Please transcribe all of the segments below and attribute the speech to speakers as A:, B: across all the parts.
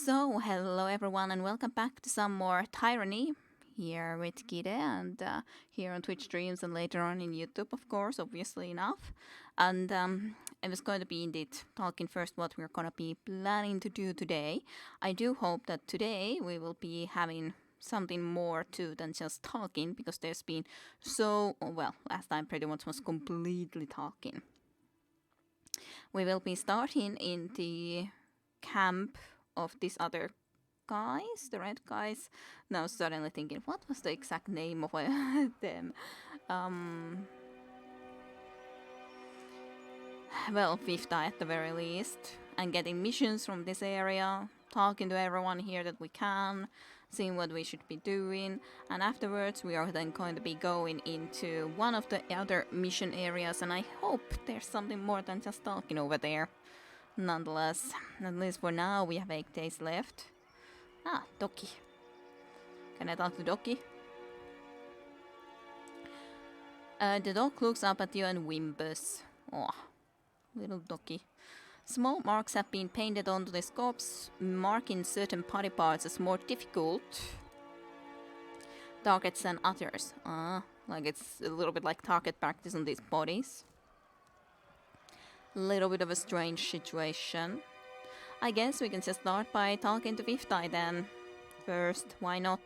A: So, hello everyone, and welcome back to some more Tyranny here with Kide and here on Twitch streams and later on in YouTube, of course, obviously enough. And I was going to be indeed talking first what we're going to be planning to do today. I do hope that today we will be having something more to than just talking because there's been last time pretty much was completely talking. We will be starting in the camp of these other guys, the red guys. Now suddenly thinking, what was the exact name of them? Well, fifth eye at the very least, and getting missions from this area, talking to everyone here that we can, seeing what we should be doing, and afterwards we are then going to be going into one of the other mission areas, and I hope there's something more than just talking over there. Nonetheless, at least for now, we have 8 days left. Ah, Doki. Can I talk to Doki? The dog looks up at you and whimpers. Oh, little Doki. Small marks have been painted onto the corpse, marking certain body parts as more difficult targets than others. Like it's a little bit like target practice on these bodies. Little bit of a strange situation. I guess we can just start by talking to Fifth Eye then. First, why not?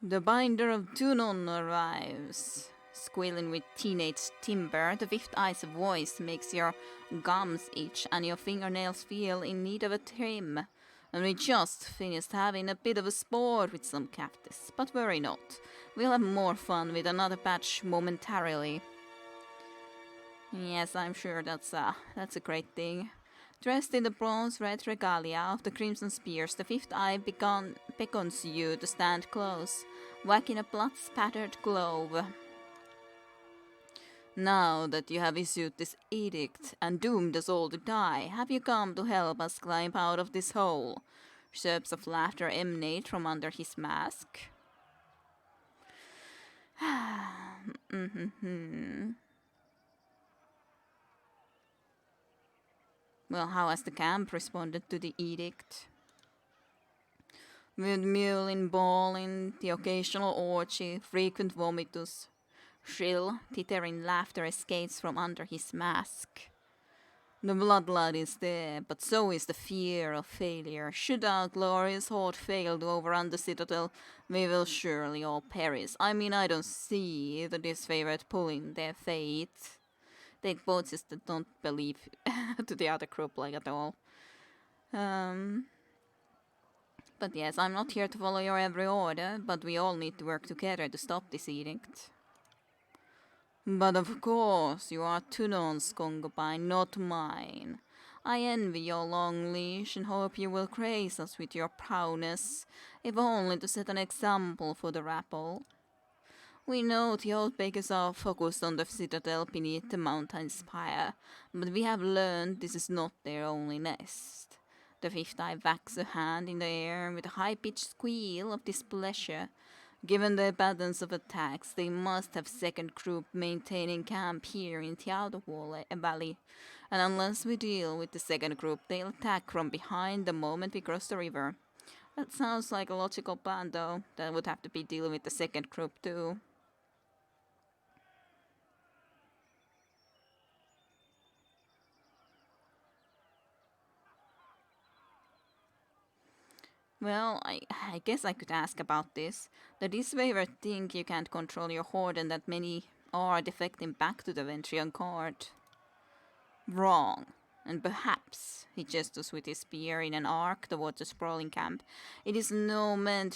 A: The binder of Dunon arrives. Squealing with teenage timber, the Fifth Eye's voice makes your gums itch and your fingernails feel in need of a trim. And we just finished having a bit of a sport with some cactus, but worry not. We'll have more fun with another batch momentarily. Yes, I'm sure that's a great thing. Dressed in the bronze-red regalia of the Crimson Spears, the Fifth Eye beckons you to stand close, whacking a blood-spattered glove. Now that you have issued this edict and doomed us all to die, have you come to help us climb out of this hole? Chirps of laughter emanate from under his mask. Well, how has the camp responded to the edict? With mewling, bawling, the occasional orgy, frequent vomitus. Shrill, tittering laughter escapes from under his mask. The bloodlust is there, but so is the fear of failure. Should our glorious horde fail to overrun the citadel, we will surely all perish. I mean, I don't see the disfavored pulling their fate. They both just don't believe to the other group like at all. But yes, I'm not here to follow your every order, but we all need to work together to stop this edict. But of course, you are Tunon's concubine, not mine. I envy your long leash and hope you will grace us with your prowess, if only to set an example for the rabble. We know the old bakers are focused on the citadel beneath the mountain spire, but we have learned this is not their only nest. The Fifth Eye whacks a hand in the air with a high-pitched squeal of displeasure. Given the abundance of attacks, they must have second group maintaining camp here in the outer valley, and unless we deal with the second group, they'll attack from behind the moment we cross the river. That sounds like a logical plan, though. That would have to be dealing with the second group, too. Well, I guess I could ask about this. The disfavored think you can't control your horde and that many are defecting back to the Ventrian court. Wrong. And perhaps, he gestures with his spear in an arc towards the sprawling camp, it is no mean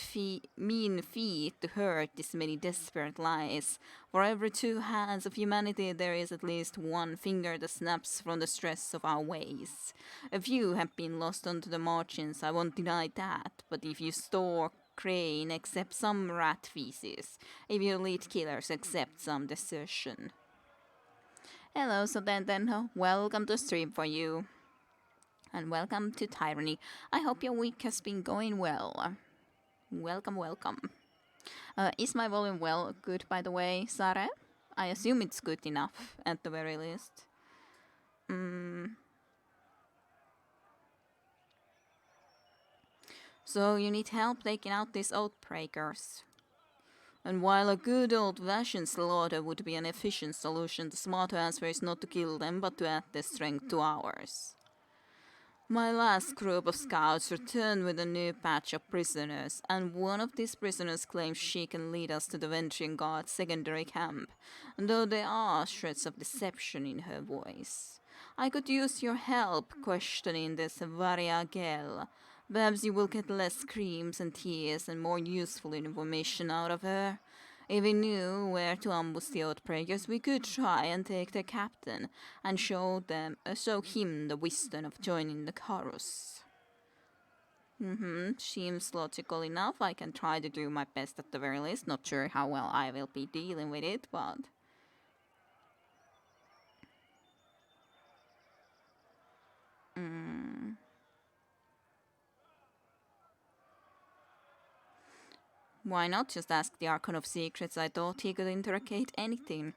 A: feat to hurt this many desperate lies. For every 2 hands of humanity there is at least 1 finger that snaps from the stress of our ways. A few have been lost onto the margins, I won't deny that, but if you store crane, accept some rat feces. If you lead killers, accept some desertion. Hello, so then, welcome to stream for you. And welcome to Tyranny. I hope your week has been going well. Welcome. Is my volume good, by the way, Sare? I assume it's good enough, at the very least. So you need help taking out these Oathbreakers. And while a good old-fashioned slaughter would be an efficient solution, the smarter answer is not to kill them, but to add their strength to ours. My last group of scouts returned with a new batch of prisoners, and one of these prisoners claims she can lead us to the Ventrian Guard's secondary camp, though there are shreds of deception in her voice. I could use your help questioning this Varia Gel. Perhaps you will get less screams and tears and more useful information out of her. If we knew where to ambush the Outbreakers, we could try and take their captain and show him the wisdom of joining the chorus. Seems logical enough. I can try to do my best at the very least. Not sure how well I will be dealing with it, but... Why not just ask the Archon of Secrets? I thought he could interrogate anything.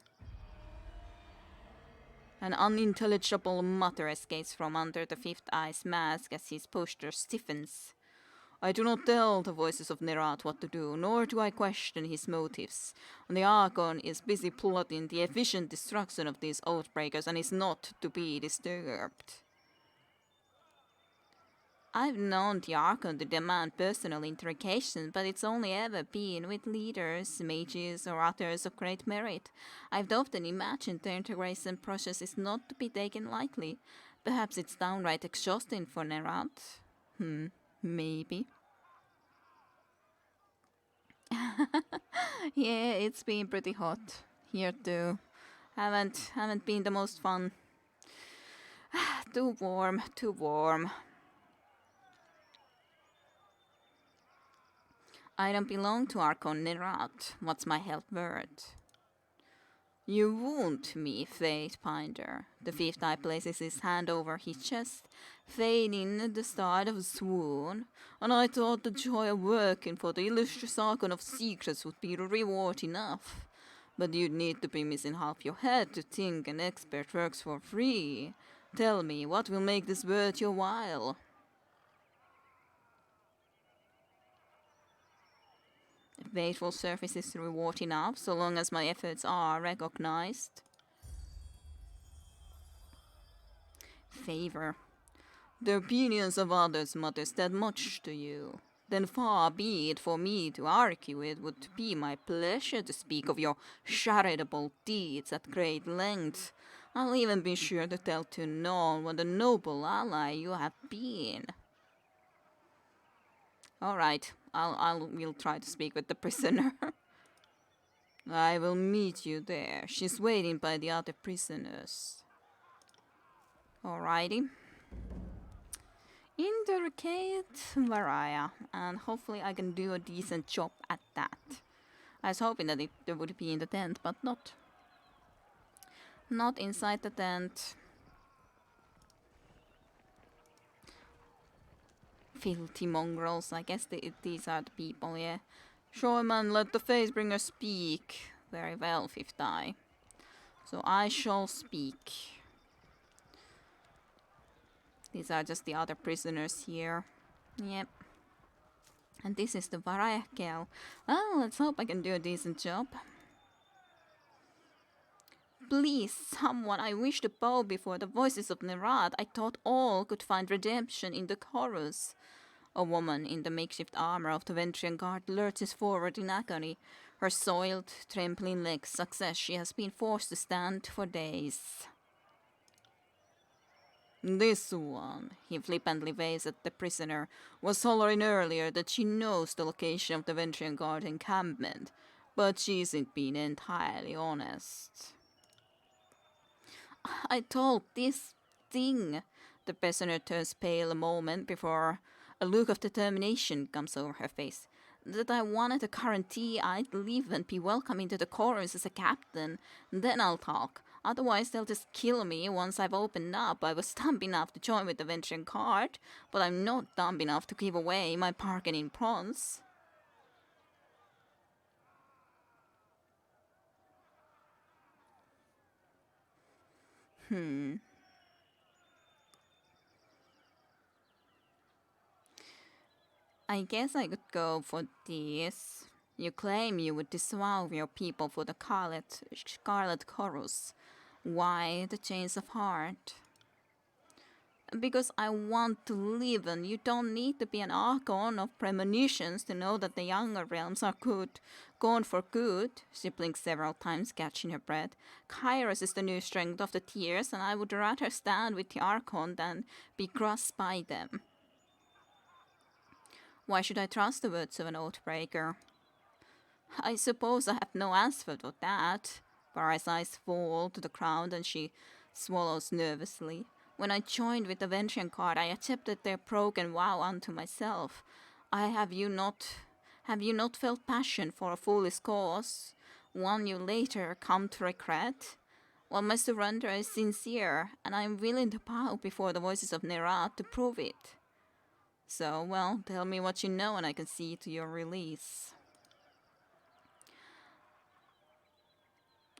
A: An unintelligible mutter escapes from under the fifth eye's mask as his posture stiffens. I do not tell the voices of Nerat what to do, nor do I question his motives. The Archon is busy plotting the efficient destruction of these Oathbreakers and is not to be disturbed. I've known the Archon to demand personal interrogation, but it's only ever been with leaders, mages, or others of great merit. I've often imagined the integration process is not to be taken lightly. Perhaps it's downright exhausting for Nerat. Maybe. Yeah, it's been pretty hot here too. Haven't been the most fun. Too warm, too warm. I don't belong to Archon Nerat. What's my help worth? You wound me, Fatebinder. The fifth eye places his hand over his chest, feigning the start of a swoon, and I thought the joy of working for the illustrious Archon of Secrets would be reward enough. But you'd need to be missing half your head to think an expert works for free. Tell me, what will make this worth your while? Faithful service is reward enough, so long as my efforts are recognized. Favor. The opinions of others matters that much to you. Then far be it for me to argue. It would be my pleasure to speak of your charitable deeds at great length. I'll even be sure to tell to none what a noble ally you have been. All right, we'll try to speak with the prisoner. I will meet you there. She's waiting by the other prisoners. Alrighty. Interrogate Varia, and hopefully I can do a decent job at that. I was hoping that it would be in the tent, but not. Not inside the tent. Filthy mongrels, I guess these are the people, yeah. Shoreman, let the Facebringer speak. Very well, fifth eye. So I shall speak. These are just the other prisoners here. Yep. And this is the Varaikel. Well, let's hope I can do a decent job. Please, someone, I wish to bow before the voices of Nerat. I thought all could find redemption in the chorus. A woman in the makeshift armor of the Ventrian Guard lurches forward in agony. Her soiled, trembling legs success she has been forced to stand for days. This one, he flippantly waves at the prisoner, was hollering earlier that she knows the location of the Ventrian Guard encampment, but she isn't being entirely honest. I told this thing. The prisoner turns pale a moment before a look of determination comes over her face. That I wanted to guarantee I'd live and be welcome into the chorus as a captain. Then I'll talk. Otherwise they'll just kill me once I've opened up. I was dumb enough to join with the Ventrian Guard, but I'm not dumb enough to give away my bargaining prawns. I guess I could go for this. You claim you would disavow your people for the Scarlet Chorus. Why the change of heart? Because I want to live, and you don't need to be an archon of premonitions to know that the younger realms are good. Gone for good, she blinked several times, catching her breath. Kairos is the new strength of the tears, and I would rather stand with the archon than be crossed by them. Why should I trust the words of an oathbreaker? I suppose I have no answer for that. Vara's eyes fall to the ground and she swallows nervously. When I joined with the Ventrian card, I accepted their broken vow unto myself. Have you not felt passion for a foolish cause? One you later come to regret? Well, my surrender is sincere, and I am willing to bow before the voices of Nerat to prove it. So, well, tell me what you know and I can see to your release.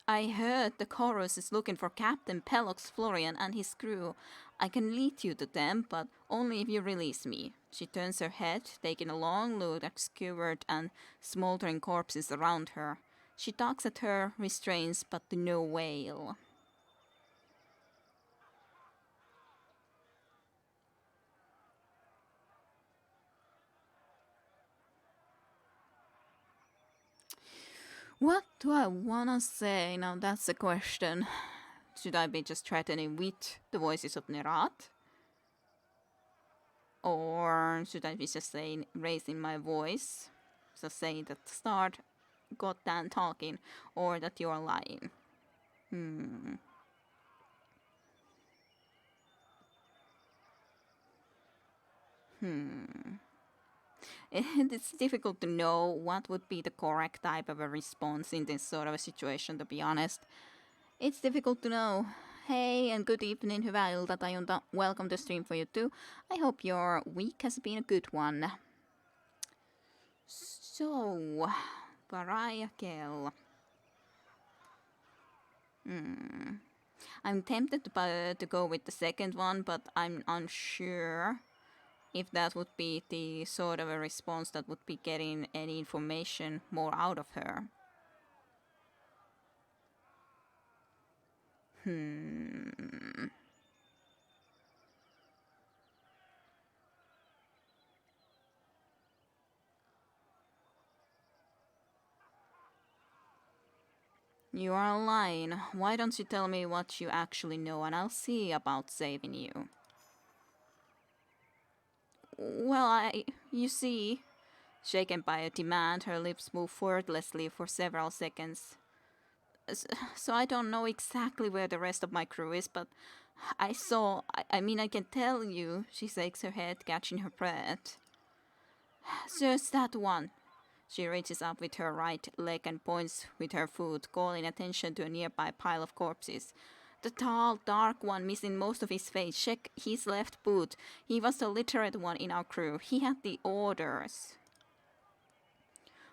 A: I heard the chorus is looking for Captain Pelox Florian and his crew. I can lead you to them, but only if you release me. She turns her head, taking a long look at skewered and smoldering corpses around her. She tugs at her restraints, but to no avail. What do I wanna say? Now that's the question. Should I be just threatening with the voices of Nerat? Or should I be just saying, raising my voice? So saying that start got done talking, or that you're lying. Hmm. It's difficult to know what would be the correct type of a response in this sort of a situation, to be honest. It's difficult to know. Hey, and good evening, hyvää iltatajunta. Welcome to stream for you too. I hope your week has been a good one. So, Variakel. I'm tempted to go with the second one, but I'm unsure if that would be the sort of a response that would be getting any information more out of her. You are lying. Why don't you tell me what you actually know and I'll see about saving you. Well, you see, shaken by a demand, her lips move wordlessly for several seconds. So I don't know exactly where the rest of my crew is, but I can tell you, she shakes her head, catching her breath. Just that one. She reaches up with her right leg and points with her foot, calling attention to a nearby pile of corpses. The tall, dark one missing most of his face. Check his left boot. He was the literate one in our crew. He had the orders.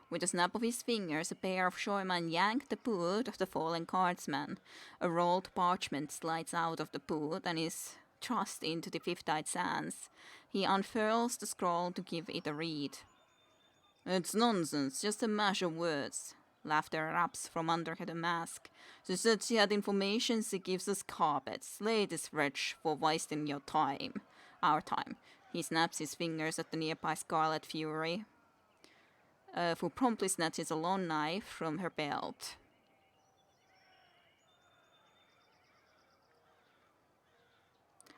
A: With a snap of his fingers, a pair of shoremen yank the boot of the fallen guardsman. A rolled parchment slides out of the boot and is thrust into the fifth-eyed sands. He unfurls the scroll to give it a read. It's nonsense, just a mash of words. Laughter erupts from under the mask. She said she had information, she gives us carpets. Slay this wretch for wasting your time. Our time. He snaps his fingers at the nearby Scarlet Fury, who promptly snatches a long knife from her belt.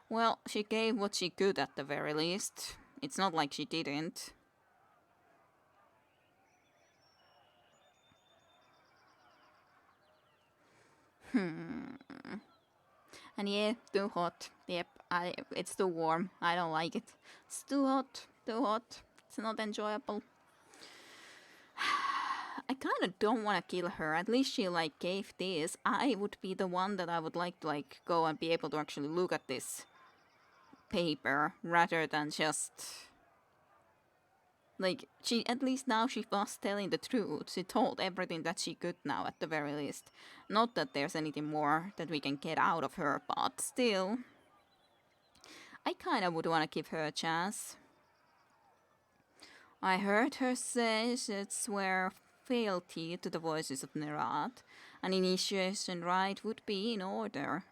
A: Well, she gave what she could at the very least. It's not like she didn't. And yeah, too hot. Yep, it's too warm. I don't like it. It's too hot. Too hot. It's not enjoyable. I kind of don't want to kill her. At least she gave this. I would be the one that I would like to go and be able to actually look at this paper rather than just she, at least now she was telling the truth. She told everything that she could now at the very least. Not that there's anything more that we can get out of her, but still. I kind of would want to give her a chance. I heard her say she'd swear fealty to the voices of Nerat. An initiation rite would be in order.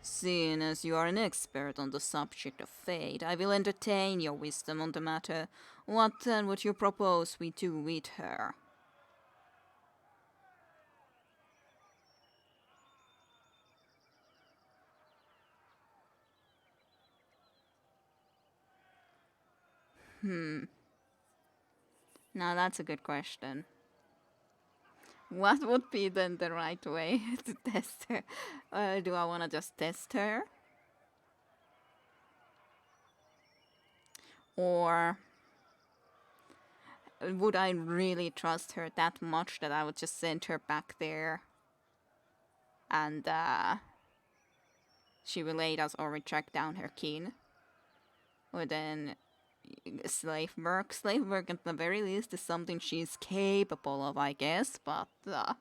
A: Seeing as you are an expert on the subject of fate, I will entertain your wisdom on the matter. What then would you propose we do with her? Now that's a good question. What would be then the right way to test her? Do I want to just test her? Or would I really trust her that much that I would just send her back there and she will aid us or we track down her kin? Or then slave work? Slave work at the very least is something she's capable of, I guess, but that's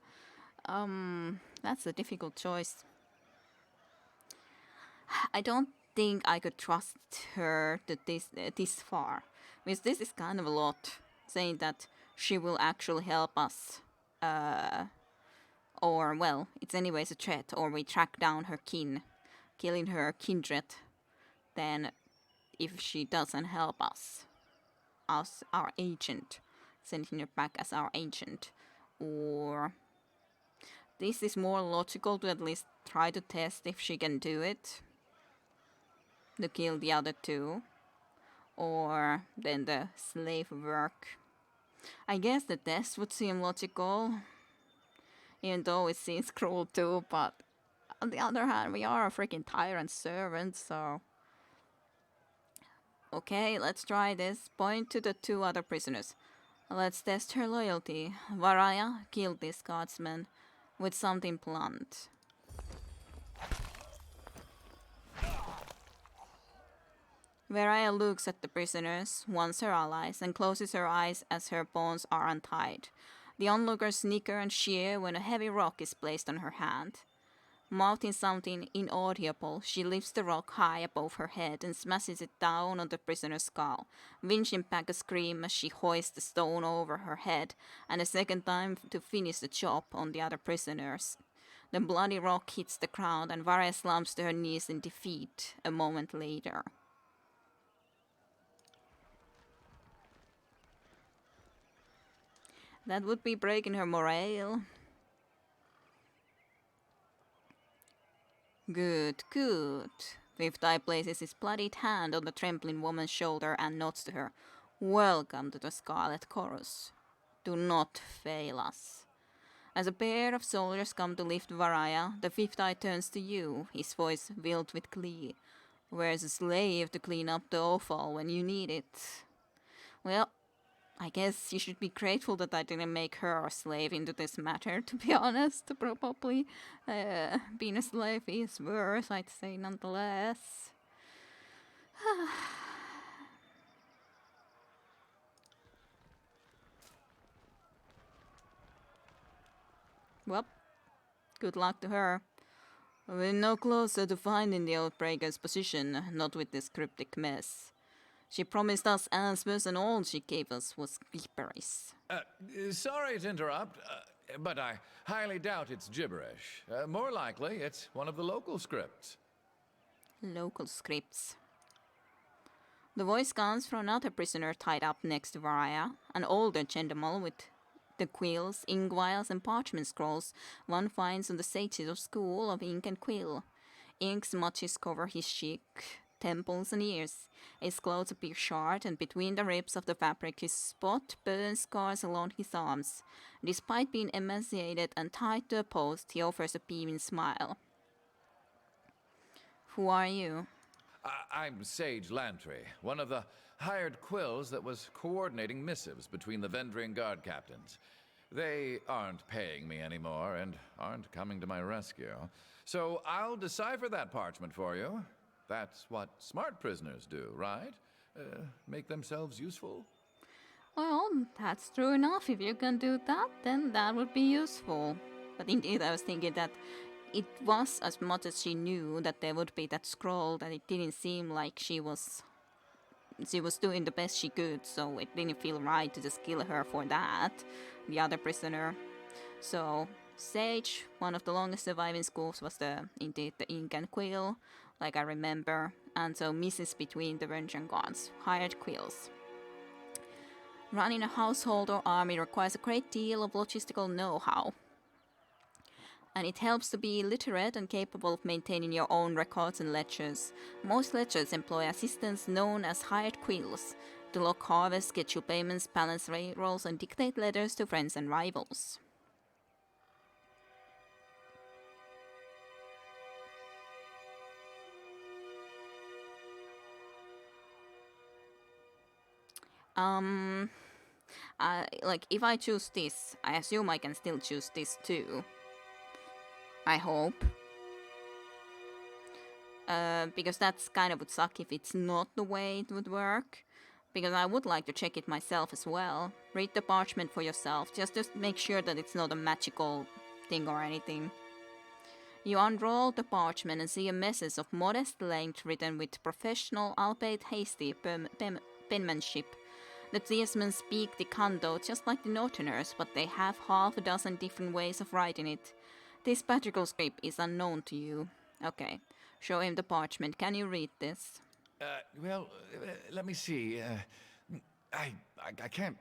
A: a difficult choice. I don't think I could trust her to this far, because this is kind of a lot, saying that she will actually help us, or well, it's anyways a threat, or we track down her kin, killing her kindred. Then, if she doesn't help us, our agent, sending her back as our agent, or this is more logical to at least try to test if she can do it to kill the other two, or then the slave work. I guess the test would seem logical, even though it seems cruel too, but on the other hand, we are a freaking tyrant servant, so. Okay, let's try this. Point to the two other prisoners. Let's test her loyalty. Varaya killed this guardsman with something blunt. Varaya looks at the prisoners, once her allies, and closes her eyes as her bonds are untied. The onlookers snicker and cheer when a heavy rock is placed on her hand. Mouthing something inaudible, she lifts the rock high above her head and smashes it down on the prisoner's skull, winching back a scream as she hoists the stone over her head, and a second time to finish the job on the other prisoners. The bloody rock hits the ground and Varya slumps to her knees in defeat a moment later. That would be breaking her morale. Good, good. Fifth Eye places his bloodied hand on the trembling woman's shoulder and nods to her. Welcome to the Scarlet Chorus. Do not fail us. As a pair of soldiers come to lift Varaya, the Fifth Eye turns to you, his voice filled with glee. Where's a slave to clean up the offal when you need it? Well, I guess you should be grateful that I didn't make her a slave into this matter, to be honest. Probably being a slave is worse, I'd say, nonetheless. Well, good luck to her. We're no closer to finding the Outbreaker's position, not with this cryptic mess. She promised us answers and all she gave us was gibberish.
B: Sorry to interrupt, but I highly doubt it's gibberish. More likely, it's one of the local scripts.
A: Local scripts. The voice comes from another prisoner tied up next to Varaya, an older gentleman with the quills, inkwells, and parchment scrolls one finds on the sages of school of ink and quill. Ink smudges cover his cheek, temples, and ears. His clothes appear short, and between the ribs of the fabric is spot burn scars along his arms. Despite being emaciated and tied to a post, he offers a beaming smile. Who are you?
B: I'm Sage Lantry, one of the hired quills that was coordinating missives between the Vendrian Guard captains. They aren't paying me anymore and aren't coming to my rescue. So I'll decipher that parchment for you. That's what smart prisoners do, right? Make themselves useful?
A: Well, that's true enough. If you can do that, then that would be useful. But indeed, I was thinking that it was as much as she knew that there would be that scroll that it didn't seem like she was she was doing the best she could, so it didn't feel right to just kill her for that, the other prisoner. So Sage, one of the longest surviving schools, was indeed the ink and quill, like I remember, and so misses between the Vengeance Guards, hired quills. Running a household or army requires a great deal of logistical know-how, and it helps to be literate and capable of maintaining your own records and ledgers. Most ledgers employ assistants known as hired quills to log harvests, schedule payments, balance rolls, and dictate letters to friends and rivals. Like, if I choose this, I assume I can still choose this too. I hope. Because that's kind of would suck if it's not the way it would work. Because I would like to check it myself as well. Read the parchment for yourself, just to make sure that it's not a magical thing or anything. You unroll the parchment and see a message of modest length written with professional, albeit hasty, penmanship. The Tiesmen speak the Kanto just like the Northerners, but they have half a dozen different ways of writing it. This particular script is unknown to you. Okay, show him the parchment. Can you read this?
B: Let me see. I can't.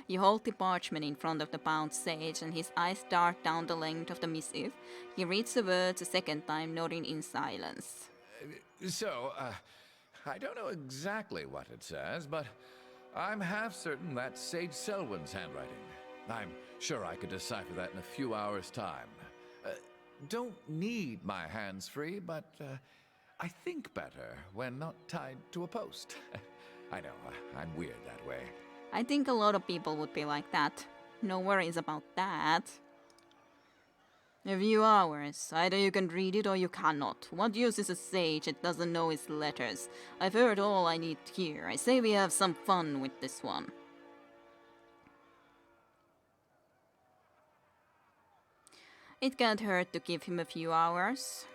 A: You hold the parchment in front of the bound sage, and his eyes dart down the length of the missive. He reads the words a second time, nodding in silence.
B: I don't know exactly what it says, but I'm half certain that's Sage Selwyn's handwriting. I'm sure I could decipher that in a few hours' time. Don't need my hands free, but I think better when not tied to a post. I know, I'm weird that way.
A: I think a lot of people would be like that. No worries about that. A few hours. Either you can read it or you cannot. What use is a sage that doesn't know his letters? I've heard all I need to hear. I say we have some fun with this one. It can't hurt to give him a few hours.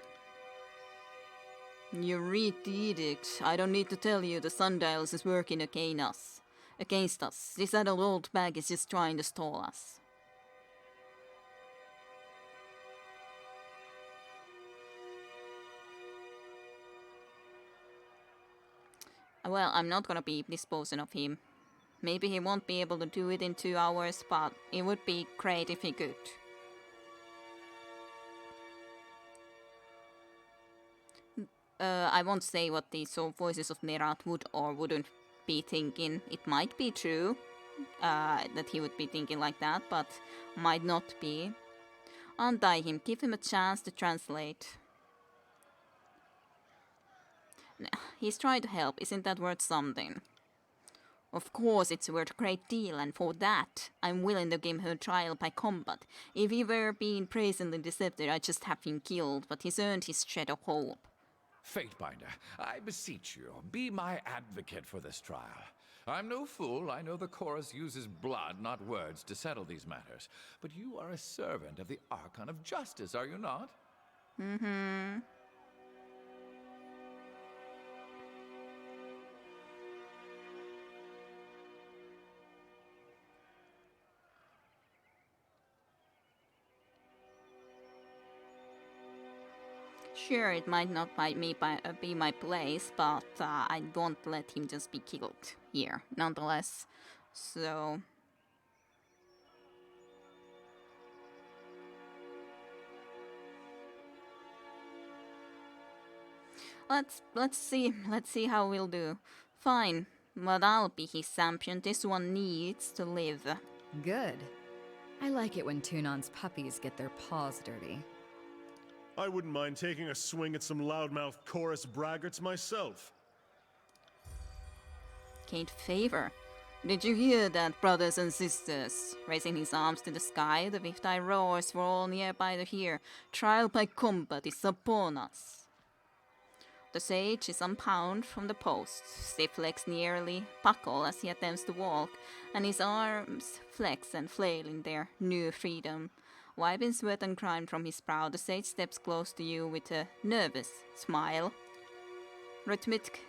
A: You read the edict. I don't need to tell you the Sundials is working against us. This adult old bag is just trying to stall us. Well, I'm not gonna be disposing of him. Maybe he won't be able to do it in 2 hours, but it would be great if he could. I won't say what the voices of Nerat would or wouldn't be thinking. It might be true that he would be thinking like that, but might not be. Untie him, give him a chance to translate. He's trying to help, isn't that worth something? Of course it's worth a great deal, and for that, I'm willing to give him a trial by combat. If he were being brazenly deceptive, I'd just have him killed, but he's earned his shred of hope.
B: Fatebinder, I beseech you, be my advocate for this trial. I'm no fool. I know the chorus uses blood, not words, to settle these matters. But you are a servant of the Archon of Justice, are you not?
A: Mm-hmm. Sure, it might not be my place, but I won't let him just be killed here, nonetheless. So... Let's see how we'll do. Fine, but I'll be his champion. This one needs to live.
C: Good. I like it when Tunon's puppies get their paws dirty.
D: I wouldn't mind taking a swing at some loudmouth chorus braggarts myself.
A: Kate Favor. Did you hear that, brothers and sisters? Raising his arms to the sky, the Viftai roars for all nearby to hear. Trial by combat is upon us. The sage is unbound from the post. Stiff legs nearly buckle as he attempts to walk, and his arms flex and flail in their new freedom. Wiping sweat and grime from his brow, the sage steps close to you with a nervous smile. Rhythmic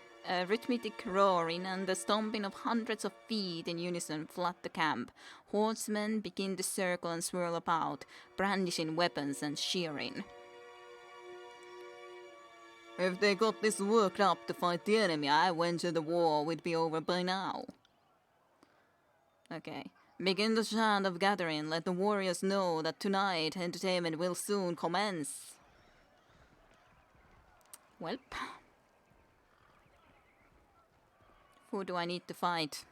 A: roaring and the stomping of hundreds of feet in unison flood the camp. Horsemen begin to circle and swirl about, brandishing weapons and cheering. If they got this worked up to fight the enemy, I venture the war would be over by now. Okay. Begin the chant of gathering. Let the warriors know that tonight entertainment will soon commence. Welp. Who do I need to fight?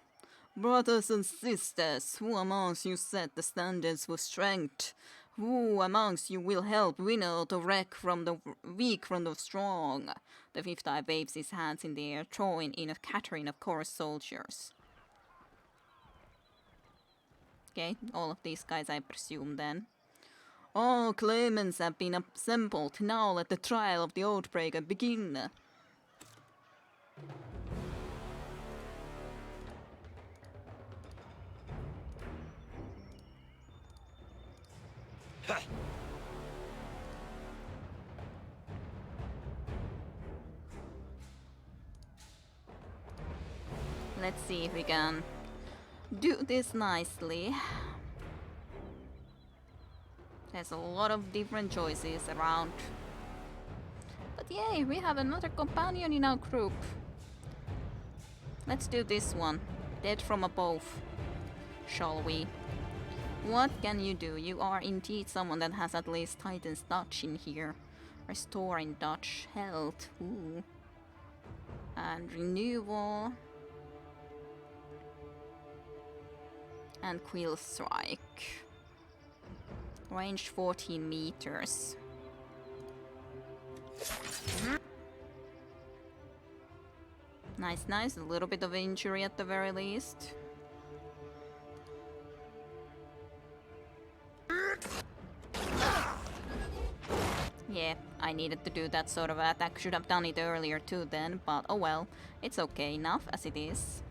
A: Brothers and sisters, who amongst you set the standards for strength? Who amongst you will help winnow the wreck from the weak from the strong? The fifth eye waves his hands in the air, throwing in a scattering of chorus soldiers. Okay, all of these guys I presume then. All claimants have been assembled. Now let the trial of the Oathbreaker begin. Let's see if we can do this nicely. There's a lot of different choices around. But yay, we have another companion in our group. Let's do this one. Dead from above. Shall we? What can you do? You are indeed someone that has at least Titan's touch in here. Restoring touch, health, ooh. And renewal. And quill strike. Range 14 meters. Nice, nice. A little bit of injury at the very least. Yeah, I needed to do that sort of attack. Should have done it earlier too then, but oh well. It's okay enough as it is.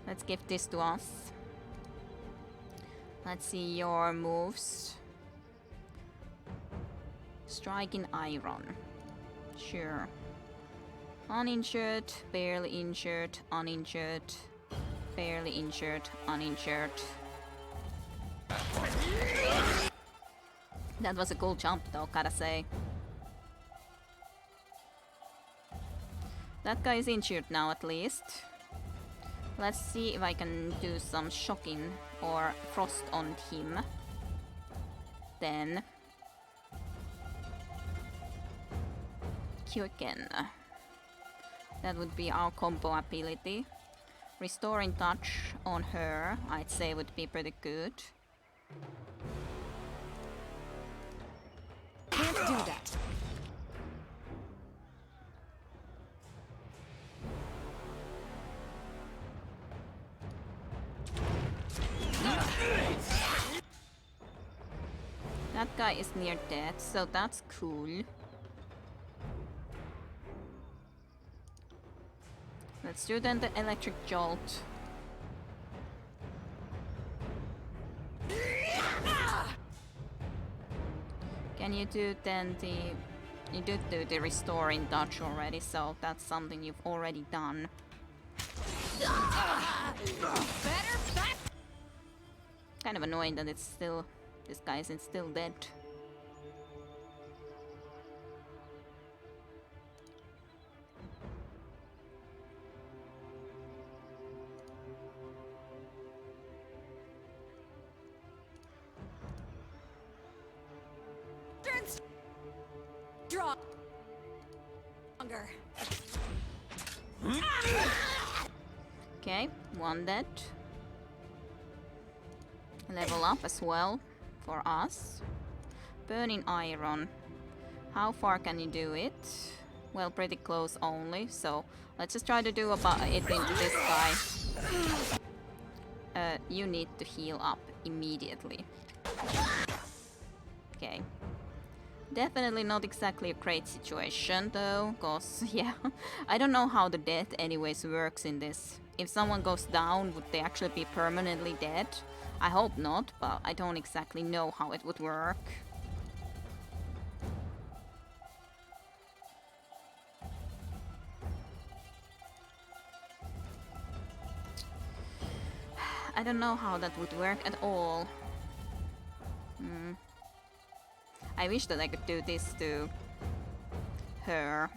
A: Let's give this to us. Let's see your moves. Striking iron. Sure. Uninjured, barely injured, uninjured, barely injured, uninjured. That was a cool jump though, gotta say. That guy is injured now at least. Let's see if I can do some shocking or frost on him. Then Quicken. That would be our combo ability. Restoring touch on her, I'd say would be pretty good.
C: Can't do that.
A: That guy is near death, so that's cool. Let's do then the electric jolt. Can you do then the... You did do the restoring touch already, so that's something you've already done. Kind of annoying that it's still... This guy isn't still dead.
C: Stronger.
A: Okay, one dead. Level up as well for us. Burning iron. How far can you do it? Well, pretty close only, so let's just try to do about it into this guy. You need to heal up immediately. Okay. Definitely not exactly a great situation, though, cause, yeah, I don't know how the death anyways works in this. If someone goes down, would they actually be permanently dead? I hope not, but I don't exactly know how it would work. I don't know how that would work at all. I wish that I could do this to her.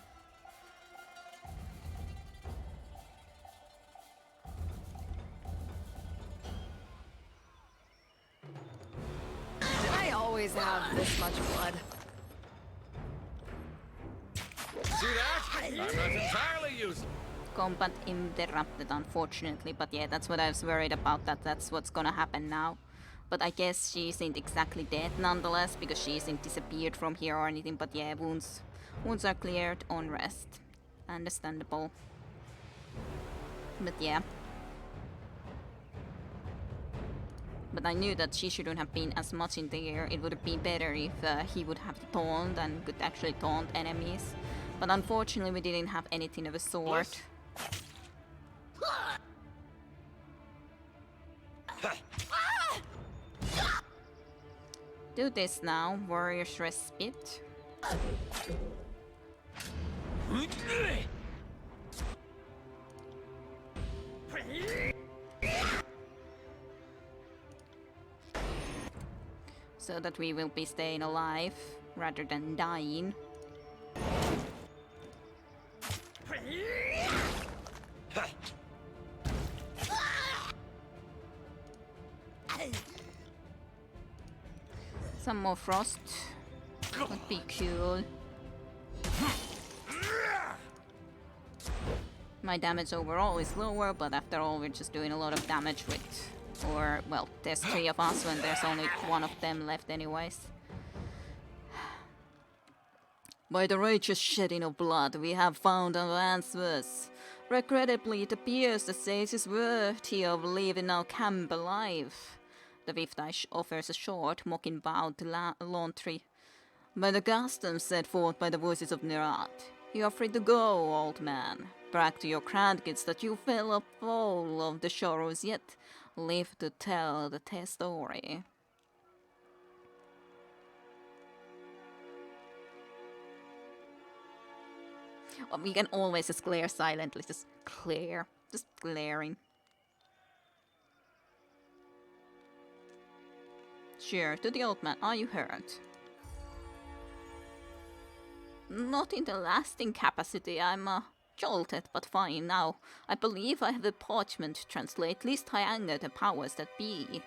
C: Did I always have this much blood?
B: See that? I'm not entirely useless.
A: Combat interrupted, unfortunately, but yeah, that's what I was worried about, that's what's gonna happen now. But I guess she isn't exactly dead nonetheless, because she isn't disappeared from here or anything, but yeah, wounds are cleared on rest. Understandable. But yeah. But I knew that she shouldn't have been as much in there. It would have been better if he would have taunt and could actually taunt enemies. But unfortunately we didn't have anything of a sort. Do this now, Warrior's Respite. So that we will be staying alive rather than dying. Some more frost would be cool. My damage overall is lower, but after all we're just doing a lot of damage with... Or, well, there's 3 of us when there's only 1 of them left anyways. By the righteous shedding of blood, we have found our answers. Regrettably, it appears the sage is worthy of leaving our camp alive. The Viftai offers a short, mocking bow to Laundry. By the customs set forth by the voices of Nerat, you are free to go, old man. Brag to your grandkids that you fell a foal of the Shoros, yet live to tell the story. Well, we can always just glare silently, just glare, just glaring. Sure, to the old man, are you hurt? Not in the lasting capacity, I'm jolted, but fine now. I believe I have a parchment to translate, least I anger the powers that be.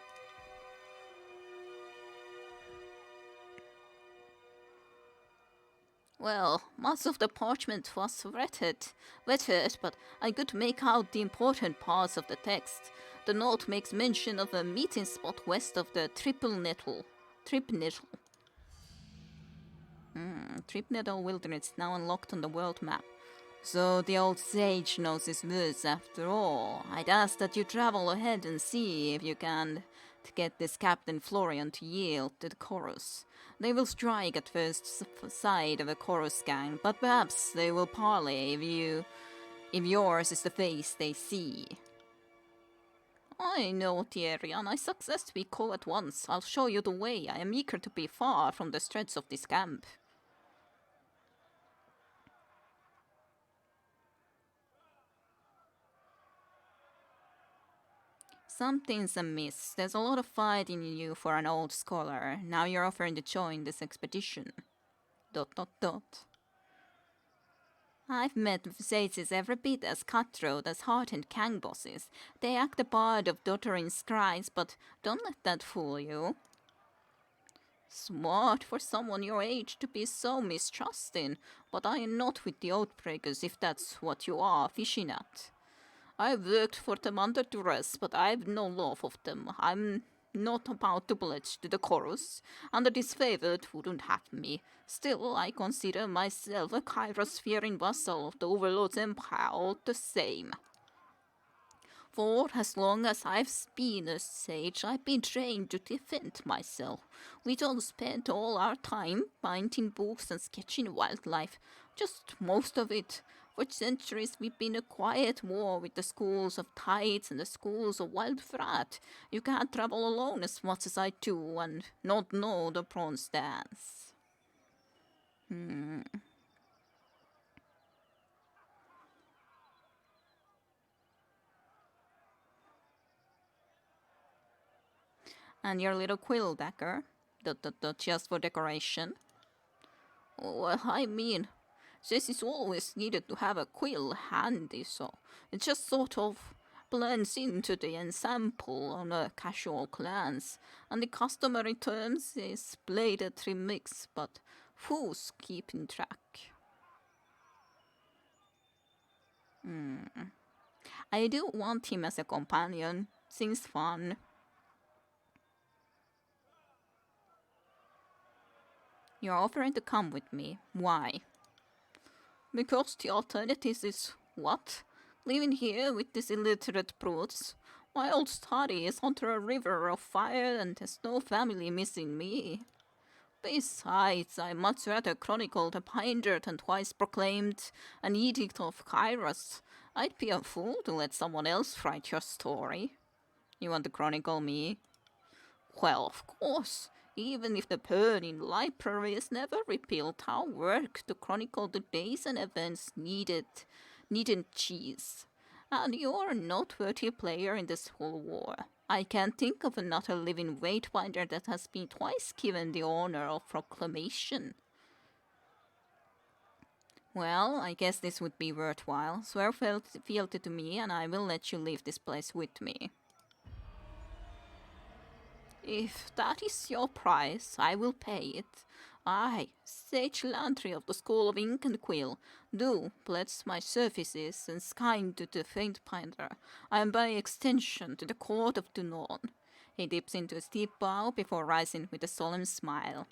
A: Well, much of the parchment was wetted, but I could make out the important parts of the text. The note makes mention of a meeting spot west of the Tripnettle. Tripnettle Wilderness now unlocked on the world map. So the old sage knows his words after all. I'd ask that you travel ahead and see if you can to get this Captain Florian to yield to the chorus. They will strike at first sight of a chorus gang, but perhaps they will parley if yours is the face they see. I know, Tyranny, I successfully call at once. I'll show you the way. I am eager to be far from the streets of this camp. Something's amiss. There's a lot of fighting in you for an old scholar. Now you're offering to join this expedition. ... I've met sages every bit as cutthroat as hardened gang bosses. They act the part of doddering scribes, but don't let that fool you. Smart for someone your age to be so mistrusting, but I am not with the Oathbreakers if that's what you are fishing at. I've worked for them under duress, but I've no love of them. I'm not about to pledge to the chorus, and the disfavored wouldn't have me. Still, I consider myself a Kairos-fearing vassal of the Overlord's empire all the same. For as long as I've been a sage, I've been trained to defend myself. We don't spend all our time binding books and sketching wildlife, just most of it. For centuries, we've been a quiet war with the schools of tides and the schools of wildfrat. You can't travel alone as much as I do and not know the bronze dance. And your little quill dagger, just for decoration. Well, I mean, Jesse's always needed to have a quill handy, so it just sort of blends into the ensemble on a casual glance. And the customary terms is bladed remix, but who's keeping track? I do want him as a companion. Seems fun. You're offering to come with me. Why? Because the alternative is what? Living here with these illiterate brutes? My old study is under a river of fire and there's no family missing me. Besides, I much rather chronicle the binder than twice proclaimed an edict of Kairos. I'd be a fool to let someone else write your story. You want to chronicle me? Well, of course. Even if the burning library is never repealed, I'll work to chronicle the days and events needing cheese. And you're a noteworthy player in this whole war. I can't think of another living Waitbinder that has been twice given the honor of proclamation. Well, I guess this would be worthwhile. Swear fealty to me, and I will let you leave this place with me. If that is your price, I will pay it. I, Sage Lantry of the School of Ink and Quill, do pledge my services and kind to the faint binder, and by extension to the court of Dunon. He dips into a steep bow before rising with a solemn smile.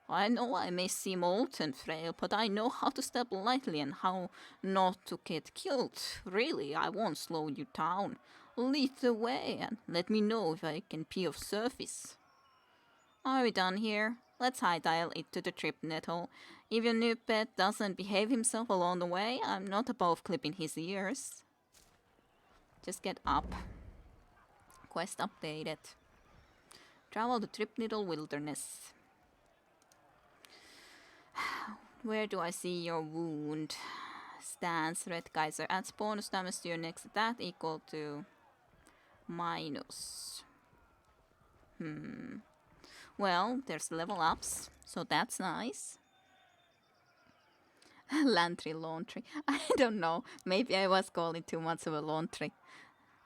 A: I know I may seem old and frail, but I know how to step lightly and how not to get killed. Really, I won't slow you down. Lead the way and let me know if I can be of service. Are we done here? Let's high-dial it to the trip nettle. If your new pet doesn't behave himself along the way, I'm not above clipping his ears. Just get up. Quest updated. Travel to Trip Needle Wilderness. Where do I see your wound? Stance, Red Geyser. Adds bonus damage to your next attack equal to minus. Well, there's level ups, so that's nice. Laundry. I don't know. Maybe I was calling too much of a laundry.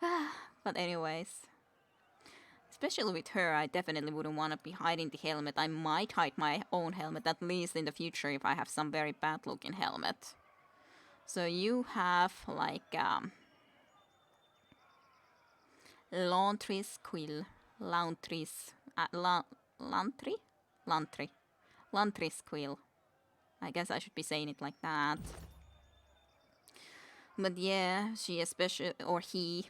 A: But anyways. Especially with her, I definitely wouldn't want to be hiding the helmet. I might hide my own helmet, at least in the future, if I have some very bad looking helmet. So you have like Laundry's quill. Laundry's Lantry's quill. I guess I should be saying it like that. But yeah, she especially, or he.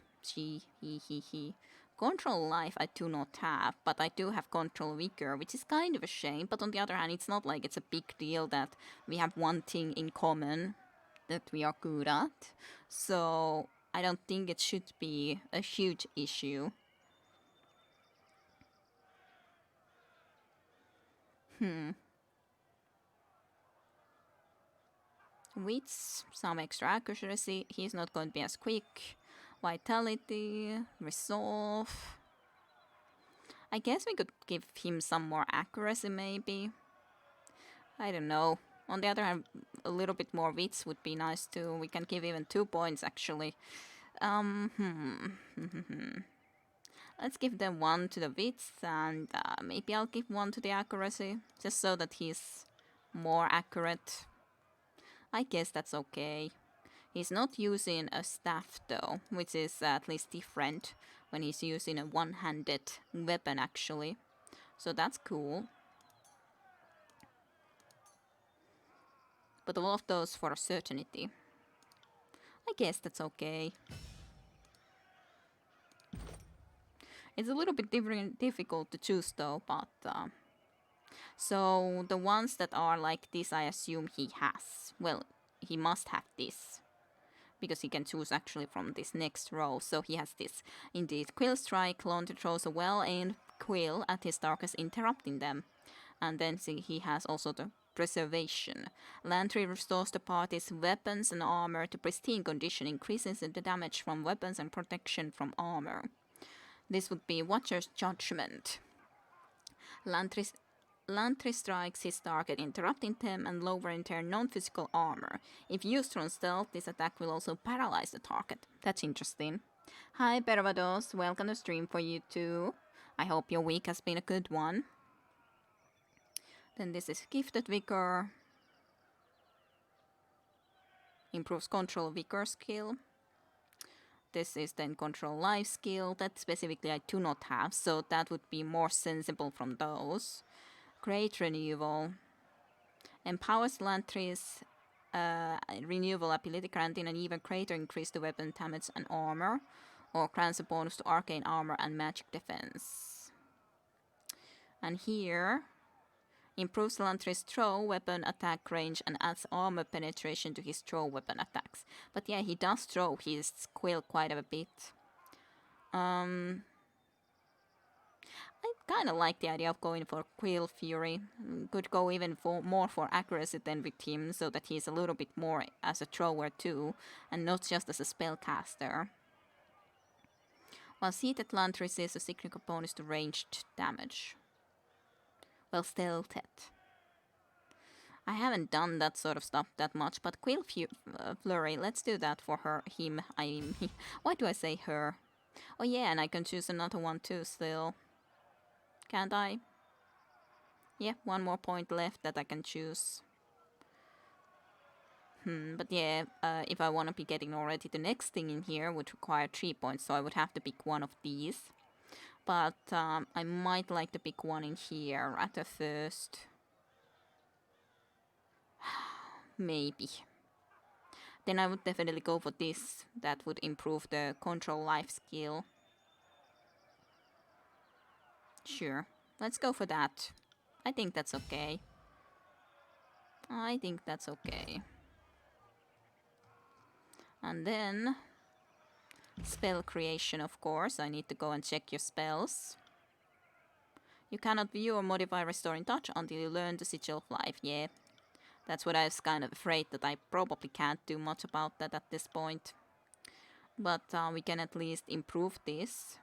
A: Control life I do not have, but I do have control vigor, which is kind of a shame. But on the other hand, it's not like it's a big deal that we have one thing in common that we are good at. So I don't think it should be a huge issue. Wits, some extra accuracy. He's not going to be as quick. Vitality, resolve. I guess we could give him some more accuracy, maybe. I don't know. On the other hand, a little bit more wits would be nice too. We can give even 2 points, actually. Let's give them 1 to the wits, and maybe I'll give 1 to the accuracy, just so that he's more accurate. I guess that's okay. He's not using a staff though, which is at least different when he's using a one-handed weapon actually. So that's cool. But all of those for certainty. I guess that's okay. It's a little bit difficult to choose though, but so the ones that are like this, I assume he has. Well, he must have this because he can choose actually from this next row. So he has this. Indeed, Quill Strike, Laundry throws a well-aimed quill at his targets, interrupting them. And then see, he has also the Preservation. Lantry restores the party's weapons and armor to pristine condition, increases the damage from weapons and protection from armor. This would be Watcher's Judgment. Lantry strikes his target, interrupting them and lowering their non-physical armor. If used on stealth, this attack will also paralyze the target. That's interesting. Hi Pervados, welcome to stream for you too. I hope your week has been a good one. Then this is Gifted Vigor. Improves Control Vigor skill. This is then Control Life skill. That specifically I do not have, so that would be more sensible from those. Great Renewal. Empowers Lantry's renewable ability, granting an even greater increase to weapon damage and armor, or grants a bonus to arcane armor and magic defense. And here, improves Lantry's throw weapon attack range and adds armor penetration to his throw weapon attacks. But yeah, he does throw his quill quite a bit. I kind of like the idea of going for Quill Fury. Could go even more for accuracy than with him, so that he's a little bit more as a thrower too, and not just as a spellcaster. While Seated Lantry receives a significant bonus to ranged damage. Well, stealthed. I haven't done that sort of stuff that much, but Quill Flurry, let's do that for him. Why do I say her? Oh yeah, and I can choose another one too still. Can't I? Yeah, one more point left that I can choose. But yeah, if I want to be getting already the next thing in here would require 3 points, so I would have to pick one of these. But I might like to pick one in here at the first. Maybe. Then I would definitely go for this. That would improve the Control Life skill. Sure, let's go for that. I think that's okay. I think that's okay. And then spell creation, of course. I need to go and check your spells. You cannot view or modify Restoring Touch until you learn the Sigil of Life. Yeah, that's what I was kind of afraid that I probably can't do much about that at this point. But we can at least improve this.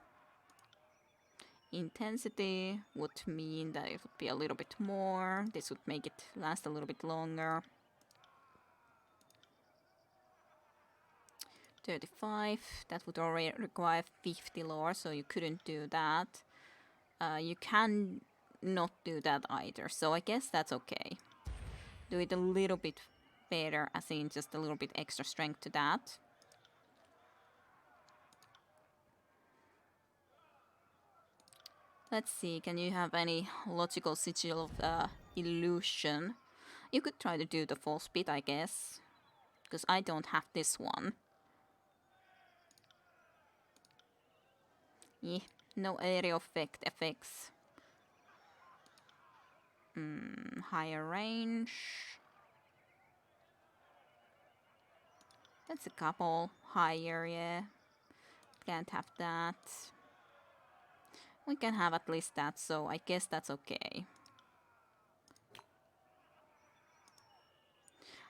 A: Intensity would mean that it would be a little bit more. This would make it last a little bit longer. 35, that would already require 50 lore, so you couldn't do that. You can not do that either, so I guess that's okay. Do it a little bit better, as in just a little bit extra strength to that. Let's see, can you have any logical sigil of illusion? You could try to do the false bit, I guess, because I don't have this one. Yeah, no area effects. Higher range. That's a couple higher, yeah. Can't have that. We can have at least that, so I guess that's okay.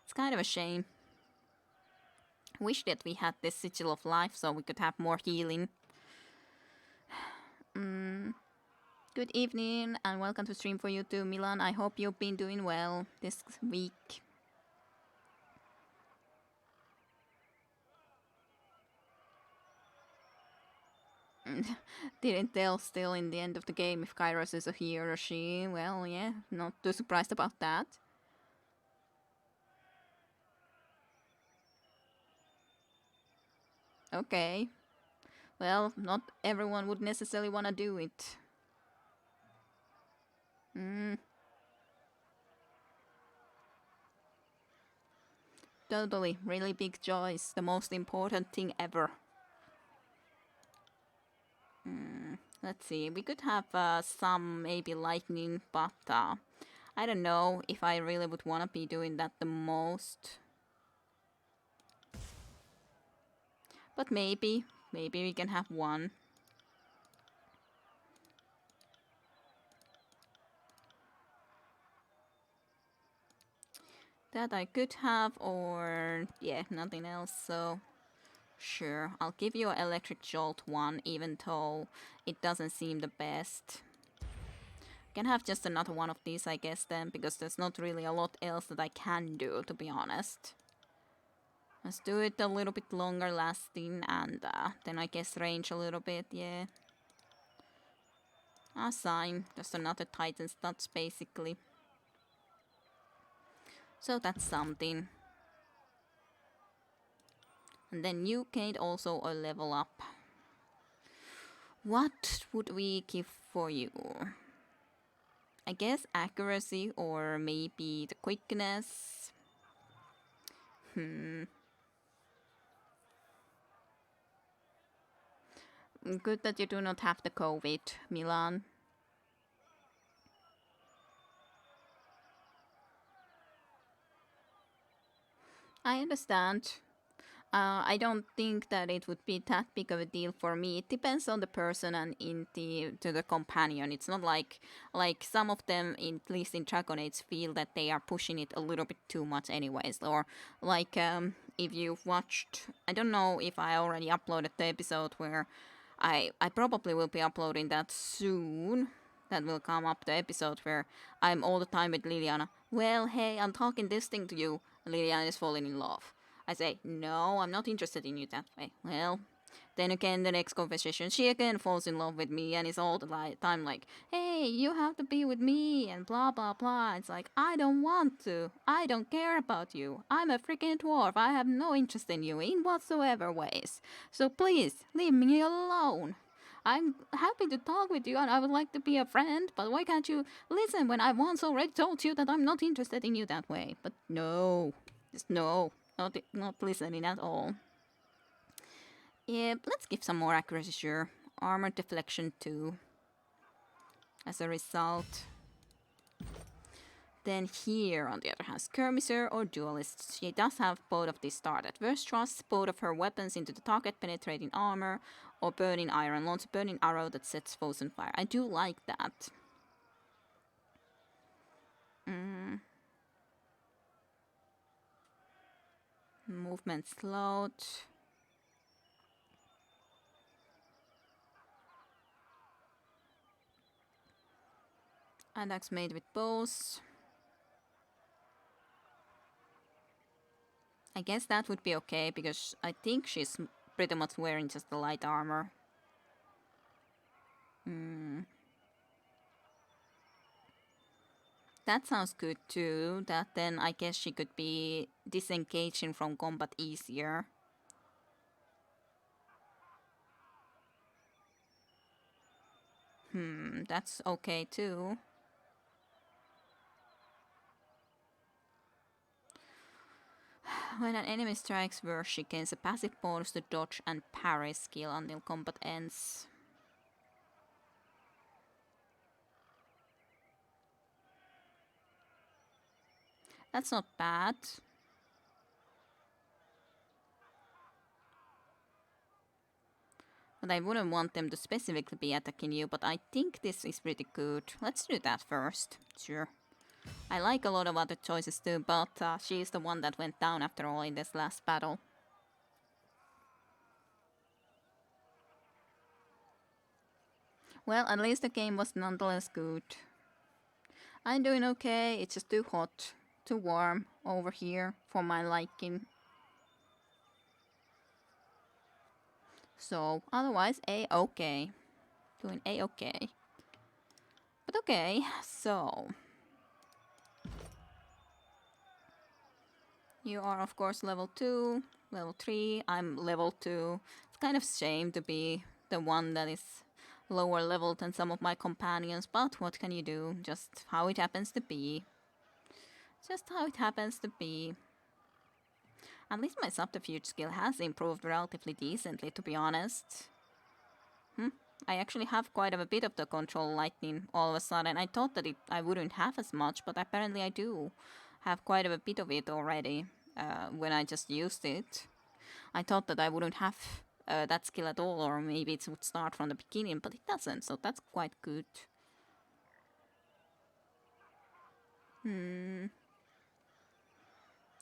A: It's kind of a shame. Wish that we had this Sigil of Life so we could have more healing. Good evening and welcome to stream for you too, Milan. I hope you've been doing well this week. Didn't tell still in the end of the game if Kairos is a he or a she. Well, yeah, not too surprised about that. Okay. Well, not everyone would necessarily want to do it. Totally, really big choice. The most important thing ever. Let's see, we could have some maybe lightning, but I don't know if I really would want to be doing that the most. But maybe we can have one. That I could have, or yeah, nothing else, so sure, I'll give you an electric jolt one, even though it doesn't seem the best. Can have just another one of these, I guess, then, because there's not really a lot else that I can do, to be honest. Let's do it a little bit longer lasting, and then I guess range a little bit, yeah. A sign, just another Titan stats, basically. So that's something. And then you gained also a level up. What would we give for you? I guess accuracy or maybe the quickness. Good that you do not have the COVID, Milan. I understand. I don't think that it would be that big of a deal for me. It depends on the person and to the companion. It's not like some of them, at least in Dragon Age, feel that they are pushing it a little bit too much, anyways. Or like if you've watched, I don't know if I already uploaded the episode where I probably will be uploading that soon. That will come up, the episode where I'm all the time with Liliana. Well, hey, I'm talking this thing to you. Liliana is falling in love. I say, no, I'm not interested in you that way. Well, then again, the next conversation, she again falls in love with me and is all the time like, hey, you have to be with me and blah, blah, blah. It's like, I don't want to. I don't care about you. I'm a freaking dwarf. I have no interest in you in whatsoever ways. So please, leave me alone. I'm happy to talk with you and I would like to be a friend, but why can't you listen when I once already told you that I'm not interested in you that way? But no, just no. Not listening at all. Yeah, let's give some more accuracy, sure. Armor deflection 2. As a result. Then here, on the other hand, skirmisher or duelist. She does have both of these started. Verse thrusts both of her weapons into the target, penetrating armor, or burning iron. Launch a burning arrow that sets foes on fire. I do like that. Movement slowed. Attacks made with bows. I guess that would be okay, because I think she's pretty much wearing just the light armor. That sounds good too, that then I guess she could be disengaging from combat easier. That's okay too. When an enemy strikes where she gains a passive bonus to dodge and parry skill until combat ends. That's not bad. But I wouldn't want them to specifically be attacking you, but I think this is pretty good. Let's do that first. Sure. I like a lot of other choices too, but she's the one that went down after all in this last battle. Well, at least the game was nonetheless good. I'm doing okay, it's just too hot, too warm over here for my liking. So, otherwise, A-okay. Doing A-okay. But okay, so... You are, of course, level 2, level 3, I'm level 2. It's kind of shame to be the one that is lower level than some of my companions, but what can you do? Just how it happens to be. Just how it happens to be. At least my subterfuge skill has improved relatively decently, to be honest. I actually have quite a bit of the control lightning all of a sudden. I thought that I wouldn't have as much, but apparently I do have quite a bit of it already when I just used it. I thought that I wouldn't have that skill at all, or maybe it would start from the beginning, but it doesn't, so that's quite good.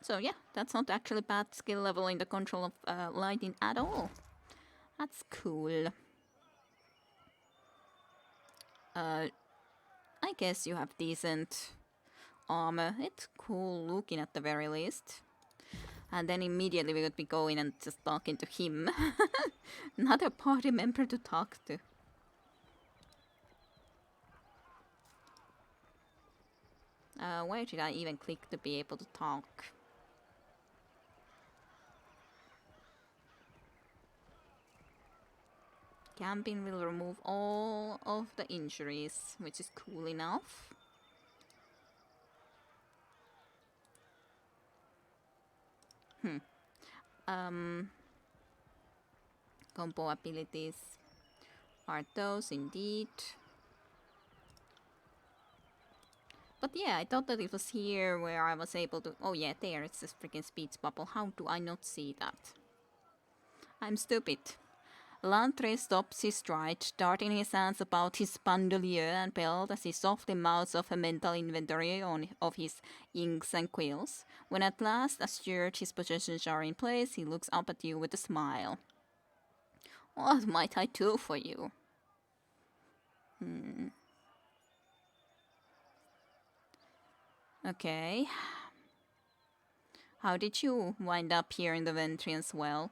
A: So yeah, that's not actually bad skill level in the control of lightning at all. That's cool. I guess you have decent armor. It's cool looking at the very least. And then immediately we would be going and just talking to him. Another party member to talk to. Where did I even click to be able to talk? Camping will remove all of the injuries, which is cool enough. Combo abilities are those indeed. But yeah, I thought that it was here where I was able to... Oh yeah, there, it's this freaking speech bubble. How do I not see that? I'm stupid. Lantre stops his stride, darting his hands about his bandolier and belt as he softly mouths off a mental inventory of his inks and quills. When at last assured his possessions are in place, he looks up at you with a smile. What might I do for you? Okay. How did you wind up here in the Ventrian's well?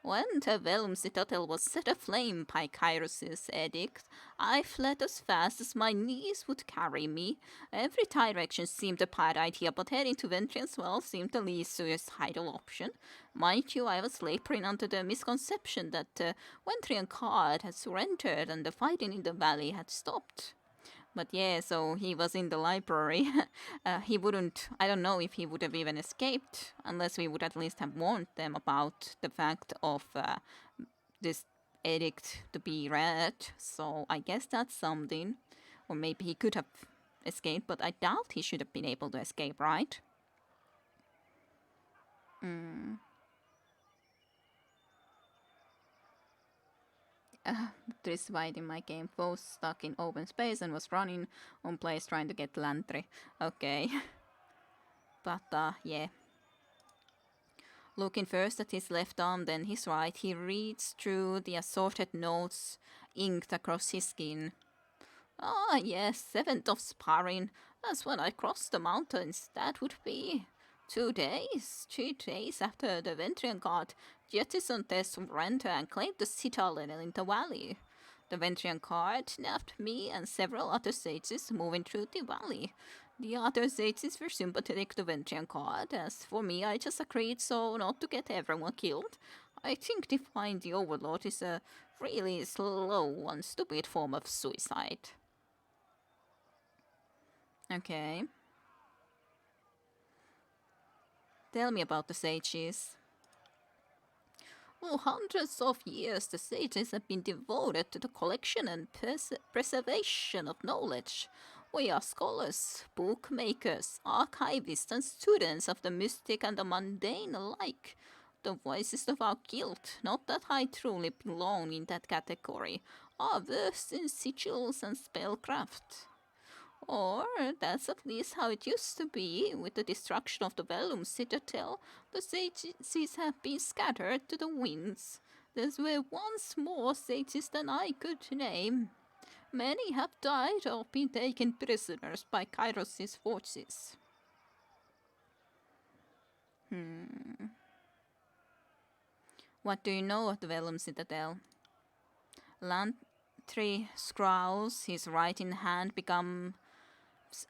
A: When the Velum citadel was set aflame by Kairos' edict, I fled as fast as my knees would carry me. Every direction seemed a bad idea, but heading to Ventrian's well seemed the least suicidal option. Mind you, I was laboring under the misconception that Ventrian Card had surrendered and the fighting in the valley had stopped. But yeah, so he was in the library. He wouldn't, I don't know if he would have even escaped, unless we would at least have warned them about the fact of this edict to be read. So I guess that's something. Or maybe he could have escaped, but I doubt he should have been able to escape, right? This fight in my game was stuck in open space and was running on place trying to get Lantry. Okay. But yeah. Looking first at his left arm, then his right, he reads through the assorted notes inked across his skin. Ah, yes, 7th of sparring. That's when I crossed the mountains. That would be 2 days. 3 days after the Ventrian Guard jettisoned their surrender and claimed the citadel in the valley. The Ventrian Guard nabbed me and several other sages moving through the valley. The other sages were sympathetic to Ventrian Guard. As for me, I just agreed so not to get everyone killed. I think defying the Overlord is a really slow and stupid form of suicide. Okay. Tell me about the sages. For hundreds of years, the sages have been devoted to the collection and preservation of knowledge. We are scholars, bookmakers, archivists, and students of the mystic and the mundane alike. The voices of our guild, not that I truly belong in that category, are versed in sigils and spellcraft. Or that's at least how it used to be. With the destruction of the Velum citadel, the sages have been scattered to the winds. There were once more sages than I could name. Many have died or been taken prisoners by Kairos' forces. What do you know of the Velum citadel? Lantry scrawls, his right hand becomes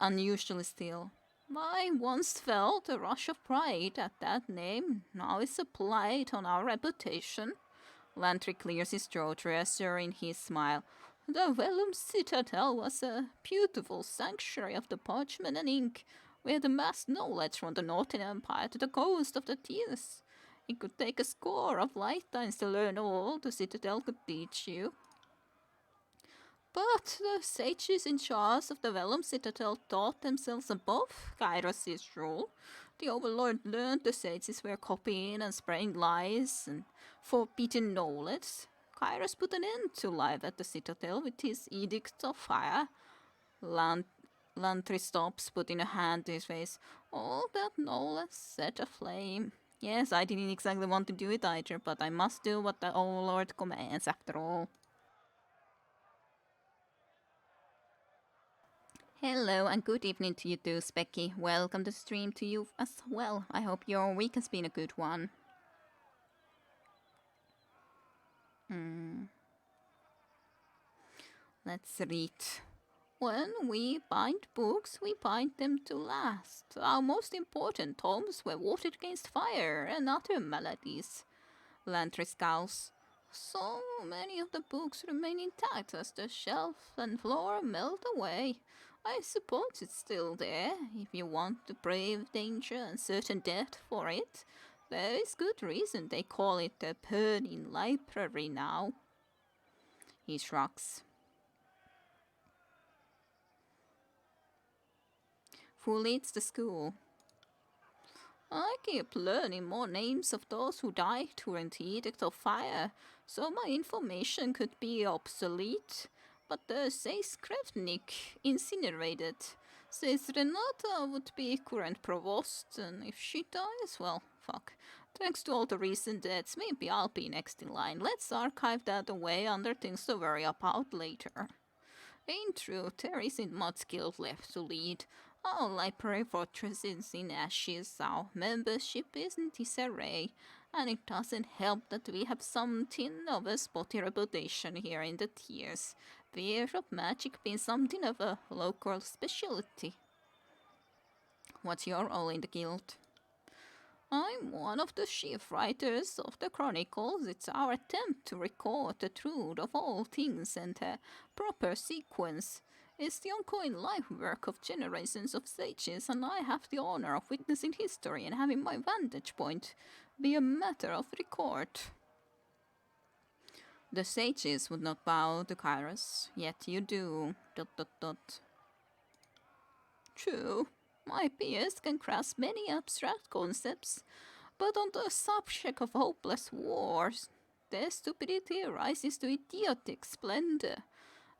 A: unusually still. I once felt a rush of pride at that name. Now it's a blight on our reputation. Lantry clears his throat, reassuring his smile. The Velum Citadel was a beautiful sanctuary of the parchment and ink. We had amassed knowledge from the Northern Empire to the coast of the Tears. It could take a score of lifetimes to learn all the Citadel could teach you. But the sages in charge of the Vellum Citadel thought themselves above Kairos' rule. The Overlord learned the sages were copying and spreading lies and forbidden knowledge. Kairos put an end to life at the Citadel with his Edict of Fire. Lantry stops, putting a hand to his face. All that knowledge set aflame. Yes, I didn't exactly want to do it either, but I must do what the Overlord commands after all. Hello and good evening to you too, Specky. Welcome to the stream to you as well. I hope your week has been a good one. Let's read. When we bind books, we bind them to last. Our most important tomes were watered against fire and other maladies. Lantry scowls. So many of the books remain intact as the shelf and floor melt away. I suppose it's still there, if you want to brave danger and certain death for it. There is good reason they call it a burning library now. He shrugs. Who leads the school? I keep learning more names of those who died during the Edict of Fire, so my information could be obsolete. But the says Krevnik incinerated. Says Renata would be current provost, and if she dies, well, fuck. Thanks to all the recent deaths, maybe I'll be next in line. Let's archive that away under things to worry about later. In truth, there isn't much skill left to lead. Our library fortress is in ashes, our membership is in disarray, and it doesn't help that we have something of a spotty reputation here in the tiers. Fear of magic being something of a local specialty. What's your role in the guild? I'm one of the chief writers of the Chronicles. It's our attempt to record the truth of all things and a proper sequence. It's the ongoing life work of generations of sages, and I have the honor of witnessing history and having my vantage point be a matter of record. The sages would not bow to Kairos, yet you do. ... True. My peers can grasp many abstract concepts, but on the subject of hopeless wars, their stupidity rises to idiotic splendor.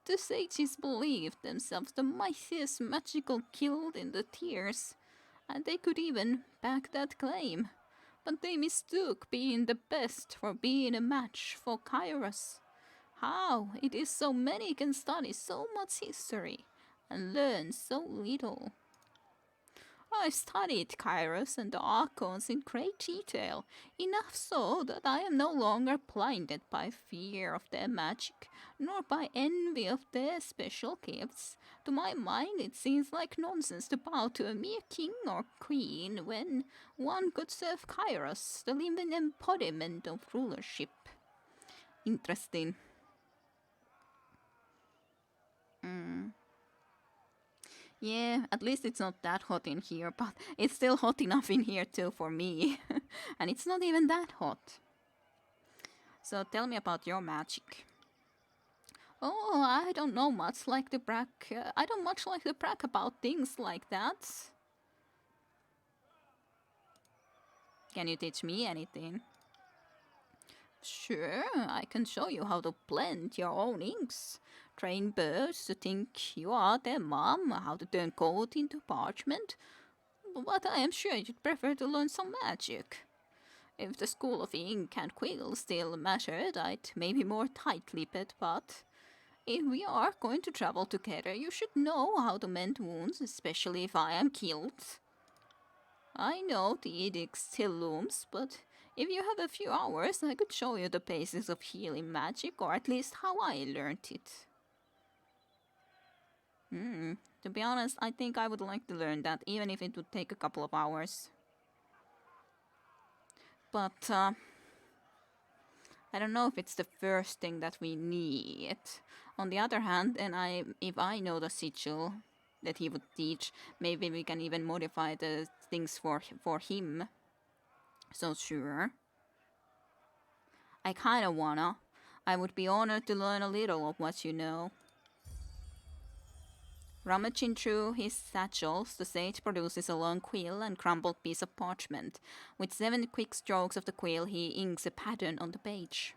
A: The sages believed themselves the mightiest magical guild in the tiers, and they could even back that claim. But they mistook being the best for being a match for Kairos. How it is so many can study so much history and learn so little. I studied Kairos and the Archons in great detail, enough so that I am no longer blinded by fear of their magic, nor by envy of their special gifts. To my mind, it seems like nonsense to bow to a mere king or queen when one could serve Kairos, the living embodiment of rulership. Interesting. Yeah, at least it's not that hot in here, but it's still hot enough in here too for me. And it's not even that hot. So tell me about your magic. Oh, I don't know much like the brag. I don't much like to brag about things like that. Can you teach me anything? Sure, I can show you how to blend your own inks. Train birds to think you are their mom, how to turn gold into parchment. But I am sure you'd prefer to learn some magic. If the school of ink and quill still mattered, I'd maybe more tight-lipped, but if we are going to travel together, you should know how to mend wounds, especially if I am killed. I know the edict still looms, but if you have a few hours, I could show you the basics of healing magic, or at least how I learned it. To be honest, I think I would like to learn that, even if it would take a couple of hours. But, I don't know if it's the first thing that we need. On the other hand, if I know the sigil that he would teach, maybe we can even modify the things for him. So sure. I kinda wanna. I would be honored to learn a little of what you know. Rummaging through his satchels, the sage produces a long quill and crumpled piece of parchment. With 7 quick strokes of the quill, he inks a pattern on the page.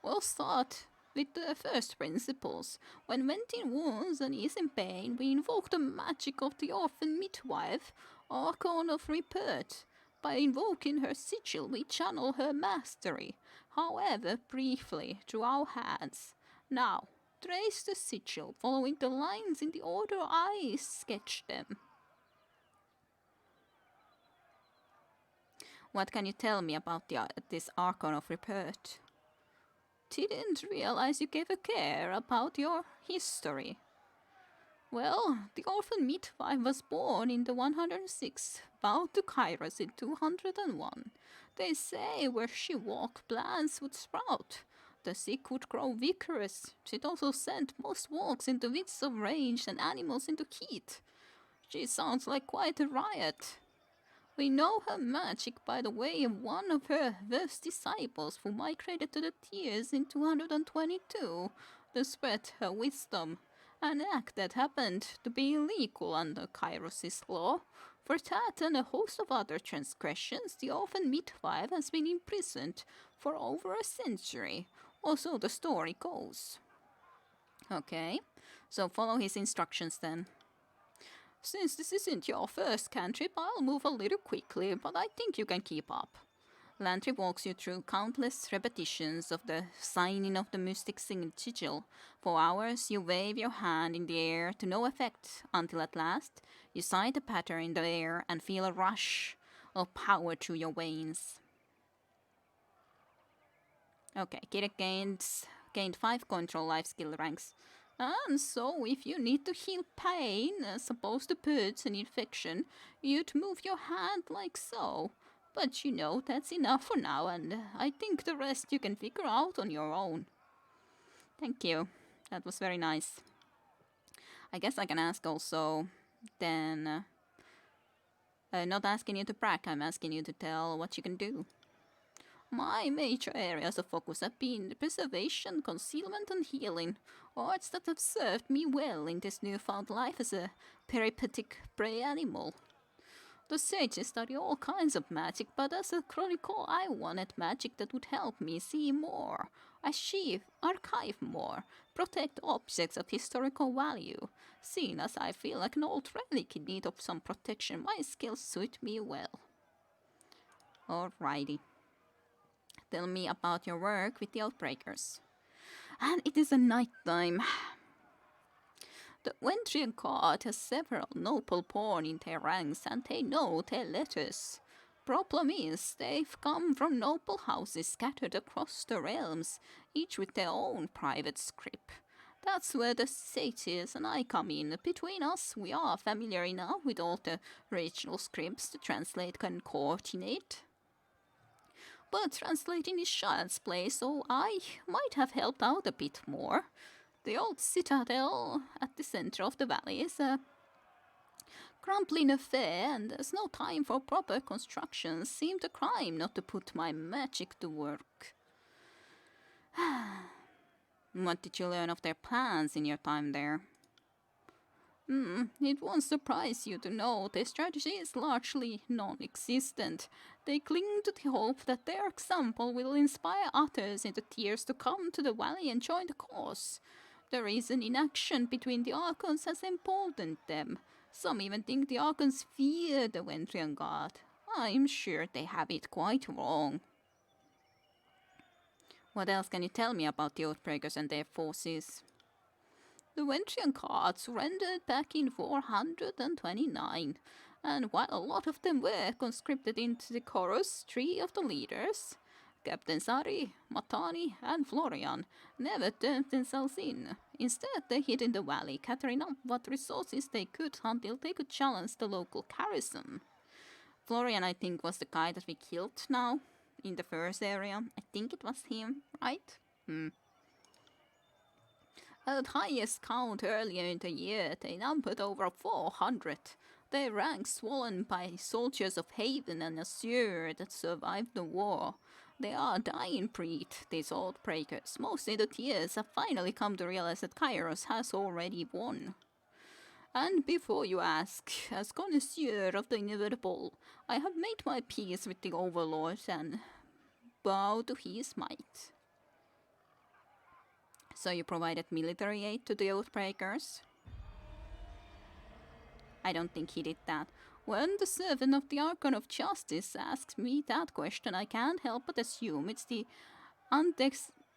A: We'll start with the first principles. When venting wounds and is in pain, we invoke the magic of the orphan midwife, Archon of Repert. By invoking her sigil, we channel her mastery, however briefly, through our hands. Now, trace the sigil, following the lines in the order I sketched them. What can you tell me about this Archon of Repert? Didn't realize you gave a care about your history. Well, the orphan midwife was born in the 106th, vowed to Kairos in 201. They say where she walked, plants would sprout. The sick would grow vigorous. She'd also sent most walks into widths of range and animals into heat. She sounds like quite a riot. We know her magic by the way of one of her first disciples who migrated to the Tears in 222 to spread her wisdom, an act that happened to be illegal under Kairos' law. For that and a host of other transgressions, the orphan midwife has been imprisoned for over a century, or so the story goes. Okay, so follow his instructions then. Since this isn't your first cantrip, I'll move a little quickly, but I think you can keep up. Lantry walks you through countless repetitions of the signing of the mystic sigil. For hours, you wave your hand in the air to no effect, until at last, you sight the pattern in the air and feel a rush of power through your veins. Okay, Kirek gained 5 control life skill ranks. And so, if you need to heal pain, as opposed to put an infection, you'd move your hand like so. But you know, that's enough for now, and I think the rest you can figure out on your own. Thank you. That was very nice. I guess I can ask also, then... not asking you to brag, I'm asking you to tell what you can do. My major areas of focus have been preservation, concealment, and healing, arts that have served me well in this newfound life as a peripatetic prey animal. The sages study all kinds of magic, but as a chronicle I wanted magic that would help me see more, archive more, protect objects of historical value. Seeing as I feel like an old relic in need of some protection, my skills suit me well. Alrighty. Tell me about your work with the Outbreakers. And it is a night time. The Ventrian Guard has several noble born in their ranks, and they know their letters. Problem is, they've come from noble houses scattered across the realms, each with their own private script. That's where the sages and I come in. Between us, we are familiar enough with all the regional scripts to translate and coordinate. But translating is child's play, so I might have helped out a bit more. The old citadel at the center of the valley is a crumbling affair, and there's no time for proper construction. Seemed a crime not to put my magic to work. What did you learn of their plans in your time there? It won't surprise you to know their strategy is largely non-existent. They cling to the hope that their example will inspire others in the tiers to come to the valley and join the cause. The recent inaction between the Archons has emboldened them. Some even think the Archons fear the Ventrian Guard. I'm sure they have it quite wrong. What else can you tell me about the Oathbreakers and their forces? The Ventrian Guard surrendered back in 429, and while a lot of them were conscripted into the chorus, 3 of the leaders, Captains Ari, Matani, and Florian, never turned themselves in. Instead, they hid in the valley, gathering up what resources they could until they could challenge the local garrison. Florian, I think, was the guy that we killed now, in the first area. I think it was him, right? At highest count earlier in the year, they numbered over 400. Their ranks swollen by soldiers of Haven and Azure that survived the war. They are a dying breed, these Oathbreakers. Most in the tiers have finally come to realize that Kairos has already won. And before you ask, as connoisseur of the inevitable, I have made my peace with the Overlord and bow to his might. So you provided military aid to the Oathbreakers? I don't think he did that. When the servant of the Archon of Justice asks me that question, I can't help but assume it's the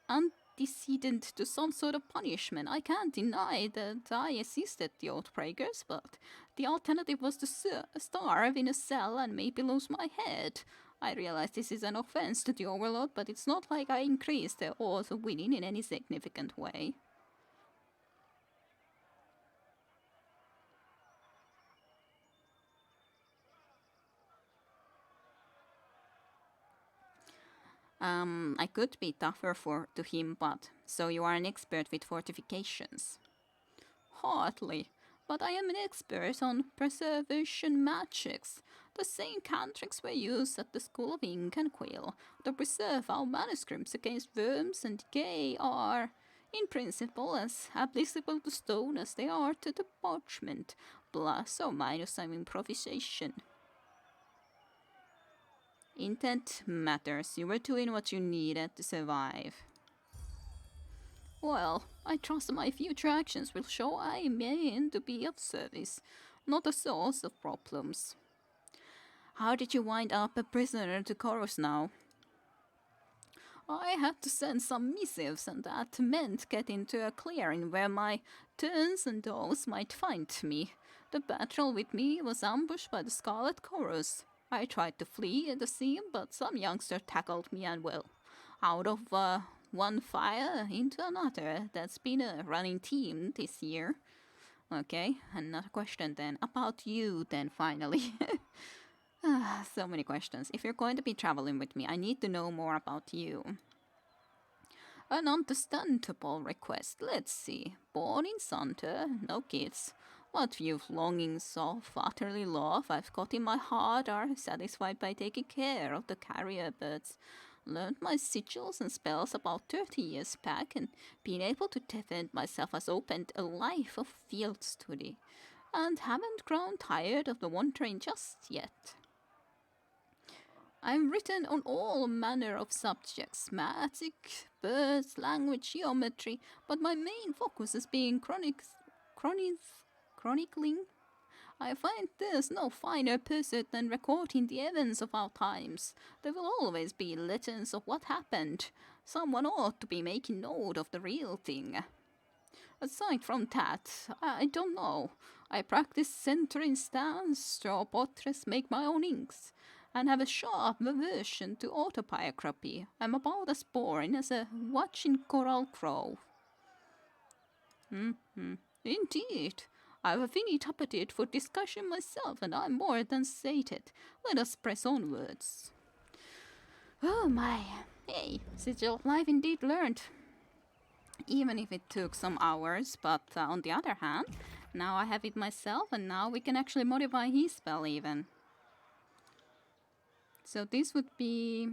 A: antecedent to some sort of punishment. I can't deny that I assisted the Oathbreakers, but the alternative was to starve in a cell and maybe lose my head. I realize this is an offense to the Overlord, but it's not like I increased the odds of winning in any significant way. I could be tougher to him, but so you are an expert with fortifications. Hardly, but I am an expert on preservation magics. The same cantrics were used at the School of Ink and Quill to preserve our manuscripts against worms and decay are, in principle, as applicable to stone as they are to the parchment, plus or minus some improvisation. Intent matters. You were doing what you needed to survive. Well, I trust my future actions will show I mean to be of service, not a source of problems. How did you wind up a prisoner to Chorus now? I had to send some missives, and that meant getting to a clearing where my turns and dogs might find me. The battle with me was ambushed by the Scarlet Chorus. I tried to flee at the scene, but some youngster tackled me and, well, out of one fire into another. That's been a running theme this year. Okay, another question then. About you then, finally. So many questions. If you're going to be traveling with me, I need to know more about you. An understandable request. Let's see. Born in Santa, no kids. What few longings of utterly love I've got in my heart are satisfied by taking care of the carrier birds. Learned my sigils and spells about 30 years back, and being able to defend myself has opened a life of field study. And haven't grown tired of the wandering just yet. I've written on all manner of subjects, magic, birds, language, geometry, but my main focus has been chronicling. I find there's no finer pursuit than recording the events of our times. There will always be legends of what happened. Someone ought to be making note of the real thing. Aside from that, I don't know. I practice centering stance, draw portraits, make my own inks, and have a sharp aversion to autobiography. I'm about as boring as a watching coral crow. Indeed. I have a finite appetite for discussion myself, and I'm more than sated. Let us press onwards. Oh my. Hey, Sigil, life indeed learned. Even if it took some hours, but on the other hand, now I have it myself, and now we can actually modify his spell even. So this would be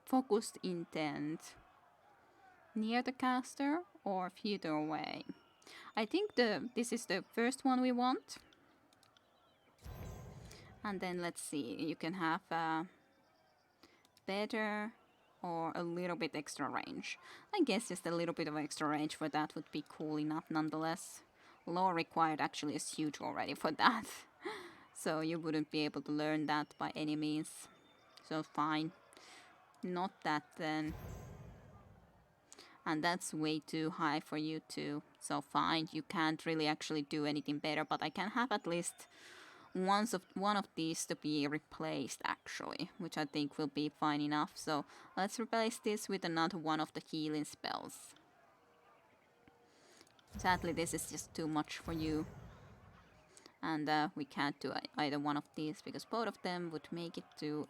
A: focused intent. Near the caster or further away. I think this is the first one we want. And then let's see, you can have better or a little bit extra range. I guess just a little bit of extra range for that would be cool enough nonetheless. Law required actually is huge already for that. So you wouldn't be able to learn that by any means. So fine. Not that then. And that's way too high for you too. So fine, you can't really actually do anything better, but I can have at least one of these to be replaced actually, which I think will be fine enough. So let's replace this with another one of the healing spells. Sadly, this is just too much for you. And we can't do either one of these because both of them would make it too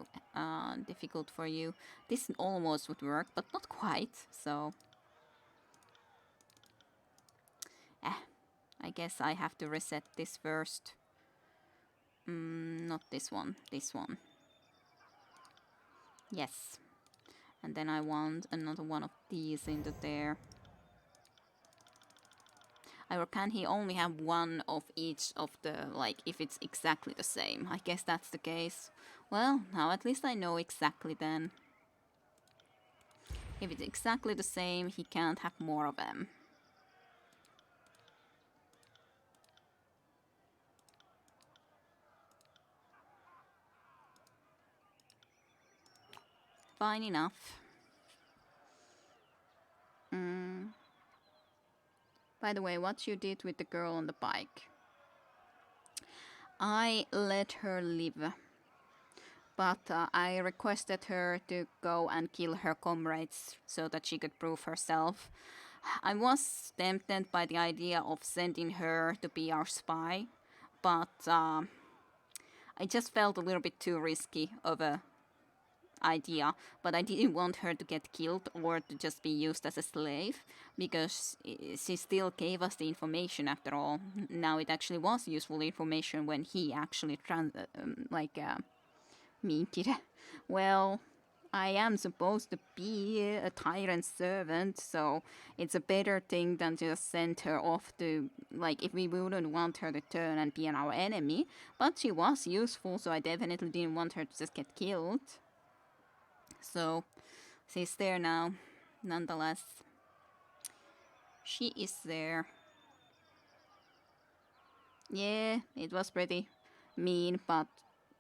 A: difficult for you. This almost would work, but not quite, so... I guess I have to reset this first. Not this one, this one. Yes. And then I want another one of these into there. Or can he only have one of each of the, like, if it's exactly the same? I guess that's the case. Well, now at least I know exactly then. If it's exactly the same, he can't have more of them. Fine enough. By the way, what you did with the girl on the bike? I let her live. But I requested her to go and kill her comrades so that she could prove herself. I was tempted by the idea of sending her to be our spy, but I just felt a little bit too risky of a idea, but I didn't want her to get killed or to just be used as a slave, because she still gave us the information after all. Now it actually was useful information when he actually minted. Well, I am supposed to be a tyrant servant, so it's a better thing than just send her off to, like, if we wouldn't want her to turn and be our enemy. But she was useful, so I definitely didn't want her to just get killed. So, she's there now, nonetheless. She is there. Yeah, it was pretty mean, but,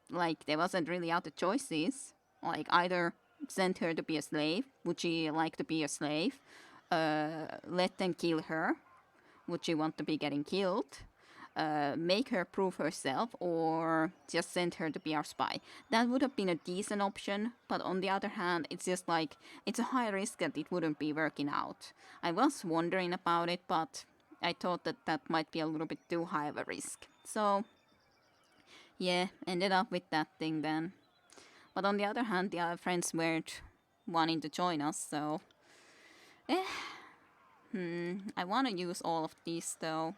A: like, there wasn't really other choices. Like, either send her to be a slave, would she like to be a slave? Let them kill her, would she want to be getting killed? Make her prove herself, or just send her to be our spy. That would have been a decent option, but on the other hand, it's just like, it's a high risk that it wouldn't be working out. I was wondering about it, but I thought that that might be a little bit too high of a risk. So, yeah, ended up with that thing then. But on the other hand, the other friends weren't wanting to join us, so... I want to use all of these though.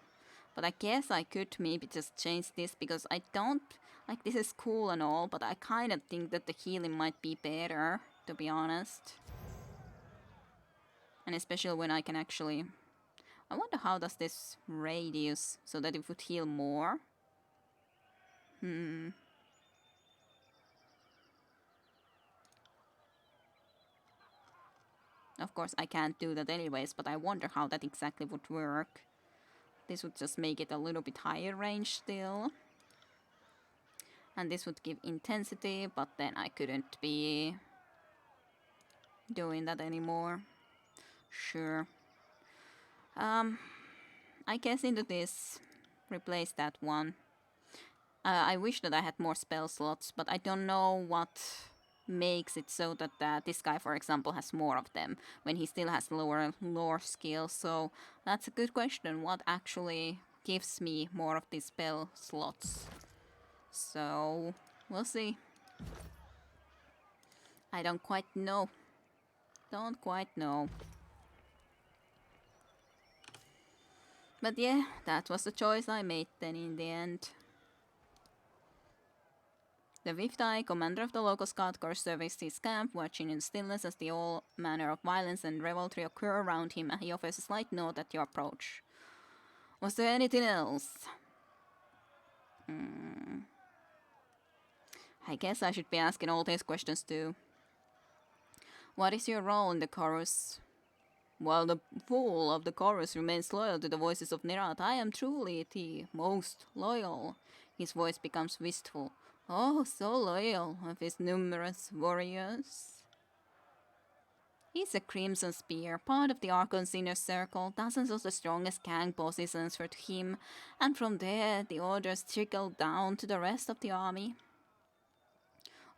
A: But I guess I could maybe just change this, because I don't... Like, this is cool and all, but I kind of think that the healing might be better, to be honest. And especially when I can actually... I wonder how does this radius, so that it would heal more? Of course, I can't do that anyways, but I wonder how that exactly would work. This would just make it a little bit higher range still. And this would give intensity, but then I couldn't be doing that anymore. Sure. I guess into this, replace that one. I wish that I had more spell slots, but I don't know what makes it so that this guy, for example, has more of them when he still has lower lore skills. So that's a good question. What actually gives me more of these spell slots? So we'll see. I don't quite know. Don't quite know. But yeah, that was the choice I made then in the end. The fifth eye, commander of the local scout corps, surveys his camp, watching in stillness as the all manner of violence and revelry occur around him. He offers a slight nod at your approach. Was there anything else? I guess I should be asking all these questions too. What is your role in the chorus? While the fool of the chorus remains loyal to the voices of Nirat, I am truly the most loyal. His voice becomes wistful. Oh, so loyal of his numerous warriors. He's a Crimson Spear, part of the Archon's inner circle. Dozens of the strongest gang bosses answer to him, and from there the orders trickle down to the rest of the army.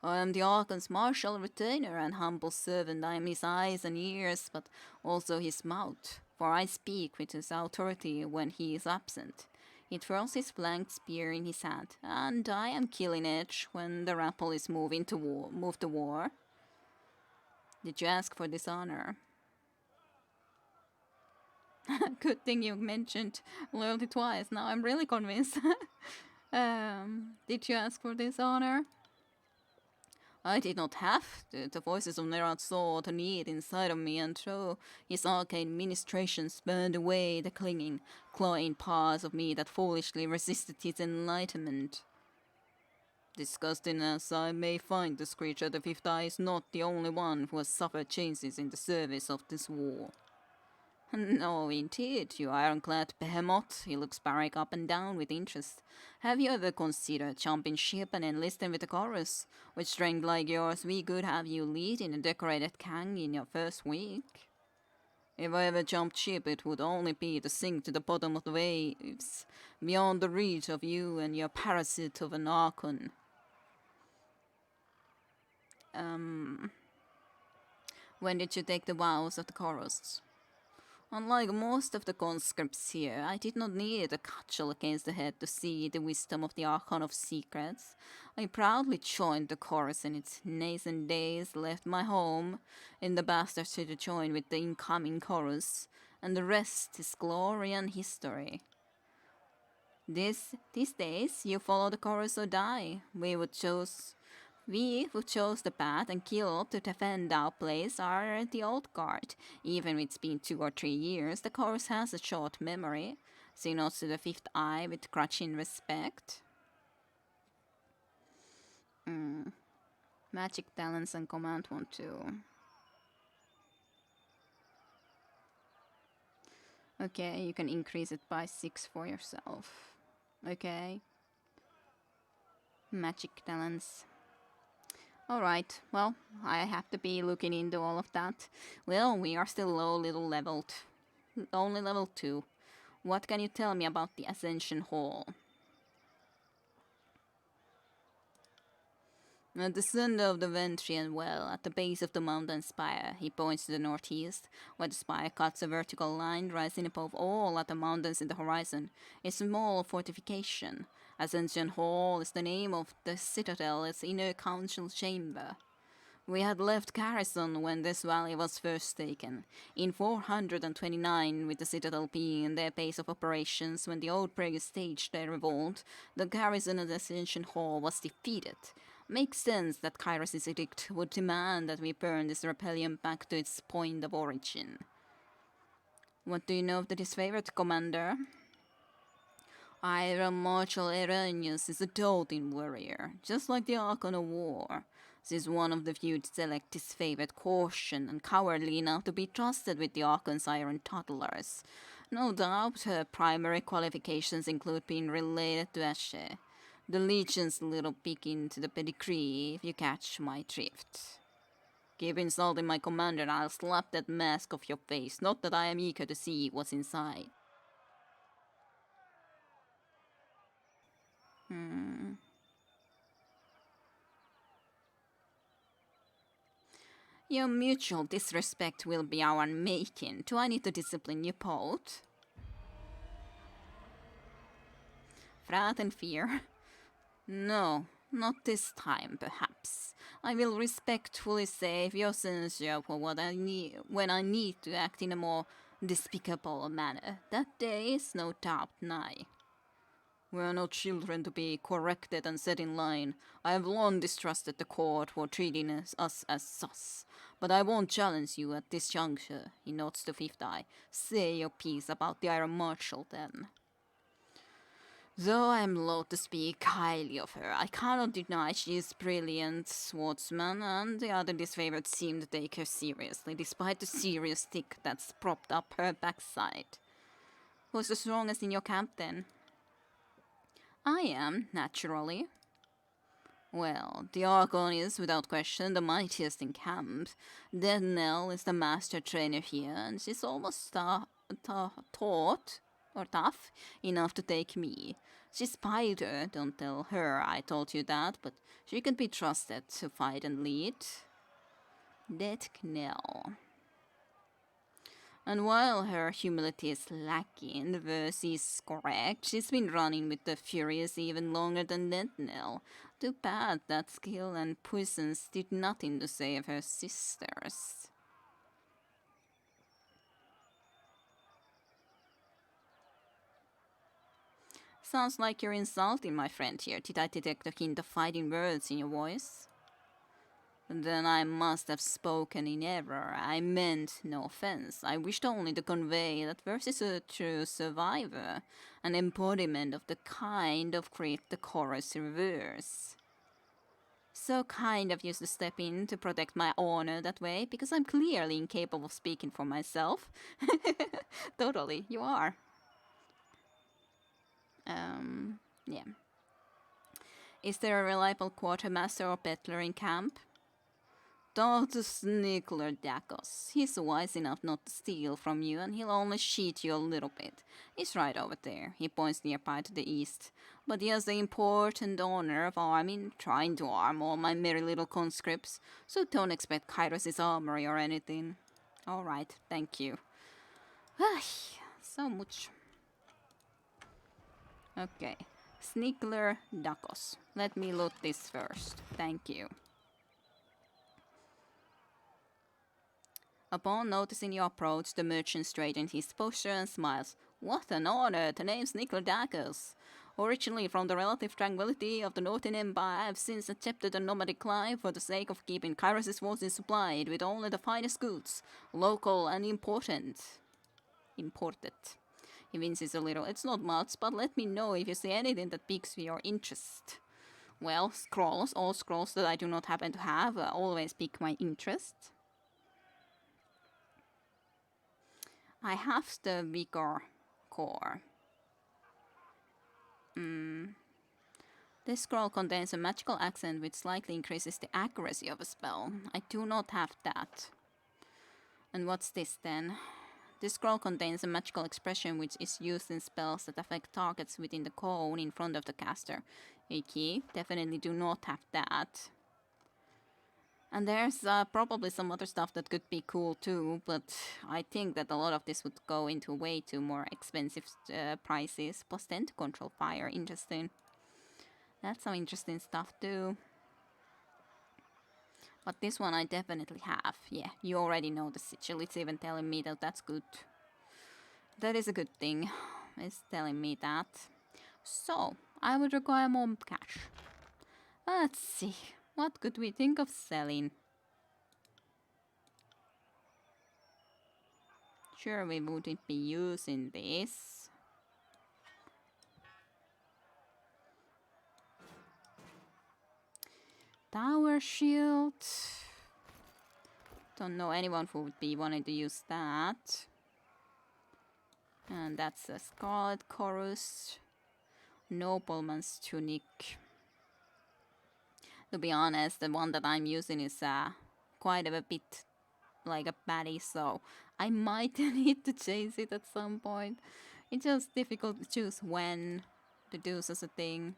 A: I am the Archon's martial retainer and humble servant. I am his eyes and ears, but also his mouth, for I speak with his authority when he is absent. He twirls his flanked spear in his hand, and I am killing edge when the rabble is moved to war. Did you ask for this honor? Good thing you mentioned loyalty twice. Now I'm really convinced. Did you ask for this honor? I did not have to. The voices of Nerat saw the need inside of me, and through his arcane ministrations burned away the clinging, clawing parts of me that foolishly resisted his enlightenment. Disgusting as I may find this creature, the fifth eye is not the only one who has suffered changes in the service of this war. No, indeed, you ironclad behemoth. He looks Barrack up and down with interest. Have you ever considered jumping ship and enlisting with the chorus? With strength like yours, we could have you lead in a decorated gang in your first week. If I ever jumped ship, it would only be to sink to the bottom of the waves, beyond the reach of you and your parasite of an Archon. When did you take the vows of the chorus? Unlike most of the conscripts here, I did not need a cudgel against the head to see the wisdom of the Archon of Secrets. I proudly joined the chorus in its nascent days, left my home in the bastardry to join with the incoming chorus, and the rest is glory and history. These days, you follow the chorus or die. We who chose the path and killed to defend our place are the old guard. Even if it's been 2 or 3 years, the chorus has a short memory. See notes to the fifth eye with grudging respect. Magic talents and command 1-2. Okay, you can increase it by 6 for yourself. Okay. Magic talents. Alright, well, I have to be looking into all of that. Well, we are still leveled. Only level 2. What can you tell me about the Ascension Hall? At the center of the Ventrian well, at the base of the mountain spire, he points to the northeast, where the spire cuts a vertical line rising above all other mountains in the horizon, a small fortification. Ascension Hall is the name of the citadel, its inner council chamber. We had left Garrison when this valley was first taken, in 429, with the citadel being in their base of operations when the old Prague staged their revolt. The garrison at Ascension Hall was defeated. Makes sense that Kairos' edict would demand that we burn this rebellion back to its point of origin. What do you know of the disfavored commander? Iron Marshal Erenius is a doting warrior, just like the Archon of War. She's one of the few to select disfavored caution and cowardly enough to be trusted with the Archon's iron toddlers. No doubt her primary qualifications include being related to Ashe. The Legion's a little peek into the pedigree, if you catch my drift. Keep insulting my commander and I'll slap that mask off your face, not that I am eager to see what's inside. Your mutual disrespect will be our unmaking. Do I need to discipline you both? Wrath and fear? No, not this time, perhaps. I will respectfully save your censure for what I need when I need to act in a more despicable manner. That day is no doubt nigh. We are no children to be corrected and set in line. I have long distrusted the court for treating us as sus. But I won't challenge you at this juncture, he nods to Fifth Eye. Say your piece about the Iron Marshal, then. Though I am loath to speak highly of her, I cannot deny she is brilliant swordsman, and the other disfavored seem to take her seriously, despite the serious stick that's propped up her backside. Who's the strongest in your camp, then? I am, naturally. Well, the Archon is, without question, the mightiest in camp. Dead Nell is the master trainer here, and she's almost tough enough to take me. She's Spider, don't tell her I told you that, but she can be trusted to fight and lead. Dead Knell. And while her humility is lacking, the verse is correct. She's been running with the Furious even longer than Dead Nell. Too bad that skill and puissance did nothing to save her sisters. Sounds like you're insulting my friend here. Did I detect a hint of fighting words in your voice? Then I must have spoken in error. I meant no offense. I wished only to convey that Verse is a true survivor, an embodiment of the kind of creed the chorus reverse. So kind of you to step in to protect my honor that way, because I'm clearly incapable of speaking for myself. Totally, you are. Yeah. Is there a reliable quartermaster or peddler in camp? Don't snickler, Dakos. He's wise enough not to steal from you, and he'll only cheat you a little bit. He's right over there. He points nearby to the east. But he has the important honor of arming, trying to arm all my merry little conscripts, so don't expect Kairos' armory or anything. Alright, thank you. So much. Okay. Snickler, Dakos. Let me loot this first. Thank you. Upon noticing your approach, the merchant straightened his posture and smiles. What an honor to name Snickler Dakos! Originally from the relative tranquility of the Northern Empire, I have since accepted a nomadic life for the sake of keeping Kairos' forces supplied with only the finest goods, local and important. Imported. He winces a little. It's not much, but let me know if you see anything that piques your interest. Well, scrolls, all scrolls that I do not happen to have, always pique my interest. I have the Vigor core. This scroll contains a magical accent which slightly increases the accuracy of a spell. I do not have that. And what's this then? This scroll contains a magical expression which is used in spells that affect targets within the cone in front of the caster. Okay, definitely do not have that. And there's probably some other stuff that could be cool too, but I think that a lot of this would go into way too more expensive prices. Plus 10 to control fire, interesting. That's some interesting stuff too. But this one I definitely have. Yeah, you already know the sigil. It's even telling me that that's good. That is a good thing. It's telling me that. So, I would require more cash. Let's see. What could we think of selling? Sure, we wouldn't be using this. Tower shield. Don't know anyone who would be wanting to use that. And that's a Scarlet Chorus. Nobleman's tunic. To be honest, the one that I'm using is quite a bit like a baddie, so I might need to chase it at some point. It's just difficult to choose when to do such a thing.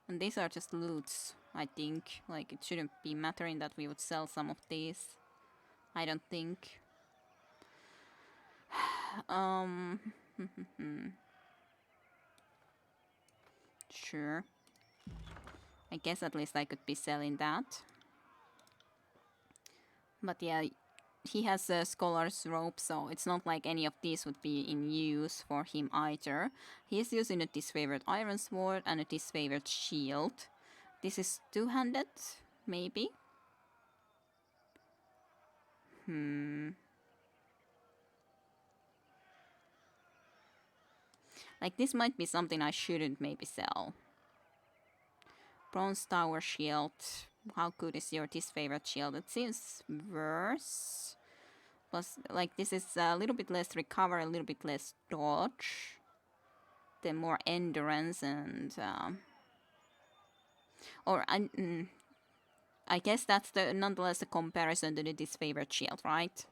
A: And these are just loots, I think. Like, it shouldn't be mattering that we would sell some of these. I don't think. Sure. I guess at least I could be selling that. But yeah, he has a scholar's robe, so it's not like any of these would be in use for him either. He is using a disfavored iron sword and a disfavored shield. This is two-handed, maybe? Like, this might be something I shouldn't maybe sell. Bronze Tower Shield. How good is your disfavored shield? It seems worse. Plus, like, this is a little bit less recover, a little bit less dodge. Then more endurance and... I guess that's nonetheless a comparison to the disfavored shield, right?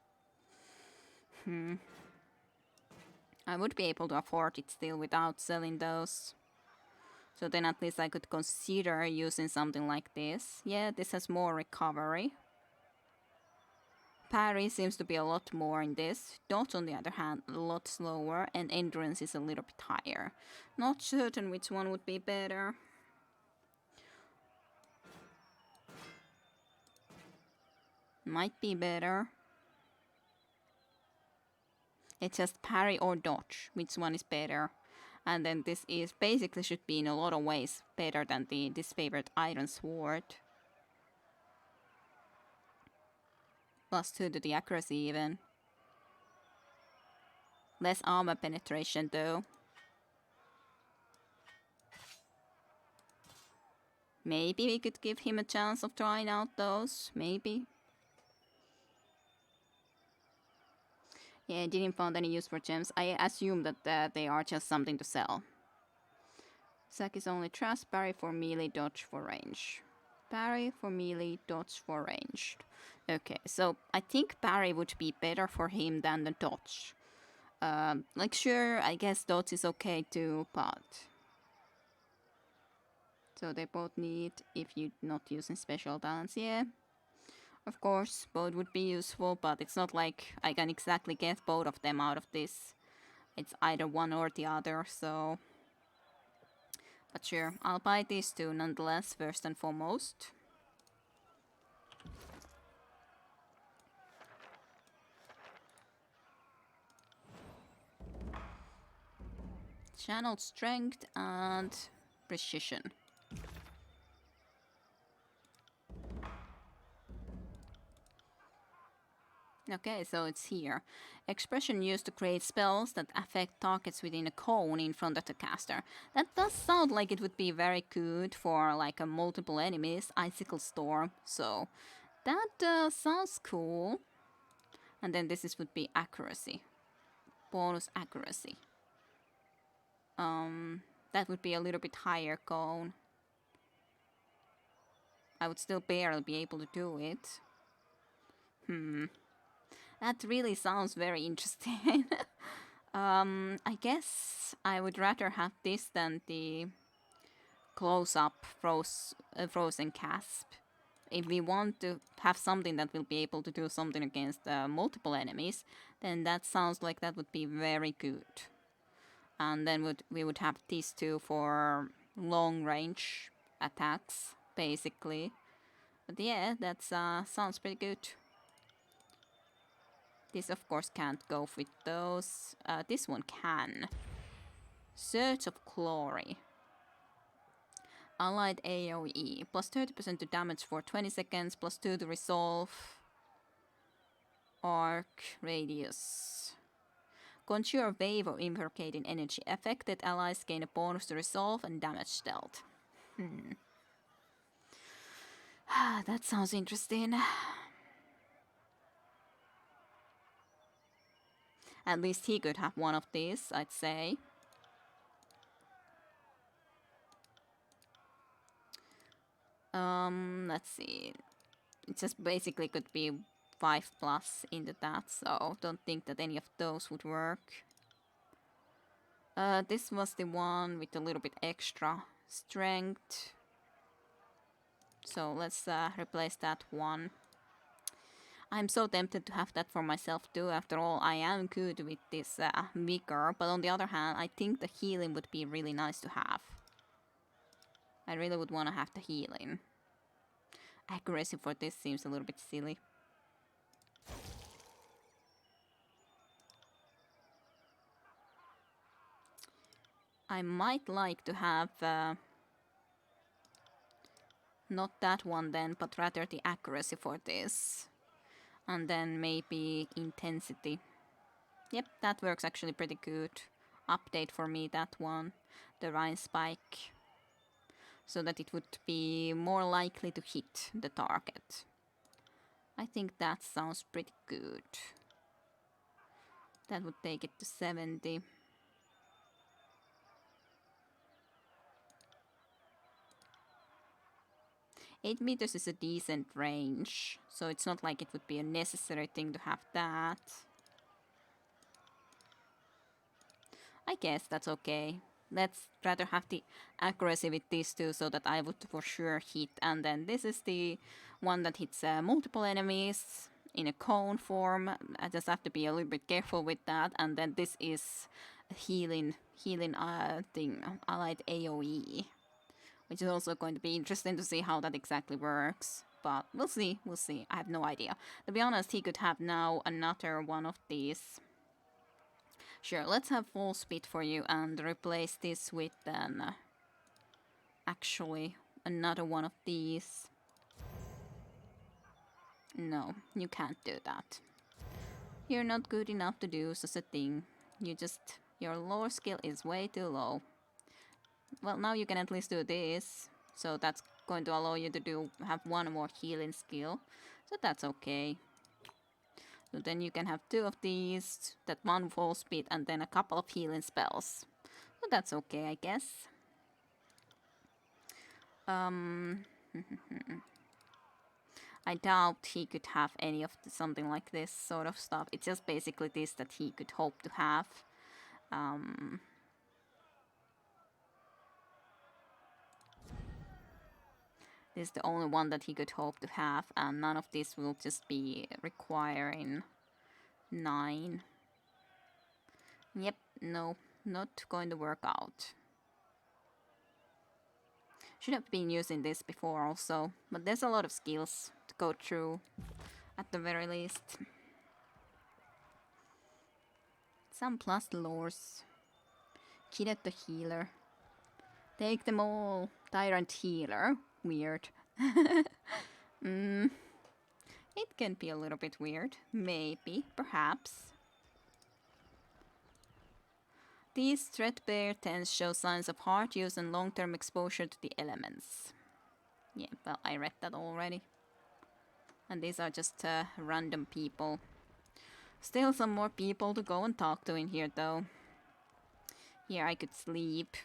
A: I would be able to afford it still without selling those. So then at least I could consider using something like this. Yeah, this has more recovery. Parry seems to be a lot more in this. Dodge, on the other hand, a lot slower, and endurance is a little bit higher. Not certain which one would be better. Might be better. It's just parry or dodge. Which one is better? And then this is basically should be in a lot of ways better than the disfavored iron sword. +2 to the accuracy even. Less armor penetration though. Maybe we could give him a chance of trying out those. Maybe. Yeah, didn't find any use for gems. I assume that they are just something to sell. Zack is only trash, parry for melee, dodge for range. Parry for melee, dodge for ranged. Okay, so I think parry would be better for him than the dodge. Like sure, I guess dodge is okay too, but... So they both need, if you're not using special talents, yeah. Of course, both would be useful, but it's not like I can exactly get both of them out of this. It's either one or the other, so... But sure, I'll buy these two nonetheless, first and foremost. Channeled strength and precision. Okay, so it's here. Expression used to create spells that affect targets within a cone in front of the caster. That does sound like it would be very good for like a multiple enemies, Icicle Storm. So that sounds cool. And then this would be accuracy. Bonus accuracy. That would be a little bit higher cone. I would still barely be able to do it. That really sounds very interesting. I guess I would rather have this than the close-up frozen casp. If we want to have something that will be able to do something against multiple enemies, then that sounds like that would be very good. And then we would have these two for long-range attacks, basically. But yeah, that sounds pretty good. This of course can't go with those. This one can. Search of Glory. Allied AoE. Plus 30% to damage for 20 seconds. Plus 2 to resolve. Arc radius. Conjure wave of invocating energy. Affected allies gain a bonus to resolve and damage dealt. That sounds interesting. At least he could have one of these, I'd say. Let's see. It just basically could be 5+ into that, so don't think that any of those would work. This was the one with a little bit extra strength. So let's replace that one. I'm so tempted to have that for myself too. After all, I am good with this vigor, but on the other hand, I think the healing would be really nice to have. I really would want to have the healing. Accuracy for this seems a little bit silly. I might like to have not that one then, but rather the accuracy for this. And then maybe intensity. Yep, that works actually pretty good. Update for me, that one. The Rhine Spike. So that it would be more likely to hit the target. I think that sounds pretty good. That would take it to 70. Eight meters is a decent range, so it's not like it would be a necessary thing to have that. I guess that's okay. Let's rather have the accuracy with these two so that I would for sure hit. And then this is the one that hits multiple enemies in a cone form. I just have to be a little bit careful with that. And then this is a healing thing, allied AoE. Which is also going to be interesting to see how that exactly works. But we'll see. I have no idea. To be honest, he could have now another one of these. Sure, let's have full speed for you and replace this with then actually another one of these. No, you can't do that. You're not good enough to do such a thing. Your lore skill is way too low. Well, now you can at least do this. So that's going to allow you to have one more healing skill. So that's okay. So then you can have 2 of these, that one full speed, and then a couple of healing spells. So that's okay, I guess. I doubt he could have any of something like this sort of stuff. It's just basically this that he could hope to have. This is the only one that he could hope to have, and none of this will just be requiring 9. Yep, no, not going to work out. Should have been using this before also, but there's a lot of skills to go through, at the very least. Some plus lores. Kiddet the healer. Take them all. Tyrant healer. Weird. It can be a little bit weird. Maybe. Perhaps. These threadbare tents show signs of hard use and long-term exposure to the elements. Yeah, well, I read that already. And these are just random people. Still some more people to go and talk to in here, though. Here I could sleep.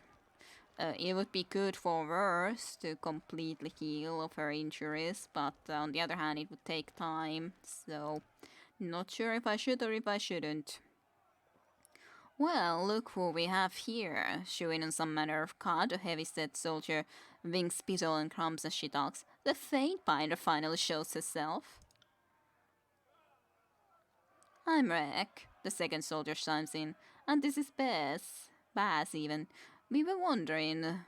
A: It would be good for Verse to completely heal of her injuries, but on the other hand, it would take time, so not sure if I should or if I shouldn't. Well, look who we have here, showing in some manner of cut, a heavy-set soldier, winks spittle and crumbs as she talks. The Fatebinder finally shows herself. I'm Rek, the second soldier chimes in, and this is Baz even. We were wondering...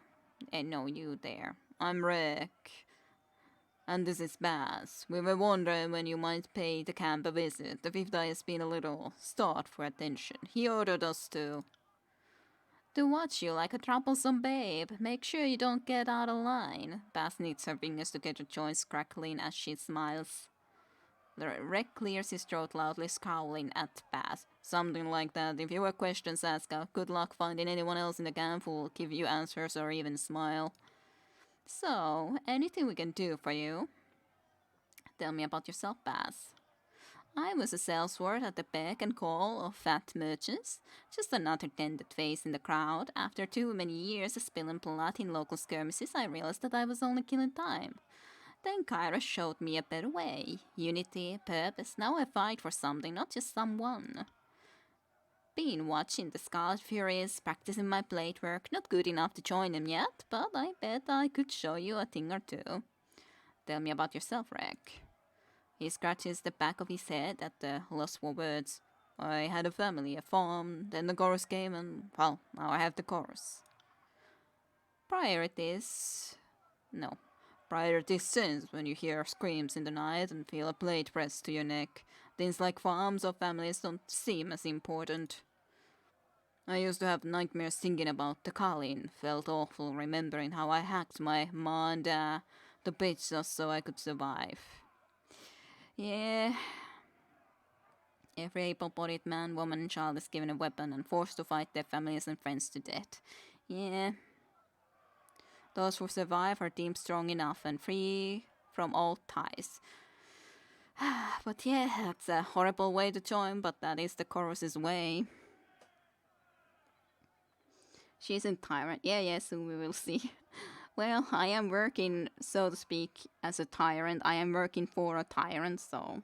A: no, you there. I'm Rek. And this is Baz. We were wondering when you might pay the camp a visit. The fifth eye has been a little starved for attention. He ordered us to watch you like a troublesome babe. Make sure you don't get out of line. Baz knits her fingers together, joints crackling as she smiles. The Rek clears his throat loudly, scowling at Baz. Something like that. If you have questions, ask out. Good luck finding anyone else in the camp who will give you answers or even smile. So, anything we can do for you? Tell me about yourself, Baz. I was a salesword at the beck and call of fat merchants, just another dented face in the crowd. After too many years of spilling blood in local skirmishes, I realized that I was only killing time. Then Kyra showed me a better way. Unity, purpose, now I fight for something, not just someone. Been watching the Scarlet Furies, practicing my blade work, not good enough to join them yet, but I bet I could show you a thing or two. Tell me about yourself, Rek. He scratches the back of his head at the lost for words. I had a family, a farm, then the chorus came, and, well, now I have the chorus. Priorities since when you hear screams in the night and feel a blade pressed to your neck. Things like farms or families don't seem as important. I used to have nightmares thinking about the Kalin. Felt awful remembering how I hacked my ma and dad to bitch just so I could survive. Yeah. Every able-bodied man, woman and child is given a weapon and forced to fight their families and friends to death. Yeah. Those who survive are deemed strong enough and free from all ties. But yeah, that's a horrible way to join, but that is the chorus's way. She's in Tyrant. Yeah, soon we will see. Well, I am working, so to speak, as a tyrant. I am working for a tyrant, so...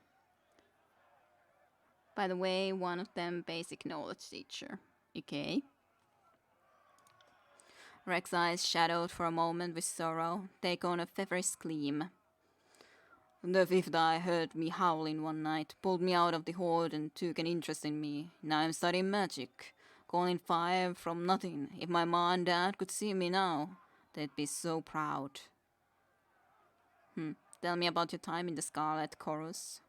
A: By the way, one of them basic knowledge teacher. Okay. Rek's eyes shadowed for a moment with sorrow, take on a feverish gleam. The fifth eye heard me howling one night, pulled me out of the horde and took an interest in me. Now I'm studying magic, calling fire from nothing. If my ma and dad could see me now, they'd be so proud. Tell me about your time in the Scarlet Chorus.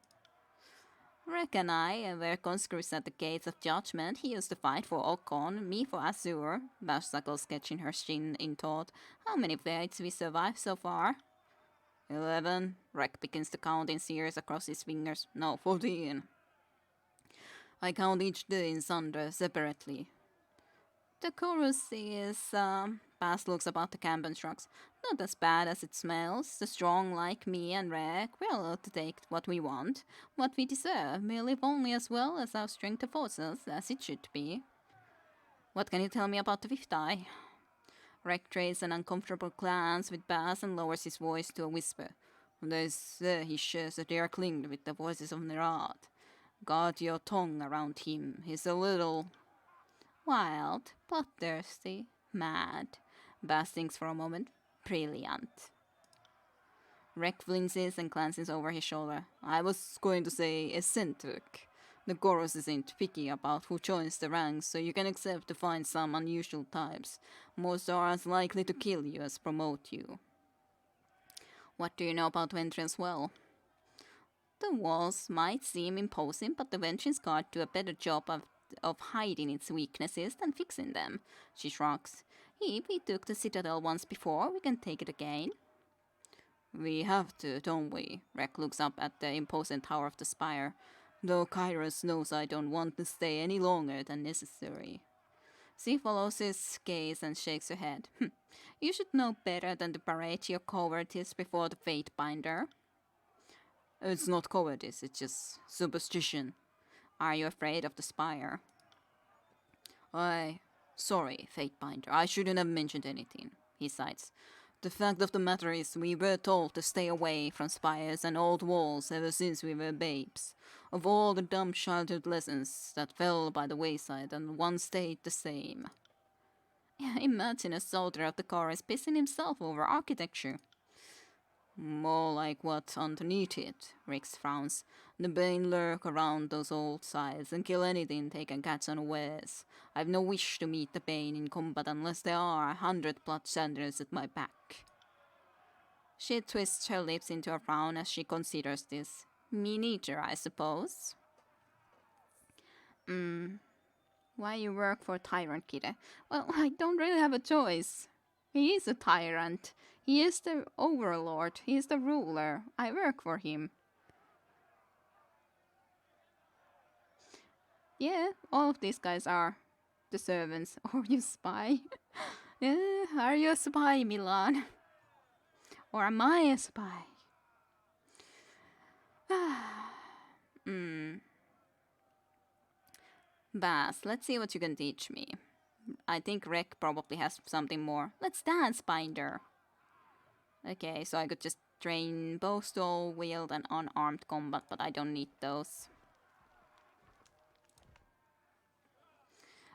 A: Rek and I were conscripts at the gates of judgment. He used to fight for Okon, me for Azur. Bashsuckle sketching her chin in thought. How many fights we survived so far? 11. Rek begins to count in series across his fingers. No, 14. I count each day in Sunder separately. The chorus is, Bass looks about the camp and shrugs. Not as bad as it smells. The strong like me and Rek, we're allowed to take what we want, what we deserve. We live only as well as our strength affords us, as it should be. What can you tell me about the fifth eye? Rek trades an uncomfortable glance with Bass and lowers his voice to a whisper. They say he shares a dear cling with the voices of Nerad. Guard your tongue around him. He's a little wild, bloodthirsty, mad. Bass thinks for a moment. Brilliant. Rek flinches and glances over his shoulder. I was going to say eccentric. The chorus isn't picky about who joins the ranks, so you can accept to find some unusual types. Most are as likely to kill you as promote you. What do you know about Ventrian's Well? The walls might seem imposing, but the Ventrian's Guard do a better job of hiding its weaknesses than fixing them. She shrugs. If we took the Citadel once before, we can take it again. We have to, don't we? Rek looks up at the imposing tower of the spire. Though Kairos knows I don't want to stay any longer than necessary. She follows his gaze and shakes her head. You should know better than to parade your cowardice before the Fate Binder. It's not cowardice, it's just superstition. Are you afraid of the spire? Sorry, Fatebinder, I shouldn't have mentioned anything, he sighs. The fact of the matter is we were told to stay away from spires and old walls ever since we were babes. Of all the dumb childhood lessons that fell by the wayside and one stayed the same. Imagine a soldier of the chorus pissing himself over architecture. More like what's underneath it, Rix frowns. The Bane lurk around those old sides and kill anything they can catch unawares. I've no wish to meet the Bane in combat unless there are 100 blood sanders at my back. She twists her lips into a frown as she considers this. Me neither, I suppose. Why you work for Tyrant, Kide? Well, I don't really have a choice. He is a tyrant. He is the overlord. He is the ruler. I work for him. Yeah, all of these guys are the servants. Or you spy? Are you a spy, Milan? Or am I a spy? Bass, let's see what you can teach me. I think Rek probably has something more. Let's dance, Binder. Okay, so I could just train bow, stole, wield, and unarmed combat, but I don't need those.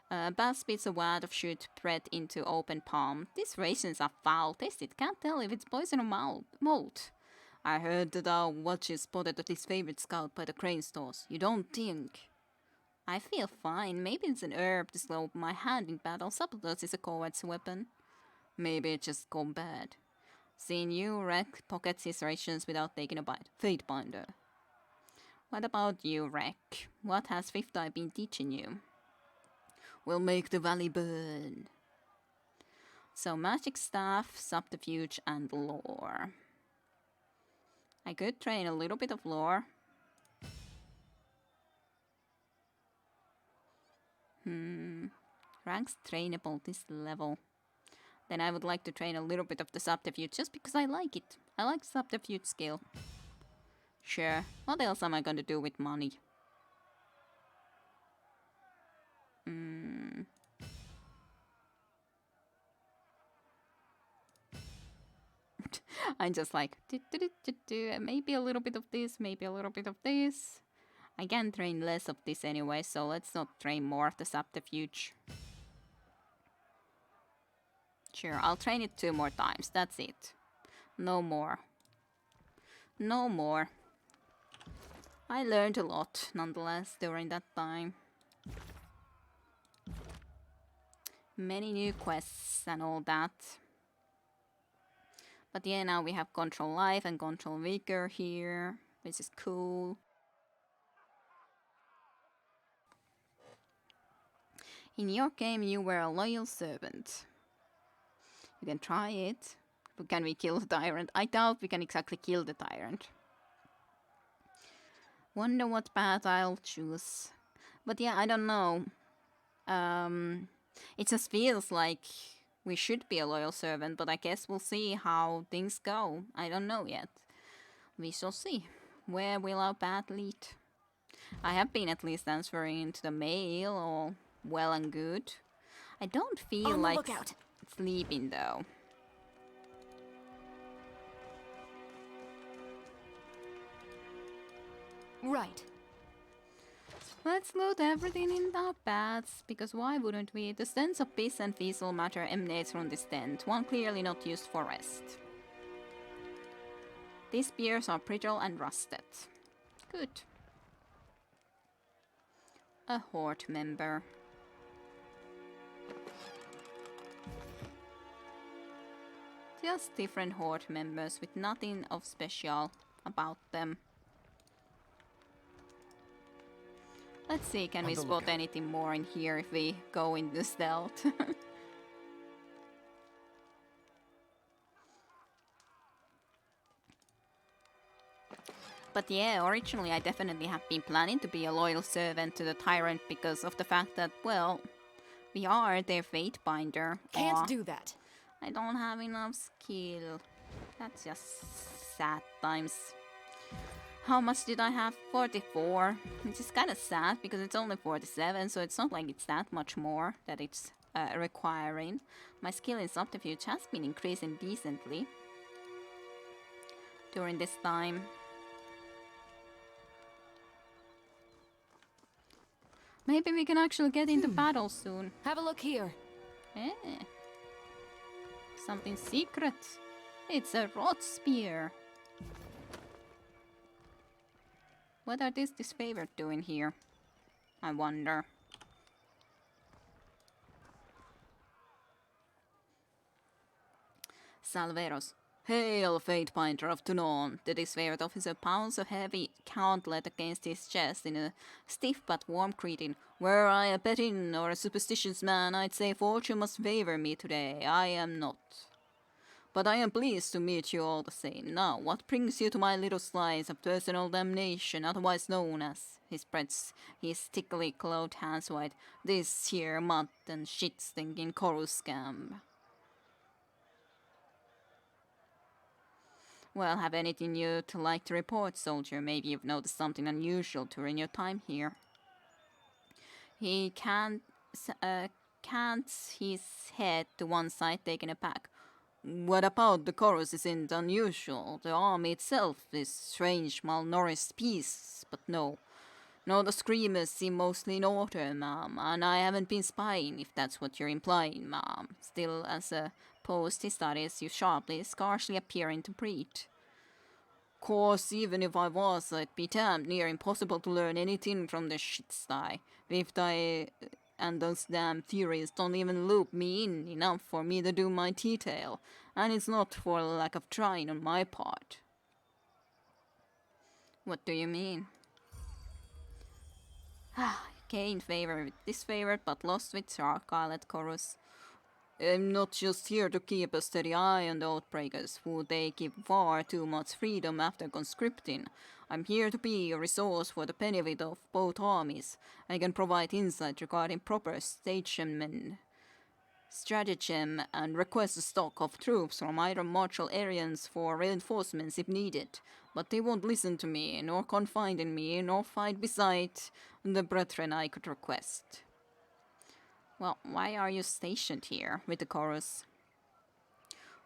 A: Bass spits a wad of shoot bread into open palm. These raisins are foul-tasted. Can't tell if it's poison or mold. I heard that our watches spotted his favorite scout by the crane stores. You don't think? I feel fine. Maybe it's an herb to slow my hand in battle. Sabotage is a coward's weapon. Maybe it's just gone bad. Seeing you, Rek pockets his rations without taking a bite. Fatebinder. What about you, Rek? What has Fifth Eye been teaching you? We'll make the valley burn. So magic staff, subterfuge, and lore. I could train a little bit of lore. Ranks trainable this level. Then I would like to train a little bit of the subterfuge just because I like it. I like subterfuge skill. Sure, what else am I going to do with money? I'm just like, maybe a little bit of this, maybe a little bit of this. I can train less of this anyway, so let's not train more of the subterfuge. Sure, I'll train it 2 more times, that's it. No more. No more. I learned a lot, nonetheless, during that time. Many new quests and all that. But yeah, now we have Control Life and Control Vigor here, which is cool. In your game, you were a loyal servant. You can try it. can we kill the tyrant? I doubt we can exactly kill the tyrant. Wonder what path I'll choose. But yeah, I don't know. It just feels like we should be a loyal servant, but I guess we'll see how things go. I don't know yet. We shall see. Where will our path lead? I have been at least answering to the mail, all well and good. I don't feel
E: On the
A: like
E: lookout.
A: sleeping though.
E: Right.
A: Let's load everything in our baths, because why wouldn't we? The sense of peace and fecal matter emanates from this tent, one clearly not used for rest. These spears are brittle and rusted. Good. A horde member. Just different horde members with nothing of special about them. Let's see, can we spot anything more in here if we go into stealth? But yeah, originally I definitely have been planning to be a loyal servant to the tyrant because of the fact that, well, we are their fate binder.
E: Can't
A: Aw,
E: do that.
A: I don't have enough skill. That's just sad times. How much did I have? 44. Which is kind of sad because it's only 47, so it's not like it's that much more that it's requiring. My skill in subterfuge has been increasing decently during this time. Maybe we can actually get into battle soon.
E: Have a look here.
A: Eh. Something secret. It's a rot spear. What are these disfavored doing here? I wonder. Salveros. Hail, Fatebinder of Tunon! The disfavored officer pounds a heavy gauntlet against his chest in a stiff but warm greeting. Were I a betting or a superstitious man, I'd say fortune must favor me today. I am not. But I am pleased to meet you all the same. Now, what brings you to my little slice of personal damnation, otherwise known as... He spreads his thickly clothed hands wide. This here mud and shit stinking chorus scam. Well, have anything you'd like to report, soldier? Maybe you've noticed something unusual during your time here. He cants his head to one side, taking aback. What about the chorus isn't unusual? The army itself is strange, malnourished beasts, but no. No, the screamers seem mostly in order, ma'am, and I haven't been spying, if that's what you're implying, ma'am. Still, as a post, he studies you sharply, scarcely appearing to breathe. Course, even if I was, it'd be damned near impossible to learn anything from the shit sty. And those damn theories don't even loop me in enough for me to do my detail, and it's not for lack of trying on my part. What do you mean? Gained favor with this favorite, but lost with Shark-Islet chorus. I'm not just here to keep a steady eye on the Outbreakers, who they give far too much freedom after conscripting. I'm here to be a resource for the benefit of both armies. I can provide insight regarding proper stratagem and request a stock of troops from either martial areas for reinforcements if needed. But they won't listen to me, nor confide in me, nor fight beside the brethren I could request. Well, why are you stationed here with the chorus?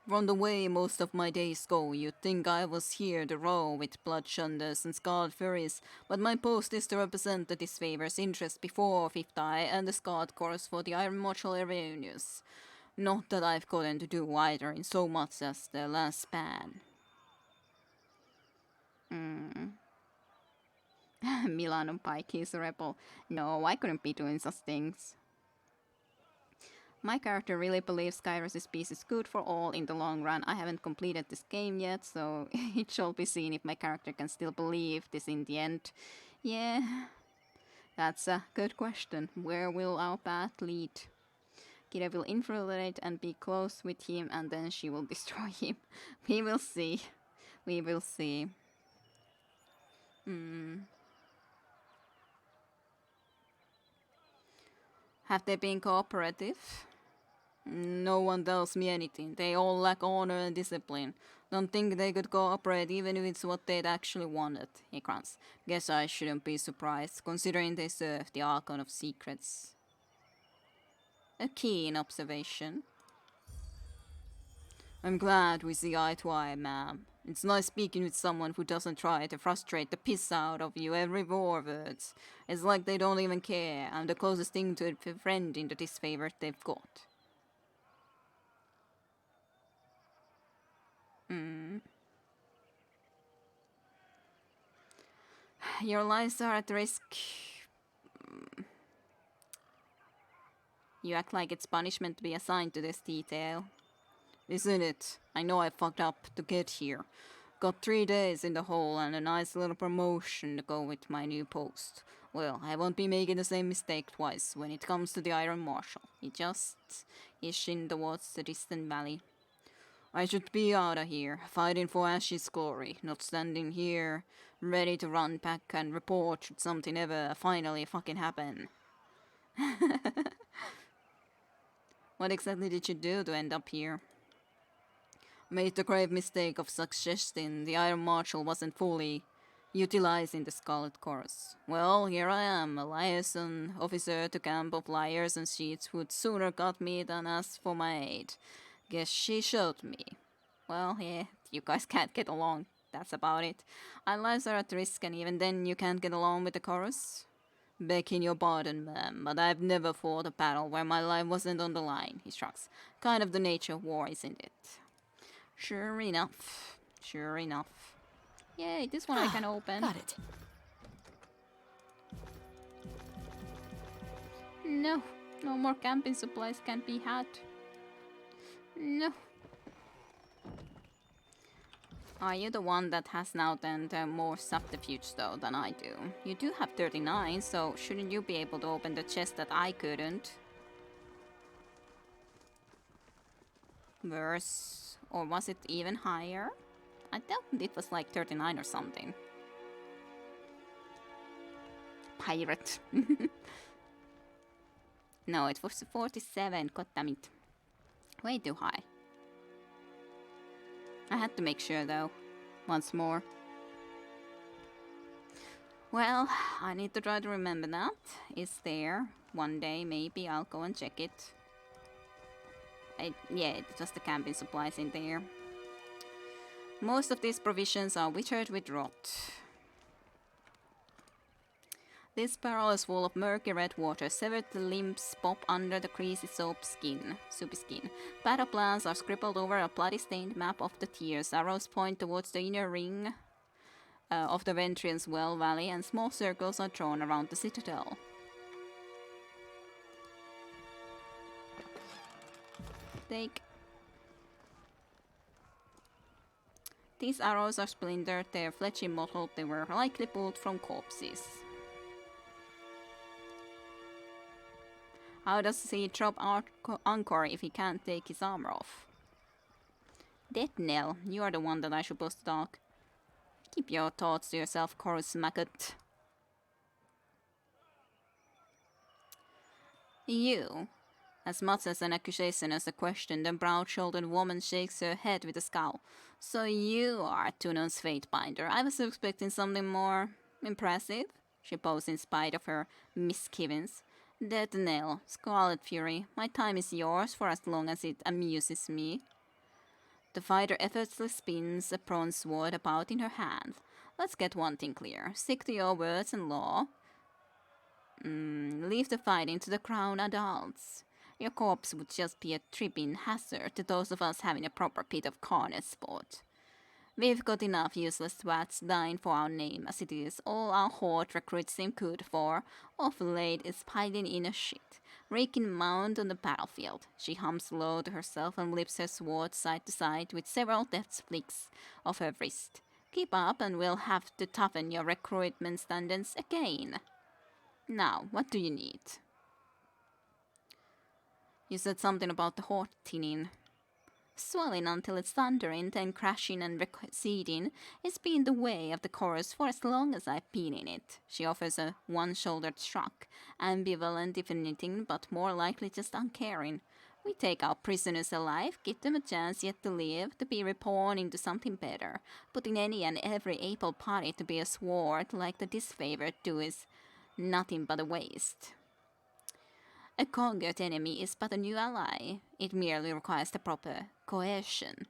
A: From the way most of my days go, you'd think I was here to row with bloodshunders and scarred furies, but my post is to represent the disfavor's interest before Fifth Eye and the scarred chorus for the Iron Martial reunions. Not that I've gotten to do either in so much as the last span. Milano Pike is a rebel. No, I couldn't be doing such things. My character really believes Kairos' peace is good for all in the long run. I haven't completed this game yet, so it shall be seen if my character can still believe this in the end. Yeah, that's a good question. Where will our path lead? Kira will infiltrate and be close with him, and then she will destroy him. We will see. We will see. Have they been cooperative? No one tells me anything. They all lack honor and discipline. Don't think they could cooperate even if it's what they'd actually wanted, he grunts. Guess I shouldn't be surprised, considering they serve the Archon of Secrets. A keen observation. I'm glad we see eye to eye, ma'am. It's nice speaking with someone who doesn't try to frustrate the piss out of you every 4 words. It's like they don't even care. I'm the closest thing to a friend in the disfavor they've got. Your lives are at risk. You act like it's punishment to be assigned to this detail. Isn't it? I know I fucked up to get here. Got 3 days in the hole and a nice little promotion to go with my new post. Well, I won't be making the same mistake twice when it comes to the Iron Marshal. He just ishin towards the distant valley. I should be out of here, fighting for Ash's glory, not standing here, ready to run back and report should something ever finally fucking happen. What exactly did you do to end up here? Made the grave mistake of suggesting the Iron Marshal wasn't fully utilizing the Scarlet Chorus. Well, here I am, a liaison officer to camp of liars and cheats who'd sooner got me than asked for my aid. Guess she showed me. Well, yeah, you guys can't get along. That's about it. Our lives are at risk, and even then you can't get along with the chorus? Begging your pardon, ma'am, but I've never fought a battle where my life wasn't on the line, he shrugs. Kind of the nature of war, isn't it? Sure enough. Sure enough. Yay, this one I can open.
C: Got it.
A: No, no more camping supplies can be had. No. Are you the one that has now then the more subterfuge though than I do? You do have 39, so shouldn't you be able to open the chest that I couldn't? Verse, or was it even higher? I thought it was like 39 or something. Pirate. No, it was 47, god damn it. Way too high. I had to make sure though, once more. Well, I need to try to remember that. It's there. One day maybe I'll go and check it. Yeah, it's just the camping supplies in there. Most of these provisions are withered with rot. This barrel is full of murky red water. Severed limbs pop under the greasy soapy skin. Battle plans are scribbled over a bloody stained map of the tiers. Arrows point towards the inner ring of the Ventrian's Well Valley, and small circles are drawn around the citadel. Take. These arrows are splintered, their fletchy mottled, they were likely pulled from corpses. How does he drop Anchor if he can't take his armor off? Dead Nell, you are the one that I should supposed to talk. Keep your thoughts to yourself, Chorus Macket. You. As much as an accusation as a question, the broad-shouldered woman shakes her head with a scowl. So you are Tunon's Fatebinder. I was expecting something more impressive, she posed in spite of her misgivings. Dead Nail, Scarlet Fury, my time is yours for as long as it amuses me. The fighter effortlessly spins a bronze sword about in her hand. Let's get one thing clear. Stick to your words and law. Leave the fighting to the crown adults. Your corpse would just be a tripping hazard to those of us having a proper pit of carnage sport. We've got enough useless twats dying for our name as it is. All our horde recruits seem good for, of late, is piling in a shit, raking mound on the battlefield. She hums low to herself and flips her sword side to side with several deft flicks of her wrist. Keep up and we'll have to toughen your recruitment standards again. Now, what do you need? You said something about the heart thinning. Swelling until it's thundering, then crashing and receding. It's been the way of the chorus for as long as I've been in it. She offers a one-shouldered shrug, ambivalent if anything, but more likely just uncaring. We take our prisoners alive, give them a chance yet to live, to be reborn into something better. Putting any and every able party to be a sword like the disfavored do is nothing but a waste. A conquered enemy is but a new ally. It merely requires the proper coercion.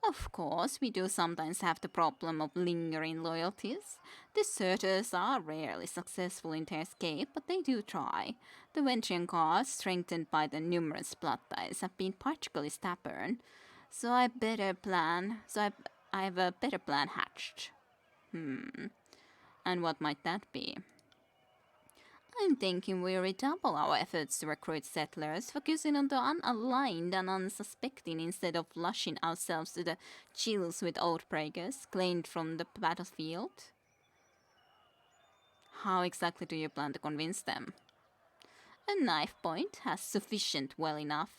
A: Of course, we do sometimes have the problem of lingering loyalties. Deserters are rarely successful in their escape, but they do try. The Ventrian guards, strengthened by the numerous blood ties, have been particularly stubborn. So I have a better plan hatched. And what might that be? I'm thinking we redouble our efforts to recruit settlers, focusing on the unaligned and unsuspecting instead of lushing ourselves to the chills with oathbreakers claimed from the battlefield. How exactly do you plan to convince them? A knife point has sufficed well enough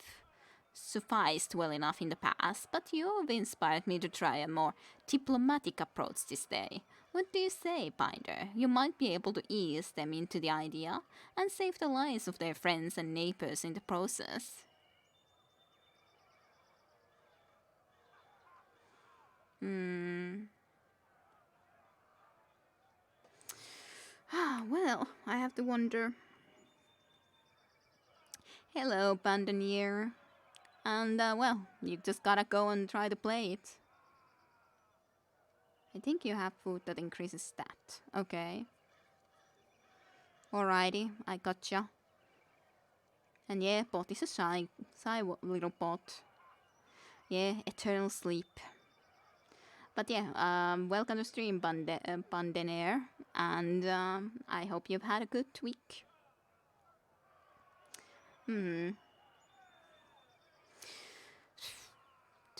A: in the past, but you've inspired me to try a more diplomatic approach this day. What do you say, Binder? You might be able to ease them into the idea and save the lives of their friends and neighbors in the process. Well, I have to wonder. Hello, Bandonier. And, well, you just gotta go and try to play it. I think you have food that increases stat. Okay. Alrighty, I gotcha. And yeah, bot is a shy little bot. Yeah, eternal sleep. But yeah, welcome to stream, Bandenair. And I hope you've had a good week.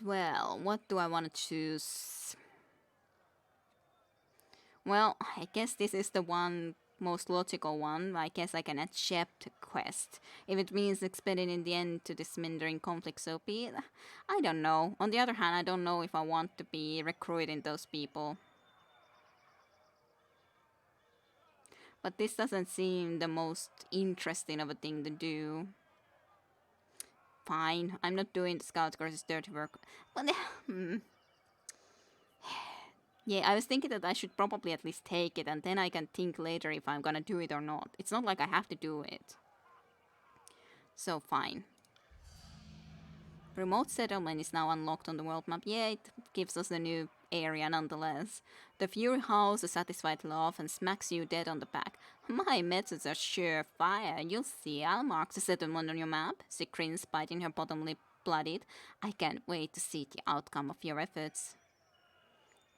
A: Well, what do I want to choose? Well, I guess this is the most logical one. I guess I can accept quest. If it means expanding in the end to this mindering conflict, so be it. I don't know. On the other hand, I don't know if I want to be recruiting those people. But this doesn't seem the most interesting of a thing to do. Fine, I'm not doing the scout course's dirty work. But yeah, I was thinking that I should probably at least take it, and then I can think later if I'm gonna do it or not. It's not like I have to do it. So fine. Remote settlement is now unlocked on the world map. Yeah, it gives us a new area nonetheless. The Fury howls a satisfied laugh and smacks you dead on the back. My methods are sure fire. You'll see. I'll mark the settlement on your map. She grins, biting her bottom lip bloodied. I can't wait to see the outcome of your efforts.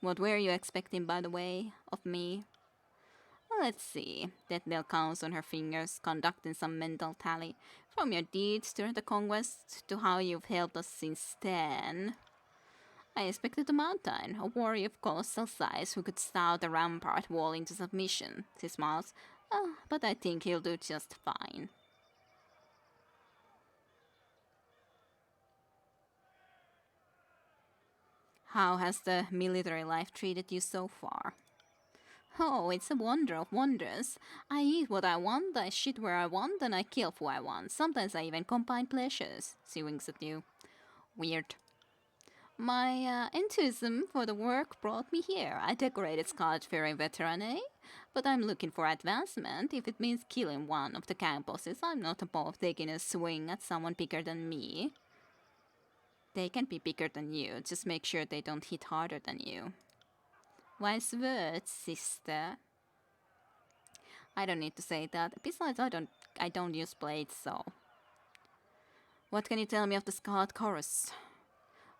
A: What were you expecting, by the way, of me? Let's see. Death counts on her fingers, conducting some mental tally. From your deeds during the conquest to how you've helped us since then. I expected a mountain, a warrior of colossal size who could stout a rampart wall into submission. She smiles. But I think he'll do just fine. How has the military life treated you so far? Oh, it's a wonder of wonders. I eat what I want, I shit where I want, and I kill who I want. Sometimes I even combine pleasures. She winks at you. Weird. My enthusiasm for the work brought me here. I decorated Scarlet Fury Veteran, but I'm looking for advancement. If it means killing one of the camp bosses, I'm not above taking a swing at someone bigger than me. They can be bigger than you, just make sure they don't hit harder than you. Wise words, sister. I don't need to say that. Besides, I don't use blades, so. What can you tell me of the Scarlet Chorus?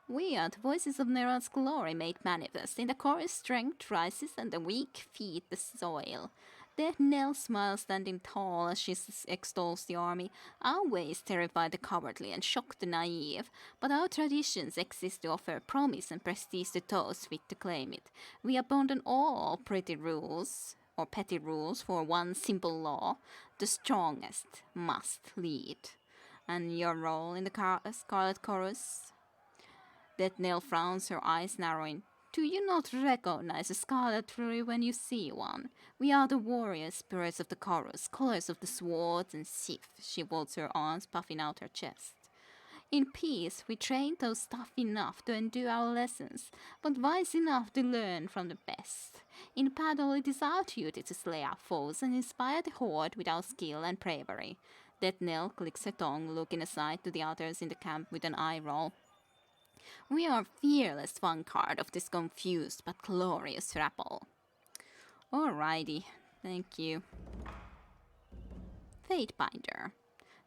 A: We are the voices of Neron's glory made manifest. In the chorus, strength rises and the weak feed the soil. Dead Nell smiles, standing tall as she extols the army. Our ways terrify the cowardly and shock the naive, but our traditions exist to offer promise and prestige to those fit to claim it. We abandon all petty rules for one simple law: the strongest must lead. And your role in the Scarlet Chorus? That Nell frowns, her eyes narrowing. Do you not recognize a scarlet fury when you see one? We are the warrior spirits of the chorus, colors of the swords and scythe. She folds her arms, puffing out her chest. In peace, we train those tough enough to endure our lessons, but wise enough to learn from the best. In battle, it is our duty to slay our foes and inspire the horde with our skill and bravery. That Nell clicks her tongue, looking aside to the others in the camp with an eye roll. We are fearless vanguard of this confused but glorious rabble. Alrighty, thank you. Fatebinder.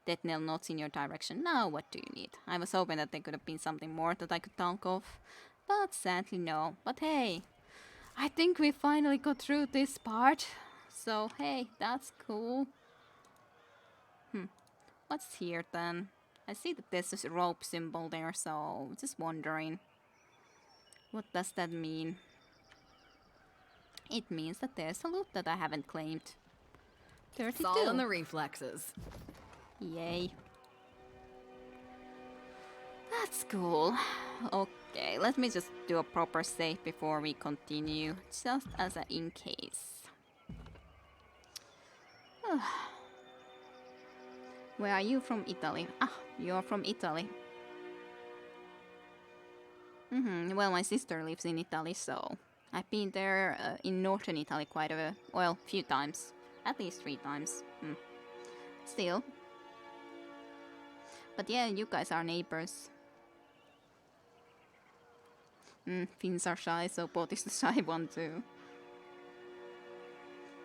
A: That Nell nods in your direction. Now what do you need? I was hoping that there could have been something more that I could think of, but sadly no. But hey, I think we finally got through this part. So hey, that's cool. What's here then? I see that there's this rope symbol there, so just wondering. What does that mean? It means that there's a loot that I haven't claimed. 32.
C: It's all in the reflexes.
A: Yay. That's cool. Okay, let me just do a proper save before we continue, just as a in case. Where are you from? Italy? Ah, you're from Italy. Well, my sister lives in Italy, so I've been there in northern Italy quite a few times. At least 3 times. Still. But yeah, you guys are neighbors. Finns are shy, so Bot is the shy one too.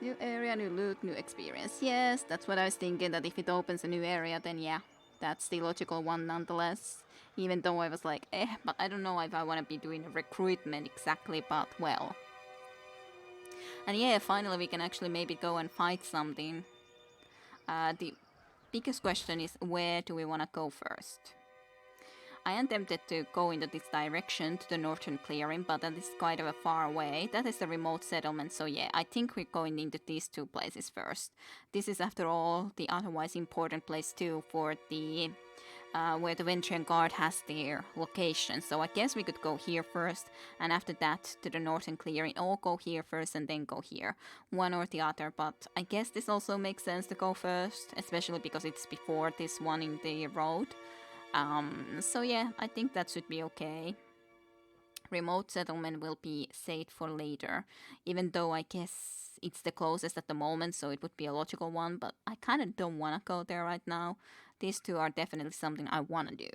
A: New area, new loot, new experience. Yes, that's what I was thinking, that if it opens a new area, then yeah, that's the logical one nonetheless. Even though I was like, but I don't know if I want to be doing recruitment exactly, but well. And yeah, finally we can actually maybe go and fight something. The biggest question is, where do we want to go first? I am tempted to go into this direction to the northern clearing, but that is quite a far away. That is a remote settlement, so yeah, I think we're going into these 2 places first. This is, after all, the otherwise important place too for the where the Ventrian Guard has their location. So I guess we could go here first, and after that to the northern clearing, or go here first and then go here. One or the other, but I guess this also makes sense to go first, especially because it's before this one in the road. So yeah, I think that should be okay. Remote settlement will be saved for later, even though I guess it's the closest at the moment, so it would be a logical one, but I kind of don't want to go there right now. These 2 are definitely something I want to do.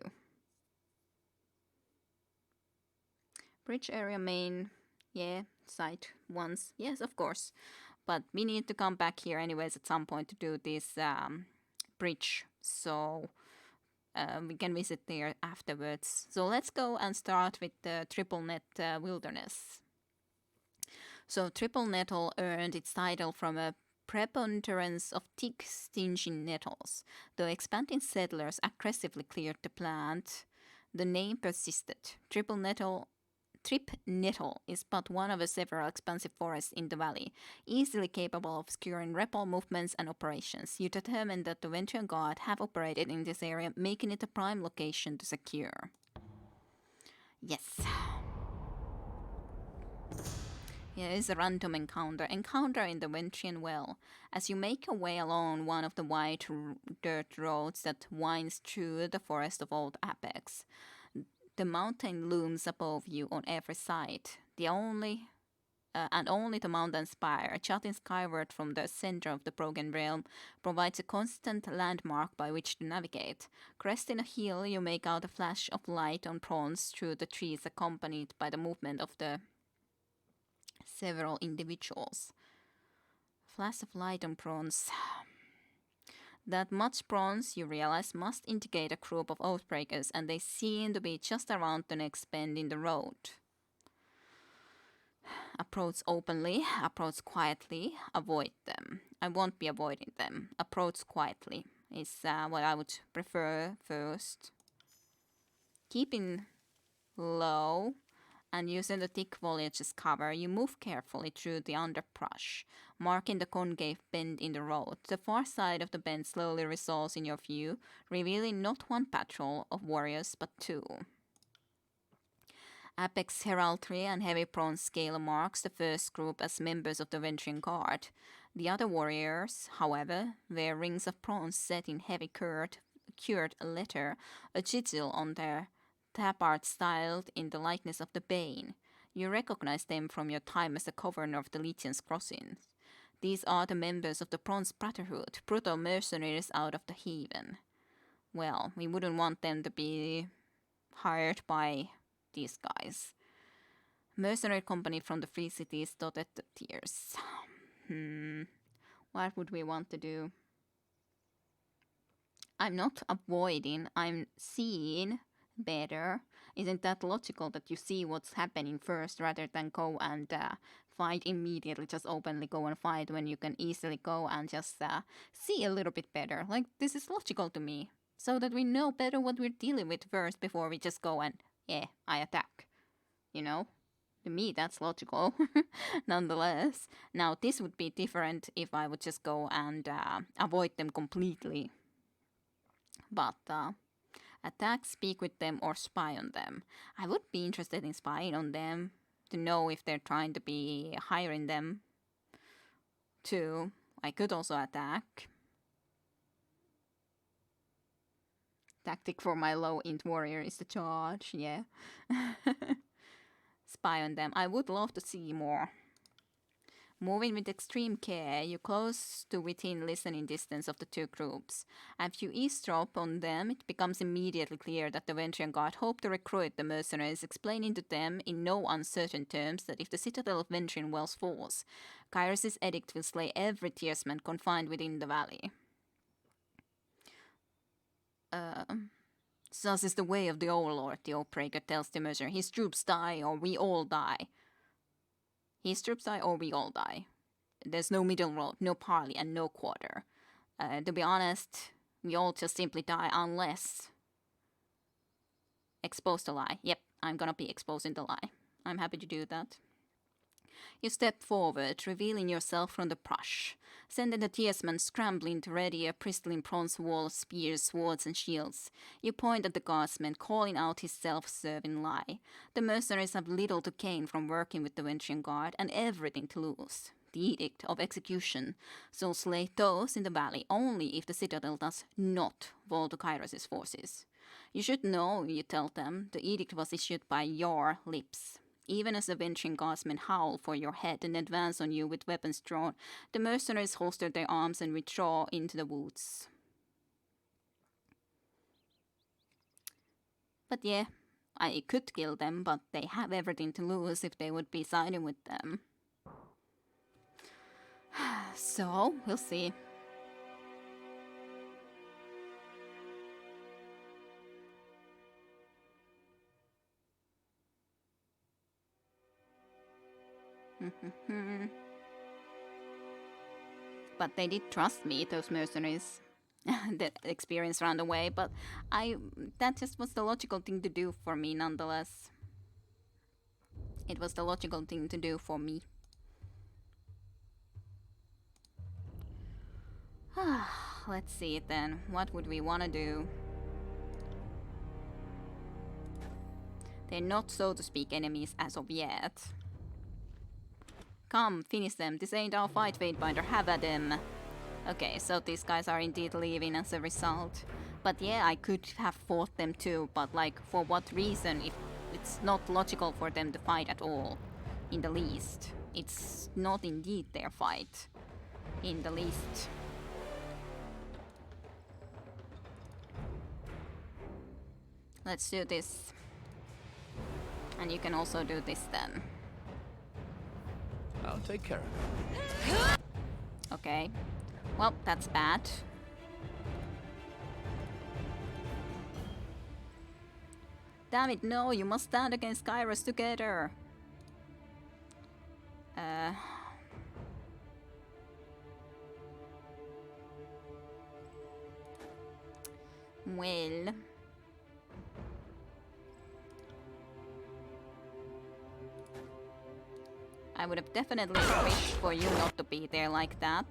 A: Bridge area main, yeah, site once, yes, of course. But we need to come back here anyways at some point to do this bridge, so we can visit there afterwards. So let's go and start with the Triple Net Wilderness. So Triple Nettle earned its title from a preponderance of thick, stinging nettles. Though expanding settlers aggressively cleared the plant, the name persisted. Trip Nettle is but one of several expansive forests in the valley, easily capable of skewering rebel movements and operations. You determined that the Ventrian Guard have operated in this area, making it a prime location to secure. Yes. Here is a random encounter. Encounter in the Ventrian Well. As you make your way along one of the wide dirt roads that winds through the forest of Old Apex, the mountain looms above you on every side. Only the mountain spire, jutting skyward from the center of the broken realm, provides a constant landmark by which to navigate. Cresting a hill, you make out a flash of light on bronze through the trees, accompanied by the movement of the several individuals. Flash of light on bronze. That much bronze, you realize, must indicate a group of Oathbreakers, and they seem to be just around the next bend in the road. Approach openly, approach quietly, avoid them. I won't be avoiding them. Approach quietly is what I would prefer first. Keeping low and using the thick foliage as cover, you move carefully through the underbrush. marking the concave bend in the road. The far side of the bend slowly resolves in your view, revealing not one patrol of warriors but two. Apex heraldry and heavy bronze scale marks the first group as members of the Ventrian Guard. The other warriors, however, wear rings of bronze set in heavy cured letter, a sigil on their tabard styled in the likeness of the Bane. You recognize them from your time as the governor of the Legion's Crossings. These are the members of the Bronze Brotherhood, brutal mercenaries out of the Haven. Well, we wouldn't want them to be hired by these guys. Mercenary company from the Free Cities dotted the tiers. What would we want to do? I'm not avoiding, I'm seeing better. Isn't that logical that you see what's happening first rather than go and fight immediately? Just openly go and fight when you can easily go and just see a little bit better. Like, this is logical to me. So that we know better what we're dealing with first before we just go and, yeah, I attack. You know? To me, that's logical, nonetheless. Now, this would be different if I would just go and avoid them completely. But attack, speak with them, or spy on them. I would be interested in spying on them to know if they're trying to be hiring them too. I could also attack. Tactic for my low int warrior is the charge, yeah. Spy on them. I would love to see more. Moving with extreme care, you close to within listening distance of the two groups. As you eavesdrop on them, it becomes immediately clear that the Ventrian Guard hope to recruit the mercenaries, explaining to them in no uncertain terms that if the citadel of Ventrian Wells falls, Kairos' edict will slay every tiersman confined within the valley. Such is the way of the Overlord, the Oathbreaker tells the mercenary. His troops die or we all die. His troops die or we all die. There's no middle road, no parley, and no quarter. To be honest, we all just simply die unless exposed to lie. Yep, I'm gonna be exposing the lie. I'm happy to do that. You step forward, revealing yourself from the brush, sending the tiersman scrambling to ready a pristine bronze wall of spears, swords, and shields. You point at the guardsman, calling out his self-serving lie. The mercenaries have little to gain from working with the Ventrian Guard, and everything to lose. The edict of execution, so slay those in the valley only if the citadel does not fall to Kairos' forces. You should know, you tell them, the edict was issued by your lips. Even as the Ventrian guardsmen howl for your head and advance on you with weapons drawn, the mercenaries holster their arms and withdraw into the woods. But yeah, I could kill them, but they have everything to lose if they would be siding with them. So, we'll see. But they did trust me, those mercenaries. The experience ran away, but that just was the logical thing to do for me nonetheless. It was the logical thing to do for me. Let's see then. What would we want to do? They're not, so to speak, enemies as of yet. Come, finish them. This ain't our fight, Fatebinder. Have at them. Okay, so these guys are indeed leaving as a result. But yeah, I could have fought them too, but like, for what reason if it's not logical for them to fight at all? In the least. It's not indeed their fight. In the least. Let's do this. And you can also do this then.
B: I'll take care of it.
A: Okay. Well, that's bad. Damn it, no, you must stand against Kairos together. Well. I would have definitely wished for you not to be there like that.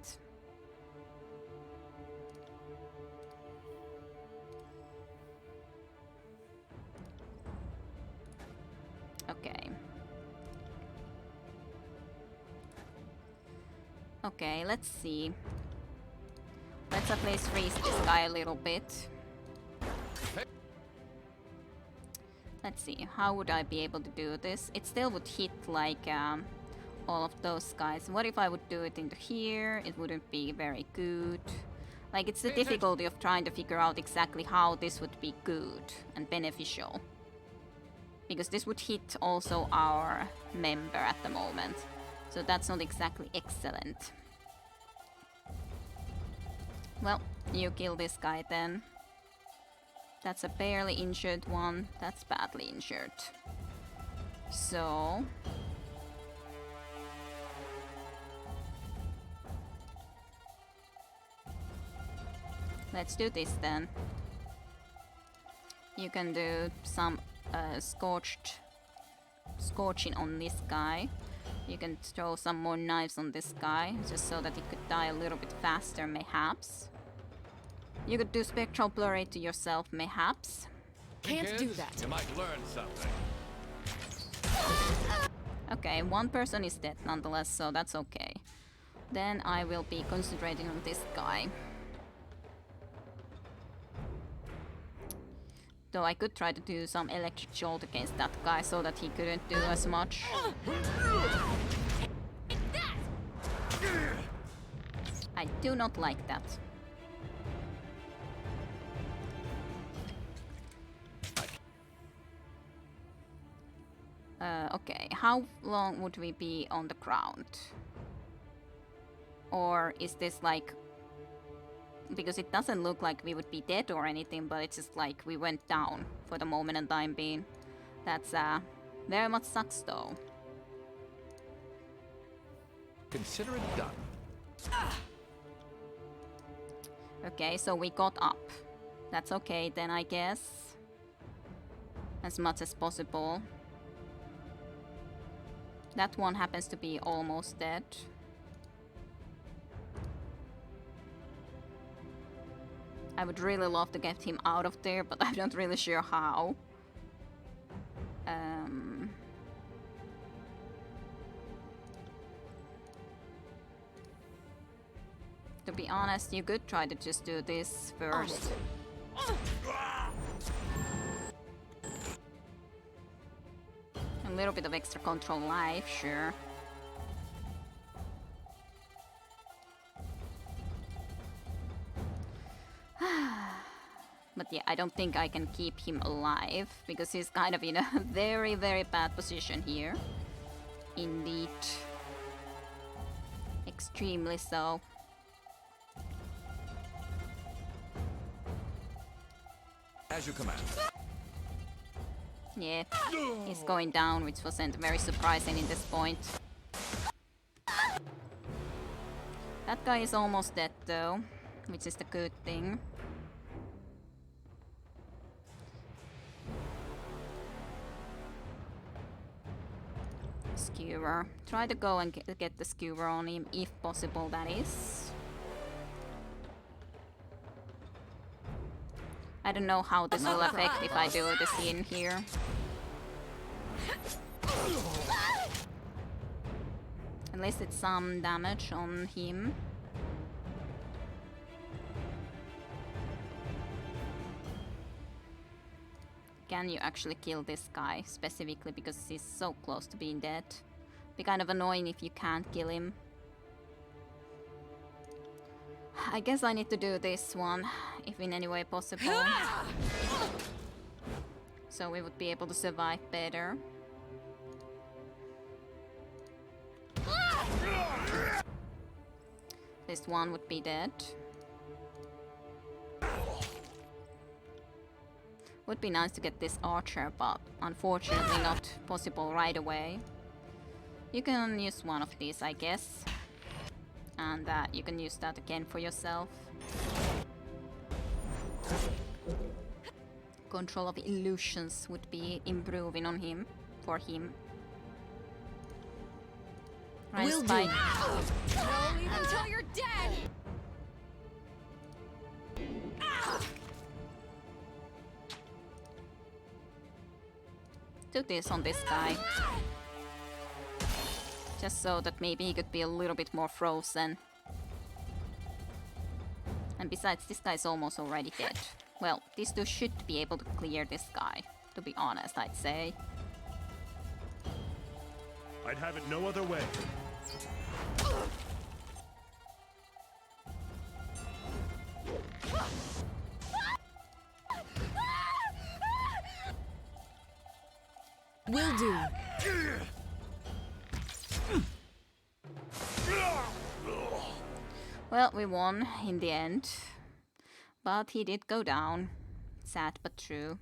A: Okay. Okay, let's see. Let's at least freeze this guy a little bit. Let's see, how would I be able to do this? It still would hit like all of those guys. What if I would do it into here? It wouldn't be very good. Like, it's the difficulty of trying to figure out exactly how this would be good and beneficial. Because this would hit also our member at the moment. So that's not exactly excellent. Well, you kill this guy then. That's a barely injured one. That's badly injured. So... let's do this then. You can do some scorching on this guy. You can throw some more knives on this guy, just so that he could die a little bit faster, mayhaps. You could do spectral blurry to yourself, mayhaps.
C: Can't do that.
B: You might learn something.
A: Okay, one person is dead nonetheless, so that's okay. Then I will be concentrating on this guy. Though I could try to do some electric jolt against that guy so that he couldn't do as much. I do not like that. Okay, how long would we be on the ground? Or is this like... because it doesn't look like we would be dead or anything, but it's just like we went down for the moment and time being. That's very much sucks though.
B: Consider it done.
A: Okay, so we got up. That's okay then, I guess. As much as possible. That one happens to be almost dead. I would really love to get him out of there, but I'm not really sure how. To be honest, you could try to just do this first. A little bit of extra control life, sure. But yeah, I don't think I can keep him alive, because he's kind of in a very, very bad position here. Indeed. Extremely so.
B: As you command.
A: Yeah, he's going down, which wasn't very surprising in this point. That guy is almost dead though, which is the good thing. Skewer. Try to go and get the skewer on him, if possible, that is. I don't know how this will affect if I do this in here. At least it's some damage on him. Can you actually kill this guy specifically, because he's so close to being dead? Be kind of annoying if you can't kill him. I guess I need to do this one, if in any way possible. So we would be able to survive better. This one would be dead. Would be nice to get this archer, but unfortunately not possible right away. You can use one of these, I guess. And you can use that again for yourself. Control of illusions would be improving on him, for him. Right,
C: Will
A: Spike.
C: do.
E: Don't leave until you're dead!
A: Do this on this guy. Just so that maybe he could be a little bit more frozen. And besides, this guy's almost already dead. Well, these two should be able to clear this guy, to be honest, I'd say.
D: I'd have it no other way.
C: Will do.
A: Well, we won in the end. But he did go down. Sad but true.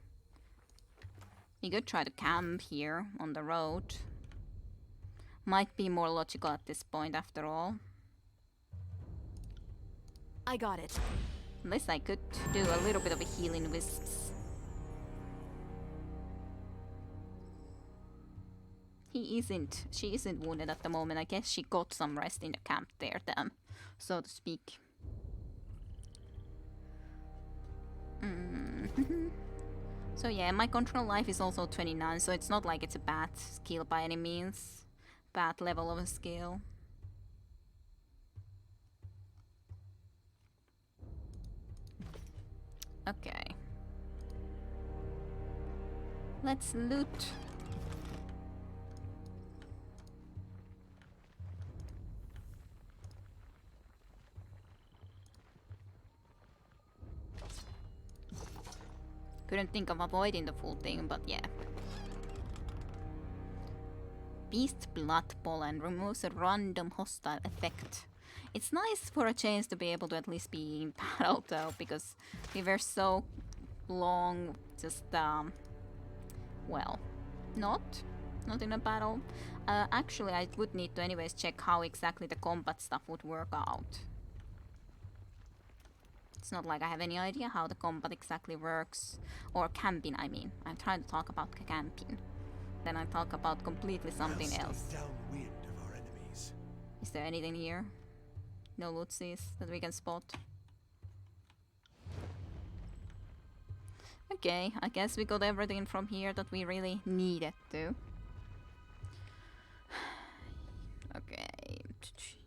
A: We could try to camp here on the road. Might be more logical at this point after all.
E: I got it.
A: At least I could do a little bit of a healing wisps. She isn't wounded at the moment. I guess she got some rest in the camp there then, so to speak. So yeah, my control life is also 29, so it's not like it's a bad skill by any means. Bad level of a skill. Okay. Let's loot. Couldn't think of avoiding the full thing, but yeah. Beast Blood Pollen removes a random hostile effect. It's nice for a change to be able to at least be in battle though, because we were so long just, well, not in a battle. Actually, I would need to anyways check how exactly the combat stuff would work out. It's not like I have any idea how the combat exactly works. Or camping, I mean. I'm trying to talk about camping. Then I talk about completely something else.
D: Downwind of our enemies.
A: Is there anything here? No lootses that we can spot? Okay, I guess we got everything from here that we really needed to. Okay.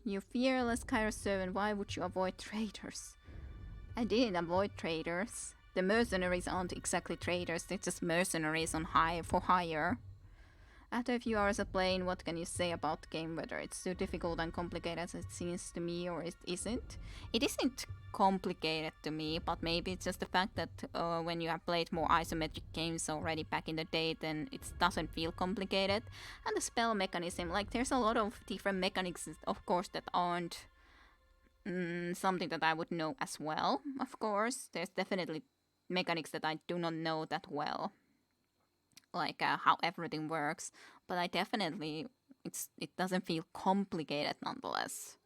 A: You fearless Kairos servant, why would you avoid traitors? I didn't avoid traitors. The mercenaries aren't exactly traitors, they're just mercenaries on for hire. After a few hours of playing, what can you say about the game? Whether it's too difficult and complicated as it seems to me, or it isn't? It isn't complicated to me, but maybe it's just the fact that when you have played more isometric games already back in the day, then it doesn't feel complicated. And the spell mechanism, like there's a lot of different mechanics, of course, that aren't something that I would know as well, of course. There's definitely mechanics that I do not know that well. Like how everything works, but I definitely it doesn't feel complicated nonetheless.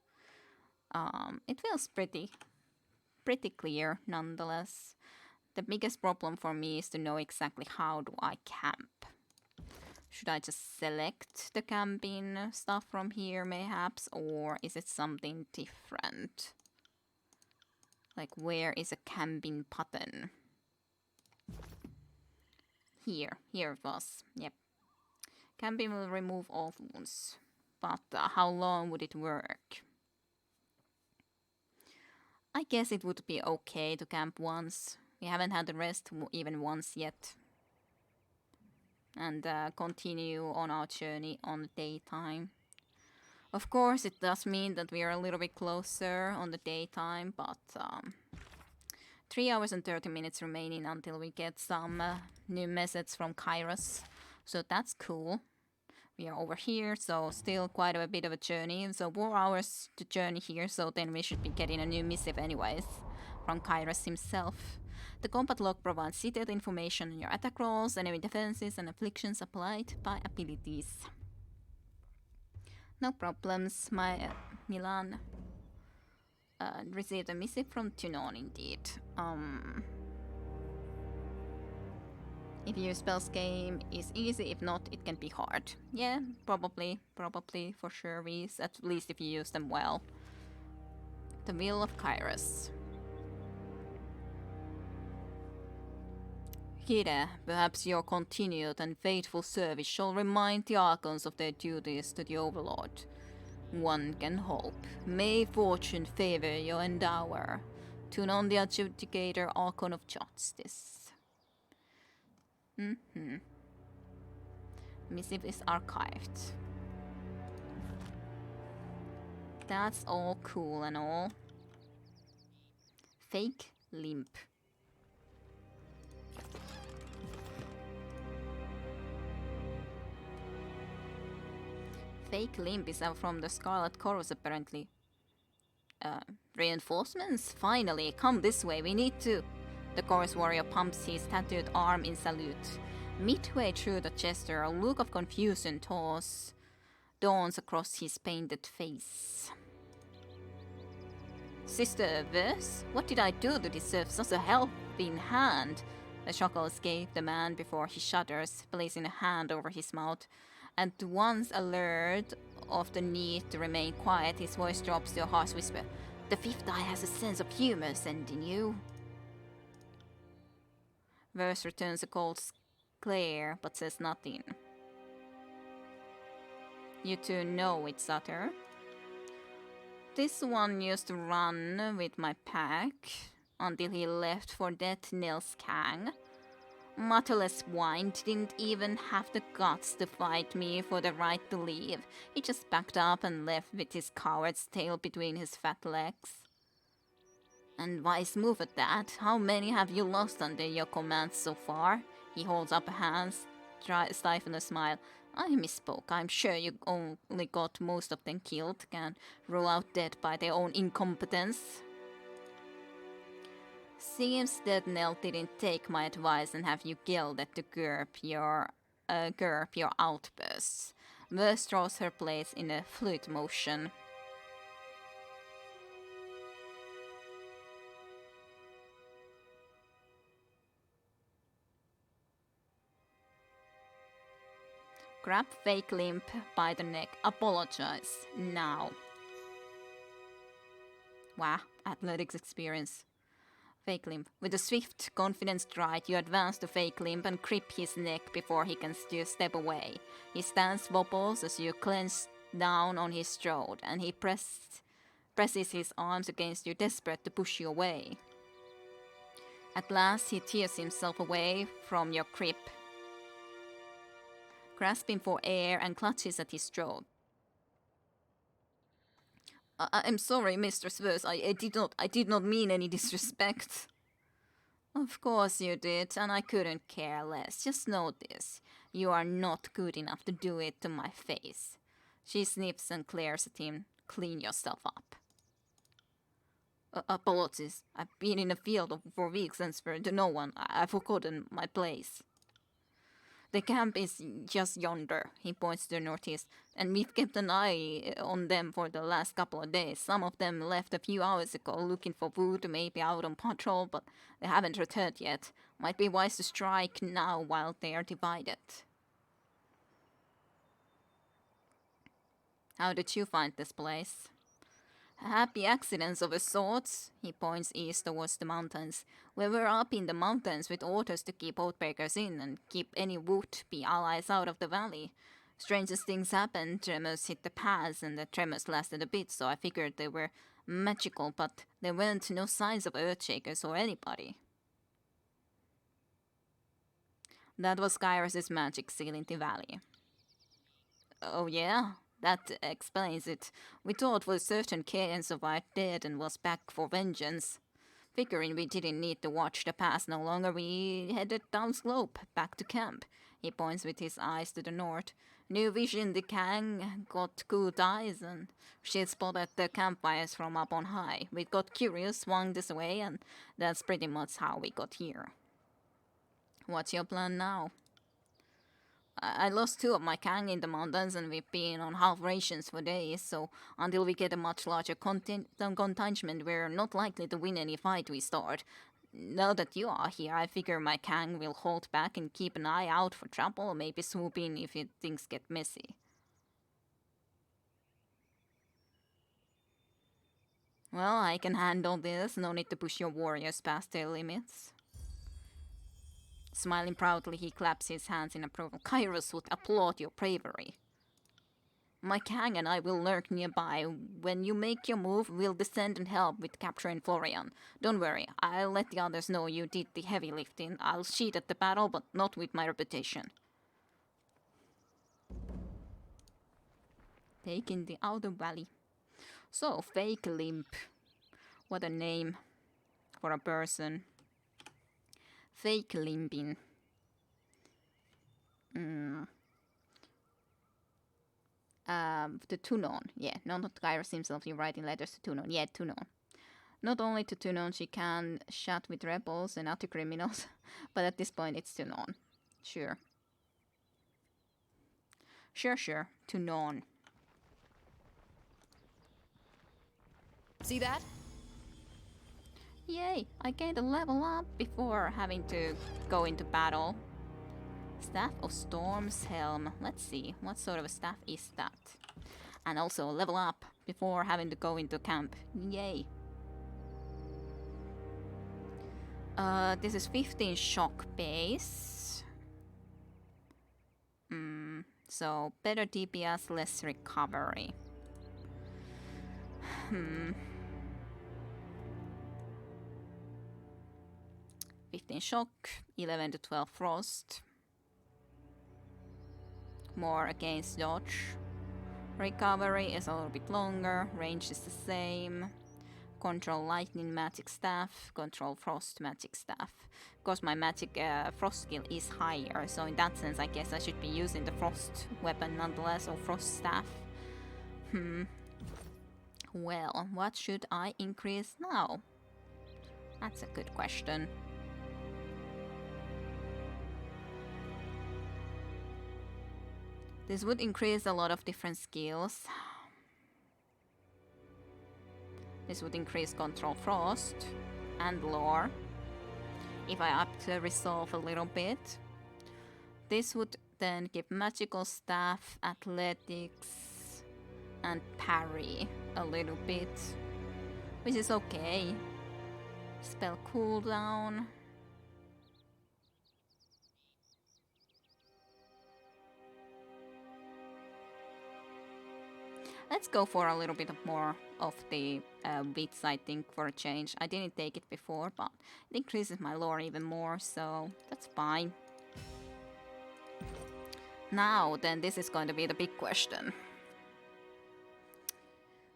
A: It feels pretty clear nonetheless. The biggest problem for me is to know exactly how do I camp. Should I just select the camping stuff from here mayhaps, or is it something different? Like where is a camping button? Here it was, yep. Camping will remove all wounds, but how long would it work? I guess it would be okay to camp once. We haven't had the rest even once yet. And continue on our journey on the daytime. Of course, it does mean that we are a little bit closer on the daytime, but 3 hours and 30 minutes remaining until we get some new messages from Kairos. So that's cool. We are over here, so still quite a bit of a journey. So 4 hours to journey here, so then we should be getting a new missive anyways from Kairos himself. The combat log provides detailed information on your attack rolls, enemy defenses, and afflictions applied by abilities. No problems, my Milan. Received a missive from Tyranny indeed. If your spells game is easy, if not, it can be hard. Yeah, probably, for sure is, at least if you use them well. The Wheel of Kairos. Hide, perhaps your continued and faithful service shall remind the Archons of their duties to the Overlord. One can hope. May fortune favor your endower. Tune on the Adjudicator Archon of Justice. Missive is archived. That's all cool and all. Fake limp. Fake limp is out from the Scarlet Chorus apparently. Reinforcements? Finally, come this way, we need to. The chorus warrior pumps his tattooed arm in salute. Midway through the gesture, a look of confusion dawns across his painted face. Sister Vers, what did I do to deserve such a helping hand? The chuckle escaped the man before he shudders, placing a hand over his mouth. At once alert of the need to remain quiet, his voice drops to a harsh whisper. The fifth eye has a sense of humor sending you. Verse returns a cold glare, but says nothing. You two know it's utter. This one used to run with my pack until he left for Death Nils Kang. Mutterless swine didn't even have the guts to fight me for the right to leave. He just backed up and left with his coward's tail between his fat legs. And wise move at that. How many have you lost under your command so far? He holds up a hand, stifling a smile. I misspoke. I'm sure you only got most of them killed. Can rule out dead by their own incompetence. Seems that Nell didn't take my advice and have you gilded to curb your outbursts. Verse draws her place in a fluid motion. Grab Fake Limp by the neck. Apologize. Now. Wow, athletics experience. Fake Limp. With a swift, confident stride, you advance to Fake Limp and grip his neck before he can step away. His stance wobbles as you clench down on his throat, and he presses his arms against you, desperate to push you away. At last, he tears himself away from your grip, grasping for air and clutches at his throat. I'm sorry, Mistress Verse. I did not mean any disrespect. Of course you did, and I couldn't care less. Just know this. You are not good enough to do it to my face. She sniffs and glares at him. Clean yourself up. Apologies. I've been in the field for weeks and spared to no one. I've forgotten my place. The camp is just yonder, he points to the northeast, and we've kept an eye on them for the last couple of days. Some of them left a few hours ago looking for food, maybe out on patrol, but they haven't returned yet. Might be wise to strike now while they are divided. How did you find this place? Happy accidents of a sort, he points east towards the mountains. We were up in the mountains with orders to keep outbreakers in and keep any would-be allies out of the valley. Strangest things happened. Tremors hit the pass, and the tremors lasted a bit, so I figured they were magical, but there weren't no signs of earthshakers or anybody. That was Kairos' magic sealing the valley. Oh yeah? That explains it. We thought for certain Kayan survived dead and was back for vengeance. Figuring we didn't need to watch the pass no longer, we headed down slope, back to camp. He points with his eyes to the north. New vision, the Kang got good eyes, and she spotted the campfires from up on high. We got curious, swung this way, and that's pretty much how we got here. What's your plan now? I lost 2 of my Kang in the mountains, and we've been on half rations for days, so until we get a much larger contingent, we're not likely to win any fight we start. now that you are here, I figure my Kang will hold back and keep an eye out for trouble, maybe swoop in if things get messy. Well, I can handle this, no need to push your warriors past their limits. Smiling proudly, he claps his hands in approval. Kairos would applaud your bravery. My Kang and I will lurk nearby. When you make your move, we'll descend and help with capturing Florian. Don't worry, I'll let the others know you did the heavy lifting. I'll cheat at the battle, but not with my reputation. Taking the Outer Valley. So, Fake Limp. What a name for a person. Fake Limping. To Tunon. Yeah, no, not Kairos himself. You're writing letters to Tunon. Yeah, Tunon. Not only to Tunon, she can chat with rebels and other criminals, but at this point it's Tunon. Sure. Sure. Tunon.
E: See that?
A: Yay! I gained a level up before having to go into battle. Staff of Storm's Helm. Let's see, what sort of a staff is that? And also level up before having to go into camp. Yay! This is 15 shock base. So better DPS, less recovery. 15 shock, 11 to 12 frost. More against dodge. Recovery is a little bit longer, range is the same. Control lightning magic staff, control frost magic staff. Of course my magic frost skill is higher, so in that sense I guess I should be using the frost weapon nonetheless, or frost staff. Well, what should I increase now? That's a good question. This would increase a lot of different skills. This would increase Control Frost and Lore. If I up the Resolve a little bit. This would then give Magical Staff, Athletics, and Parry a little bit. Which is okay. Spell cooldown. Let's go for a little bit more of the wits, I think, for a change. I didn't take it before, but it increases my lore even more, so that's fine. Now, then, this is going to be the big question.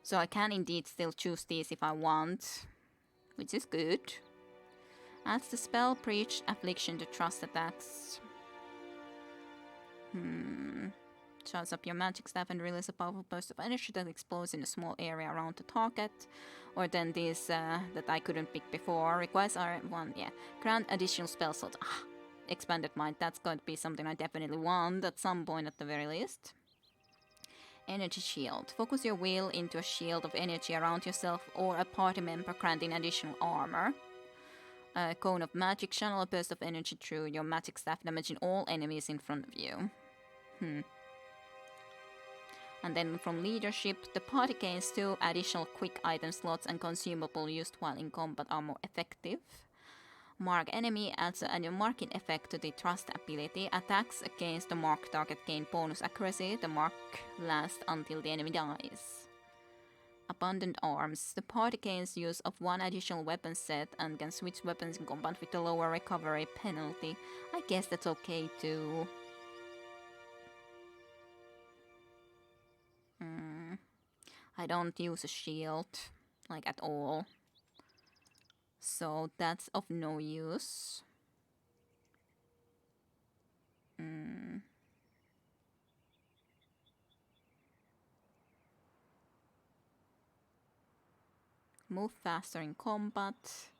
A: So I can indeed still choose these if I want, which is good. Adds the spell Preach Affliction to Trust attacks. Charge up your magic staff and release a powerful burst of energy that explodes in a small area around the target. Or then this that I couldn't pick before. Requires R1, yeah. Grant additional spell slots. Expanded Mind, that's going to be something I definitely want at some point at the very least. Energy Shield. Focus your will into a shield of energy around yourself or a party member, granting additional armor. Cone of Magic. Channel a burst of energy through your magic staff, damaging all enemies in front of you. And then from Leadership, the party gains 2 additional quick item slots and consumable used while in combat are more effective. Mark Enemy adds a new marking effect to the Trust ability. Attacks against the marked target gain bonus accuracy. The mark lasts until the enemy dies. Abundant Arms. The party gains use of 1 additional weapon set and can switch weapons in combat with a lower recovery penalty. I guess that's okay too. I don't use a shield, like at all. So that's of no use. Move faster in combat.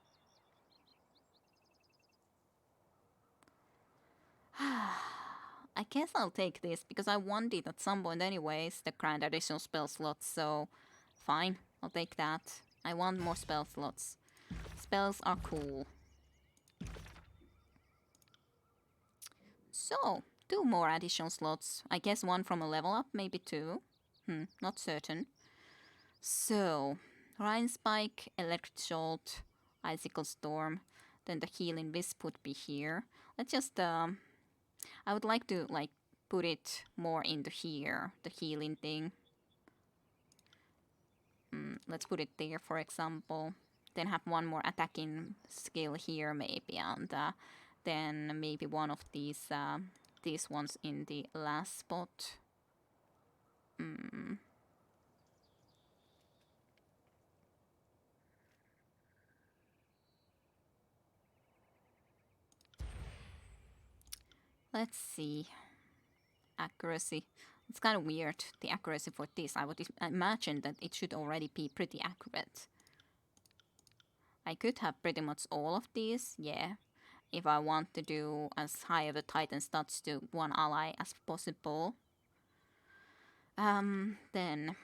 A: I guess I'll take this, because I want it at some point anyways, the grant additional spell slots, so fine, I'll take that. I want more spell slots. Spells are cool. So, 2 more additional slots. I guess 1 from a level up, maybe 2. Not certain. So, Rhine Spike, Electric Jolt, Icicle Storm. Then the Healing Wisp would be here. Let's just, I would like to, like, put it more into here, the healing thing. Let's put it there, for example. Then have 1 more attacking skill here, maybe, and then maybe 1 of these ones in the last spot. Let's see. Accuracy. It's kind of weird, the accuracy for this. I would imagine that it should already be pretty accurate. I could have pretty much all of these, yeah. If I want to do as high of the Titan stats to 1 ally as possible. Then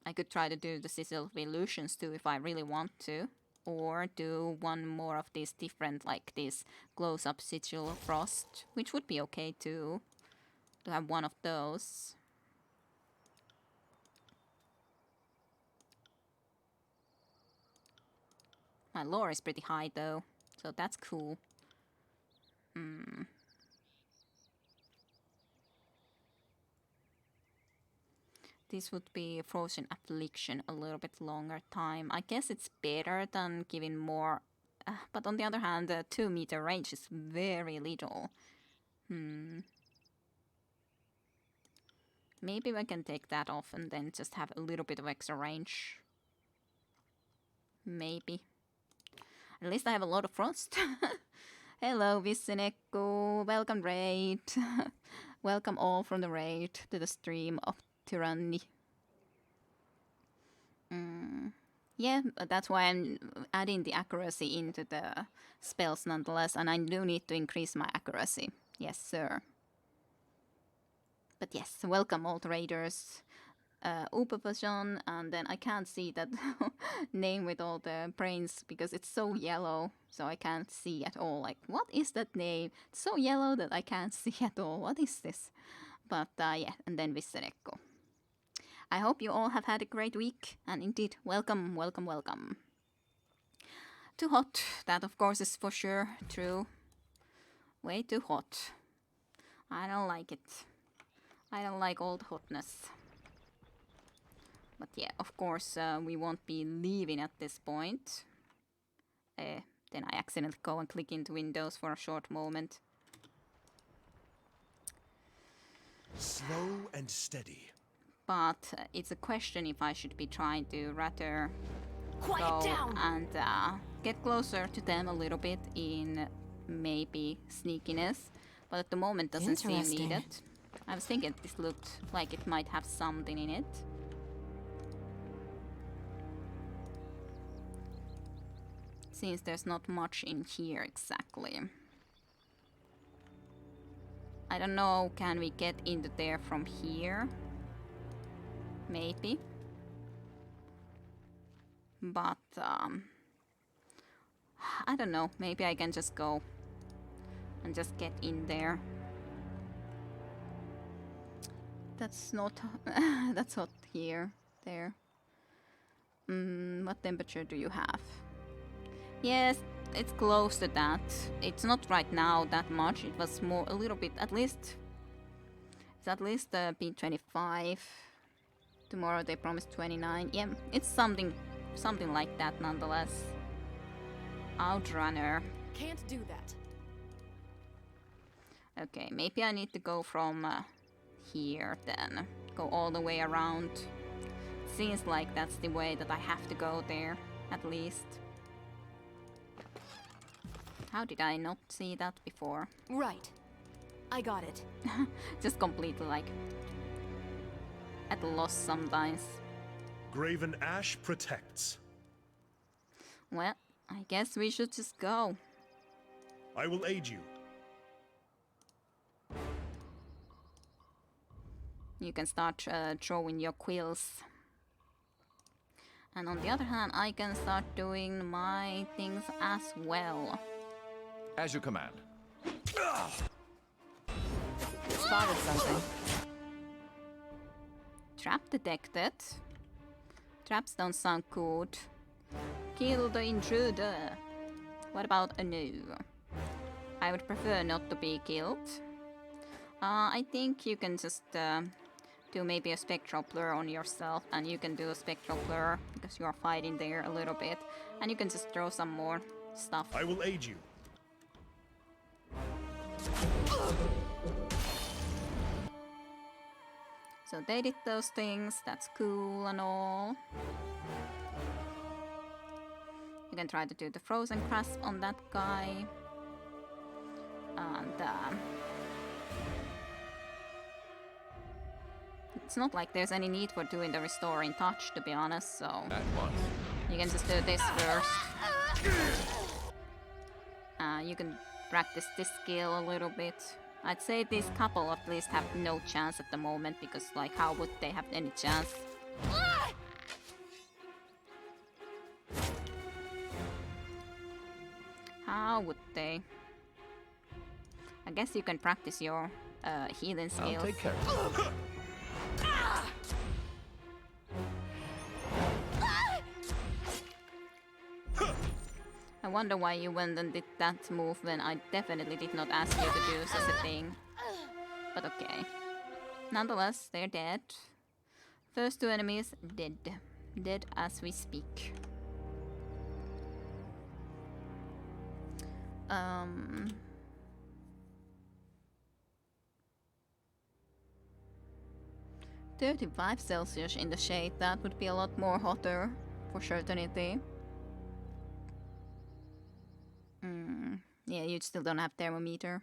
A: I could try to do the Sigil of Illusions too if I really want to. Or do 1 more of these different, like this close-up Sigil of Frost, which would be okay too. To have 1 of those. My lore is pretty high though, so that's cool. This would be Frozen Affliction, a little bit longer time. I guess it's better than giving more, but on the other hand, the 2-meter range is very little. Maybe I can take that off and then just have a little bit of extra range. Maybe. At least I have a lot of frost. Hello, Visineko. Welcome, raid. Welcome all from the raid to the stream of Tyranny. Yeah, that's why I'm adding the accuracy into the spells nonetheless, and I do need to increase my accuracy. Yes, sir. But yes, welcome all traders. Upapajan, and then I can't see that name with all the brains because it's so yellow, so I can't see at all. Like, what is that name? It's so yellow that I can't see at all. What is this? But yeah, and then Vissereko. I hope you all have had a great week, and indeed, welcome, welcome, welcome. Too hot, that of course is for sure true. Way too hot. I don't like it. I don't like all the hotness. But yeah, of course, we won't be leaving at this point. Then I accidentally go and click into Windows for a short moment.
D: Slow and steady.
A: But it's a question if I should be trying to rather
E: Quiet
A: go
E: down!
A: and get closer to them a little bit in maybe sneakiness. But at the moment doesn't seem
E: Interesting.
A: needed. I was thinking this looked like it might have something in it. Since there's not much in here exactly. I don't know, can we get into there from here? Maybe. But, I don't know, maybe I can just go and just get in there. That's not... that's hot here. There. What temperature do you have? Yes, it's close to that. It's not right now that much. It was more, a little bit, at least... It's at least been 25. Tomorrow they promised 29. Yeah, it's something like that nonetheless. Outrunner.
E: Can't do that.
A: Okay, maybe I need to go from here then. Go all the way around. Seems like that's the way that I have to go there, at least. How did I not see that before?
E: Right. I got it.
A: Just completely like at a loss sometimes.
D: Graven Ash protects.
A: Well, I guess we should just go.
D: I will aid you.
A: You can start drawing your quills. And on the other hand, I can start doing my things as well.
B: As you command.
C: spotted something.
A: Trap detected. Traps don't sound good. Kill the intruder. What about a no? I would prefer not to be killed. I think you can just do maybe a spectral blur on yourself, and you can do a spectral blur because you are fighting there a little bit, and you can just throw some more stuff.
D: I will aid you.
A: So they did those things, that's cool and all. You can try to do the frozen grasp on that guy. And it's not like there's any need for doing the restoring touch, to be honest, so
B: At once.
A: you can just do this first. You can practice this skill a little bit. I'd say this couple at least have no chance at the moment, because like how would they have any chance? How would they? I guess you can practice your healing skills.
B: I'll take care of it.
A: I wonder why you went and did that move when I definitely did not ask you to do such a thing. But okay. Nonetheless, they're dead. First two enemies dead. Dead as we speak. 35 Celsius in the shade, that would be a lot more hotter, for certainty. Yeah, you still don't have thermometer.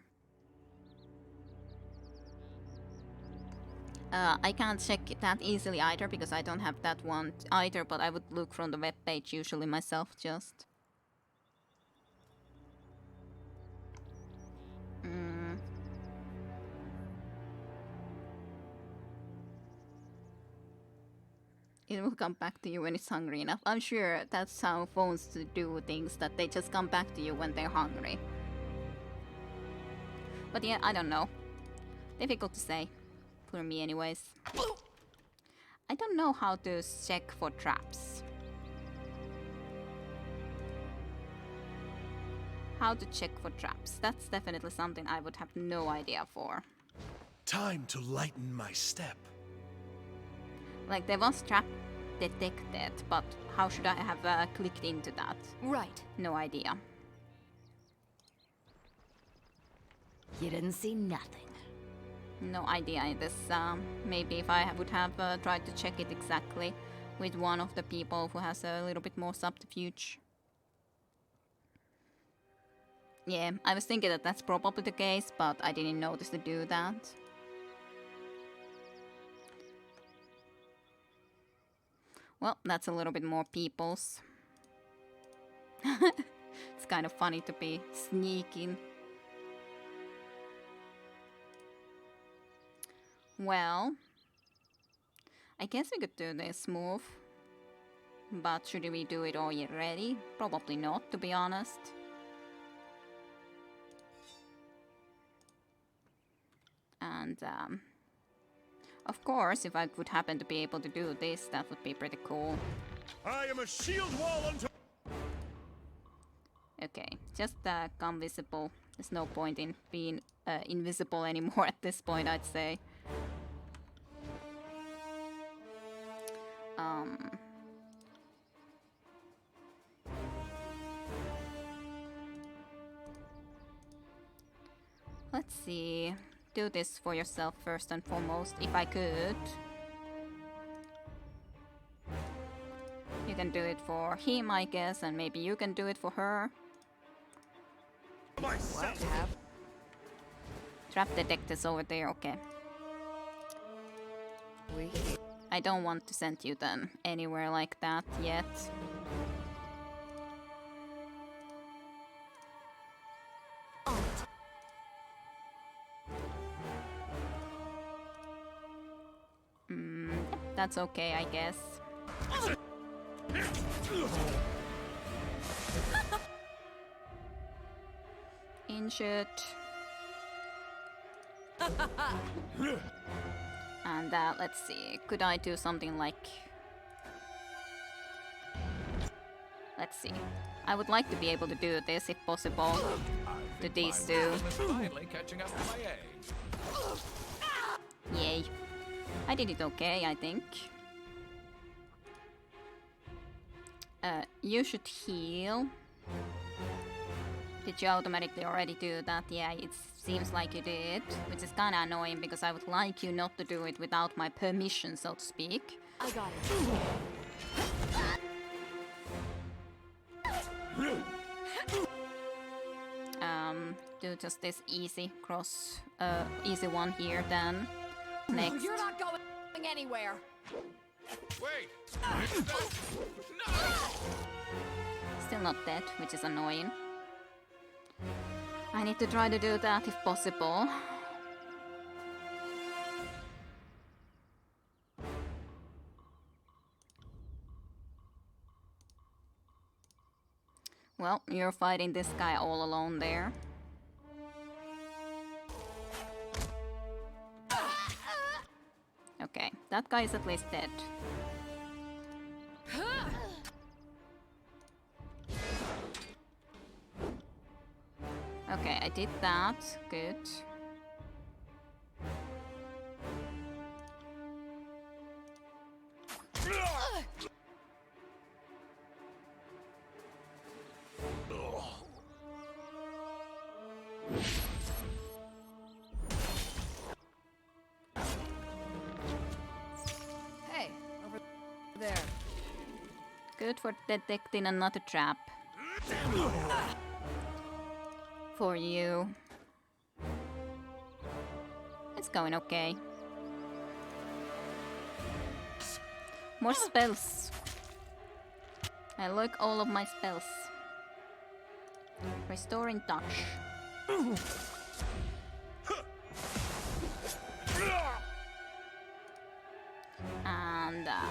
A: I can't check that easily either, because I don't have that one either, but I would look from the web page usually myself, just. It will come back to you when it's hungry enough. I'm sure that's how phones do things, that they just come back to you when they're hungry. But yeah, I don't know. Difficult to say. For me anyways. I don't know how to check for traps. How to check for traps. That's definitely something I would have no idea for.
D: Time to lighten my step.
A: Like, there was trap detected, but how should I have clicked into that?
E: Right.
A: No idea.
E: You didn't see nothing.
A: No idea in this. Maybe if I would have tried to check it exactly with one of the people who has a little bit more subterfuge. Yeah, I was thinking that that's probably the case, but I didn't notice to do that. Well, that's a little bit more people's. It's kind of funny to be sneaking. Well, I guess we could do this move. But should we do it already? Probably not, to be honest. And, of course, if I would happen to be able to do this, that would be pretty cool.
D: I am a shield wall unto...
A: Okay, just come visible. There's no point in being invisible anymore at this point, I'd say. Let's see. Do this for yourself first and foremost, if I could. You can do it for him, I guess, and maybe you can do it for her.
D: myself.
A: Trap detectors over there, okay. I don't want to send you then anywhere like that yet. That's okay, I guess. Injured. And let's see, could I do something like... Let's see. I would like to be able to do this if possible. To these two.
B: Finally catching up to my age.
A: Yay. I did it okay, I think. You should heal. Did you automatically already do that? Yeah, it seems like you did. Which is kinda annoying because I would like you not to do it without my permission, so to speak.
E: I got it.
A: Do just this easy cross, easy one here then. Next.
E: You're not going anywhere.
B: Wait!
A: Still not dead, which is annoying. I need to try to do that if possible. Well, you're fighting this guy all alone there. Okay, that guy is at least dead. Okay, I did that. Good.
C: Hey, over there.
A: Good for detecting another trap. For you. It's going okay. More spells. I like all of my spells. Restoring touch. And a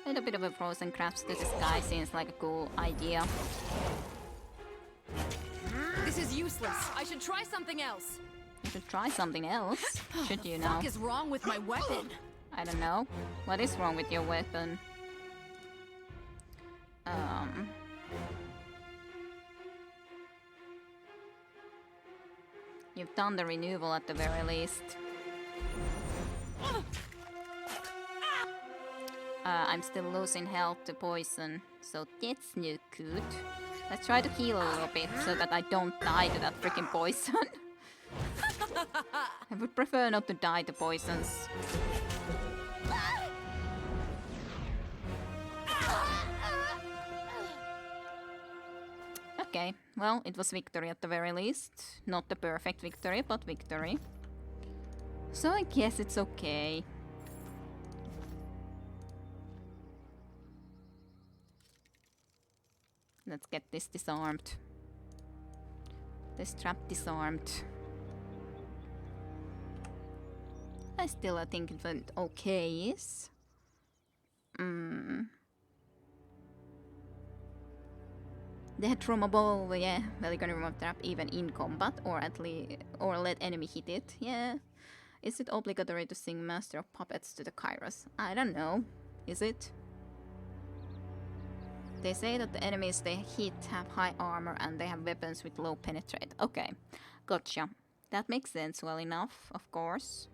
A: little bit of a frozen crabs to the sky seems like a cool idea.
E: This is useless. I should try something else.
A: You should try something else. Should you now?
E: What is wrong with my weapon?
A: I don't know. What is wrong with your weapon? You've done the renewal at the very least. I'm still losing health to poison, so that's no good. Let's try to heal a little bit so that I don't die to that freaking poison. I would prefer not to die to poisons. Okay, well, it was victory at the very least. Not the perfect victory, but victory. So I guess it's okay. Let's get this disarmed. This trap disarmed. I think it went okay-ish. Dead from above, yeah. Well, you can remove trap even in combat, or at least, or let enemy hit it. Yeah. Is it obligatory to sing Master of Puppets to the Kairos? I don't know. Is it? They say that the enemies they hit have high armor and they have weapons with low penetrate. Okay, gotcha. That makes sense well enough, of course.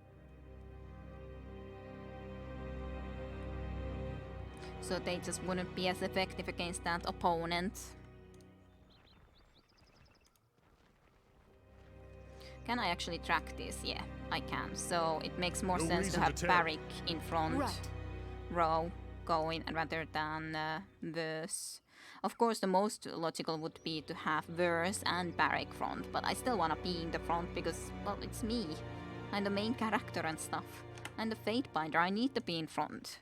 A: So they just wouldn't be as effective against that opponent. Can I actually track this? Yeah, I can. So it makes more
D: No
A: sense to
D: reason
A: have
D: to tell.
A: barrack in front
E: Right.
A: row going rather than verse. Of course, the most logical would be to have verse and barrack front, but I still want to be in the front because, well, it's me. I'm the main character and stuff. I'm the Fatebinder, I need to be in front.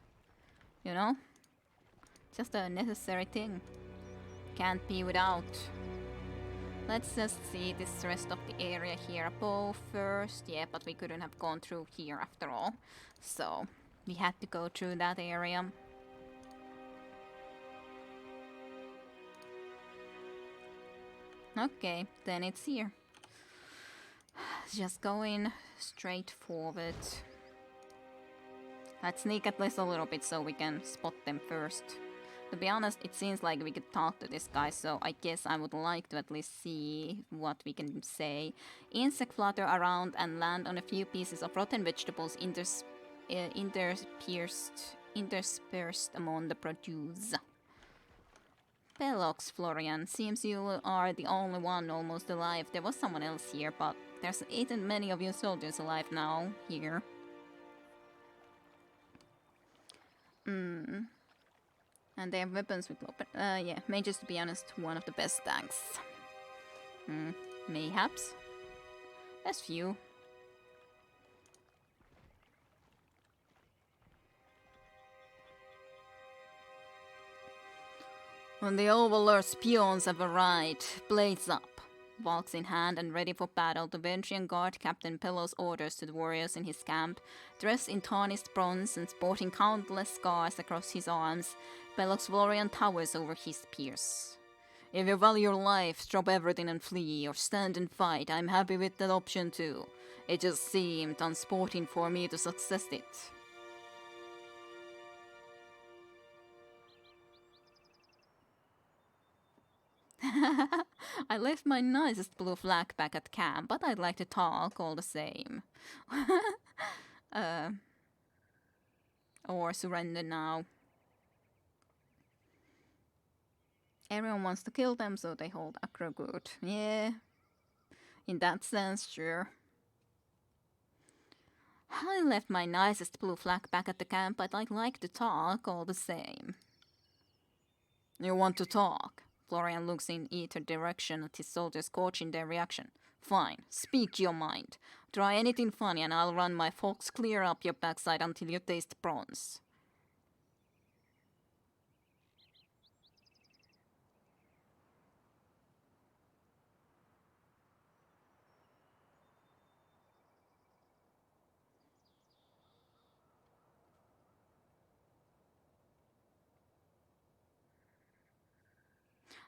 A: You know? Just a necessary thing. Can't be without. Let's just see this rest of the area here above first. Yeah, but we couldn't have gone through here after all. So, we had to go through that area. Okay, then it's here. Just going straight forward. Let's sneak at least a little bit so we can spot them first. To be honest, it seems like we could talk to this guy, so I guess I would like to at least see what we can say. Insect flutter around and land on a few pieces of rotten vegetables interspersed among the produce. Pelox, Florian. Seems you are the only one almost alive. There was someone else here, but there's isn't many of your soldiers alive now here. And they have weapons with open. Yeah, mages, to be honest, one of the best tanks. Mayhaps. There's few. When the Overlord's peons have arrived, blades up. Valks in hand and ready for battle, the Ventrian Guard Captain Pelos orders to the warriors in his camp. Dressed in tarnished bronze and sporting countless scars across his arms, Pelos Vorian towers over his peers. If you value your life, drop everything and flee, or stand and fight. I'm happy with that option too. It just seemed unsporting for me to success it. I left my nicest blue flag back at camp, but I'd like to talk all the same. Or surrender now. Everyone wants to kill them, so they hold Acro good. Yeah, in that sense, sure. I left my nicest blue flag back at the camp, but I'd like to talk all the same. You want to talk? Florian looks in either direction at his soldiers, coaching their reaction. Fine, speak your mind. Try anything funny and I'll run my folks clear up your backside until you taste bronze.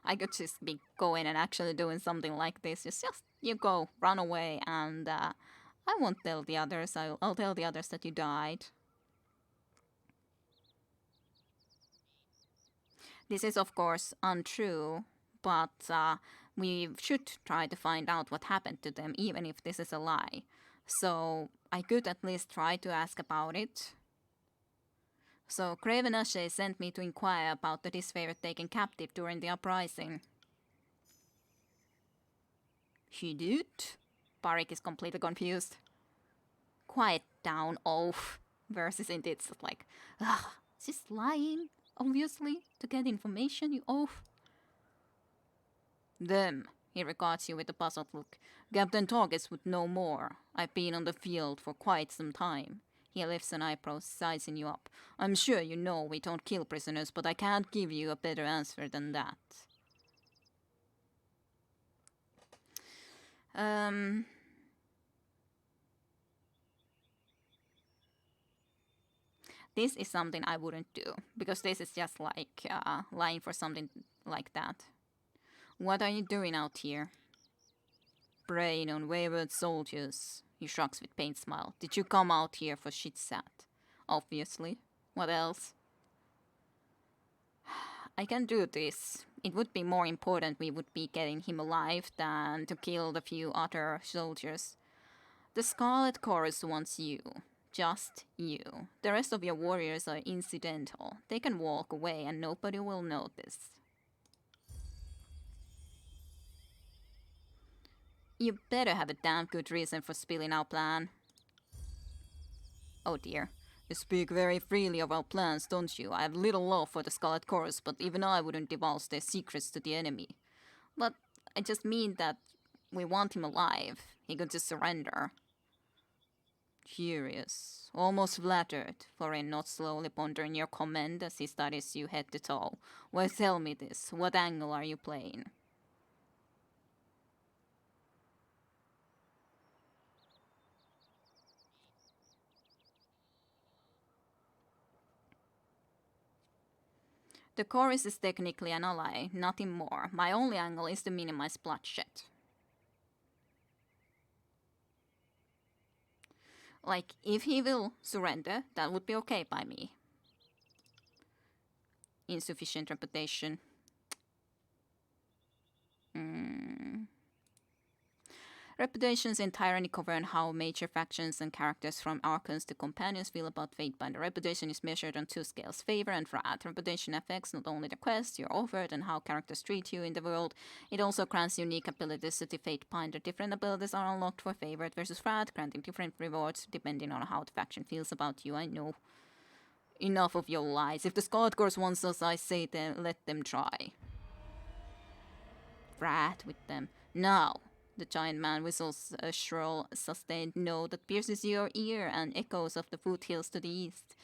A: I could just be going and actually doing something like this. Just you go, run away, and I won't tell the others. I'll tell the others that you died. This is of course untrue, but we should try to find out what happened to them, even if this is a lie. So I could at least try to ask about it. So Craven Ashe sent me to inquire about the disfavored taken captive during the uprising. He did? Barik is completely confused. Quiet down, oaf. Versus indeed, it's like, ugh, just lying, obviously, to get information, you oaf. Them, he regards you with a puzzled look. Captain Targus would know more. I've been on the field for quite some time. He lifts an eyebrow, sizing you up. I'm sure you know we don't kill prisoners, but I can't give you a better answer than that. This is something I wouldn't do, because this is just like lying for something like that. What are you doing out here? Preying on wayward soldiers. He shrugs with pained smile. Did you come out here for chit-chat? Obviously. What else? I can do this. It would be more important we would be getting him alive than to kill the few other soldiers. The Scarlet Chorus wants you. Just you. The rest of your warriors are incidental. They can walk away and nobody will notice. You better have a damn good reason for spilling our plan. Oh dear. You speak very freely of our plans, don't you? I have little love for the Scarlet Chorus, but even I wouldn't divulge their secrets to the enemy. But I just mean that we want him alive. He could just surrender. Curious. Almost flattered. Florian nods slowly, pondering your comment as he studies you head to toe. Well, tell me this. What angle are you playing? The chorus is technically an ally, nothing more. My only angle is to minimize bloodshed. Like, if he will surrender, that would be okay by me. Insufficient reputation. Reputations in Tyranny govern how major factions and characters from Archons to Companions feel about Fatebinder. Reputation is measured on 2 scales, favor and wrath. Reputation affects not only the quest you're offered and how characters treat you in the world, it also grants unique abilities to the Fatebinder. Different abilities are unlocked for favor versus wrath, granting different rewards depending on how the faction feels about you. I know. Enough of your lies. If the Skullgors wants us, I say then let them try. Wrath with them. Now. The giant man whistles a shrill, sustained note that pierces your ear and echoes of the foothills to the east.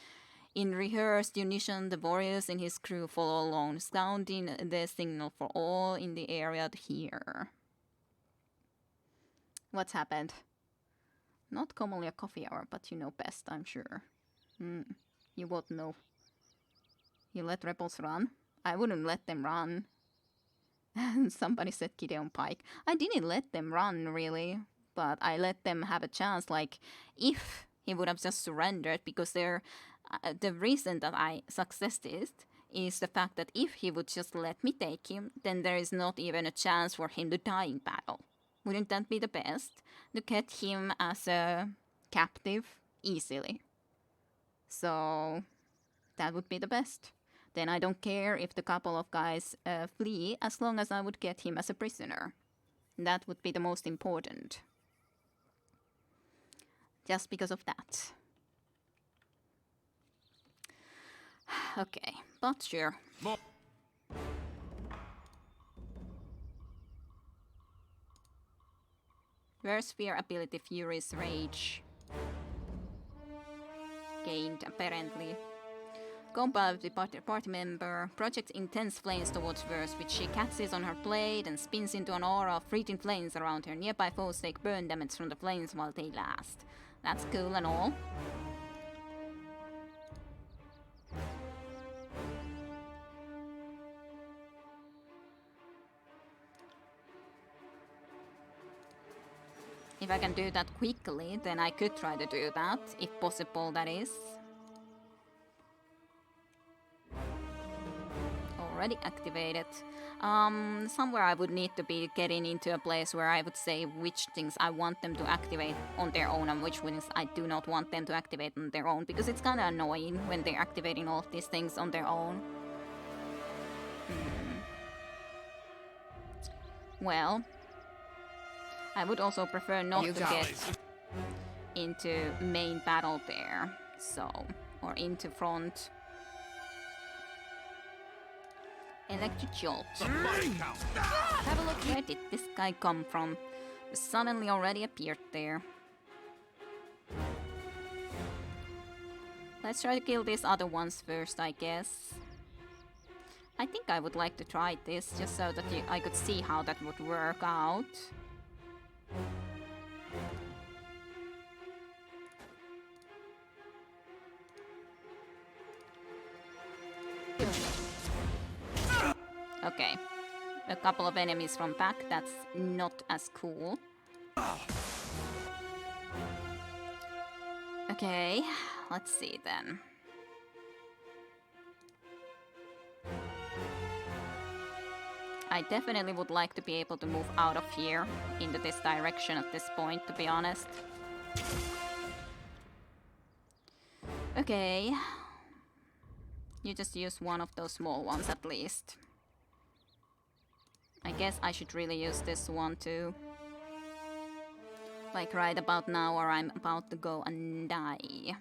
A: In rehearsed unison, the warriors and his crew follow along, sounding the signal for all in the area to hear. What's happened? Not commonly a coffee hour, but you know best, I'm sure. You won't know. You let rebels run? I wouldn't let them run. Somebody said Gideon Pike. I didn't let them run, really. But I let them have a chance, like, if he would have just surrendered, because the reason that I succeeded is the fact that if he would just let me take him, then there is not even a chance for him to die in battle. Wouldn't that be the best? To get him as a captive easily. So, that would be the best. Then I don't care if the couple of guys flee, as long as I would get him as a prisoner. That would be the most important. Just because of that. Okay, but sure. Where's Fear ability Fury's Rage? Gained, apparently. Combat with party member projects intense flames towards Verse, which she catches on her blade and spins into an aura of freezing flames around her. Nearby foes take burn damage from the flames while they last. That's cool and all. If I can do that quickly, then I could try to do that, if possible, that is. Already activated. Somewhere I would need to be getting into a place where I would say which things I want them to activate on their own and which ones I do not want them to activate on their own, because it's kind of annoying when they're activating all of these things on their own. Well, I would also prefer not to get into main battle there, so, or into front. Electric Jolt. Have a look. Where did this guy come from? Suddenly already appeared there. Let's try to kill these other ones first, I guess. I think I would like to try this, just so that I could see how that would work out. Okay. A couple of enemies from back, that's not as cool. Okay, let's see then. I definitely would like to be able to move out of here into this direction at this point, to be honest. Okay. You just use one of those small ones at least. I guess I should really use this one too. Like right about now, or I'm about to go and die.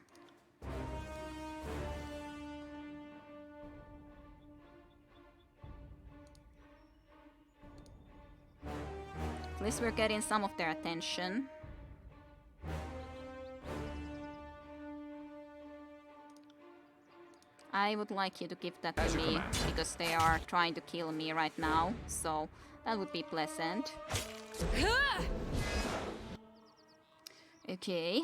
A: At least we're getting some of their attention. I would like you to give that to me, because they are trying to kill me right now, so that would be pleasant. Okay.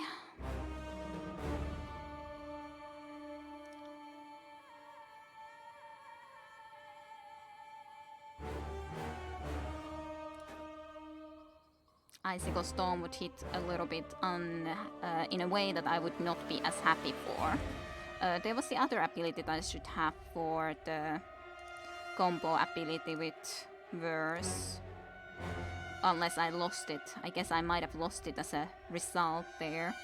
A: Icicle Storm would hit a little bit in a way that I would not be as happy for. There was the other ability that I should have for the combo ability with Verse. Unless I lost it. I guess I might have lost it as a result there.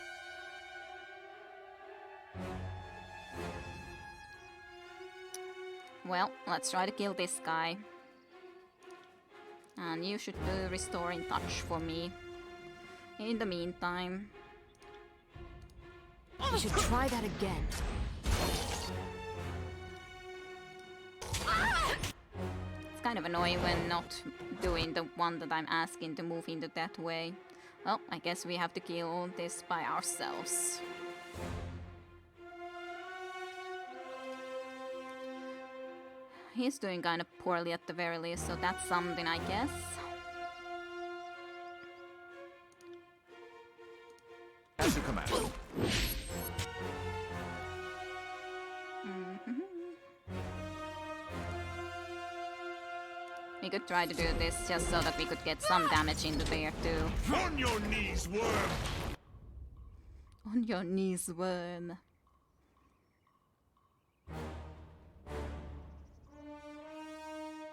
A: Well, let's try to kill this guy. And you should do Restoring Touch for me. In the meantime...
E: You should try that again.
A: It's kind of annoying when not doing the one that I'm asking to move into that way. Well, I guess we have to kill this by ourselves. He's doing kind of poorly at the very least, so that's something, I guess.
B: As you command.
A: We could try to do this just so that we could get some damage into there too.
D: On your knees, worm!
A: On your knees, worm.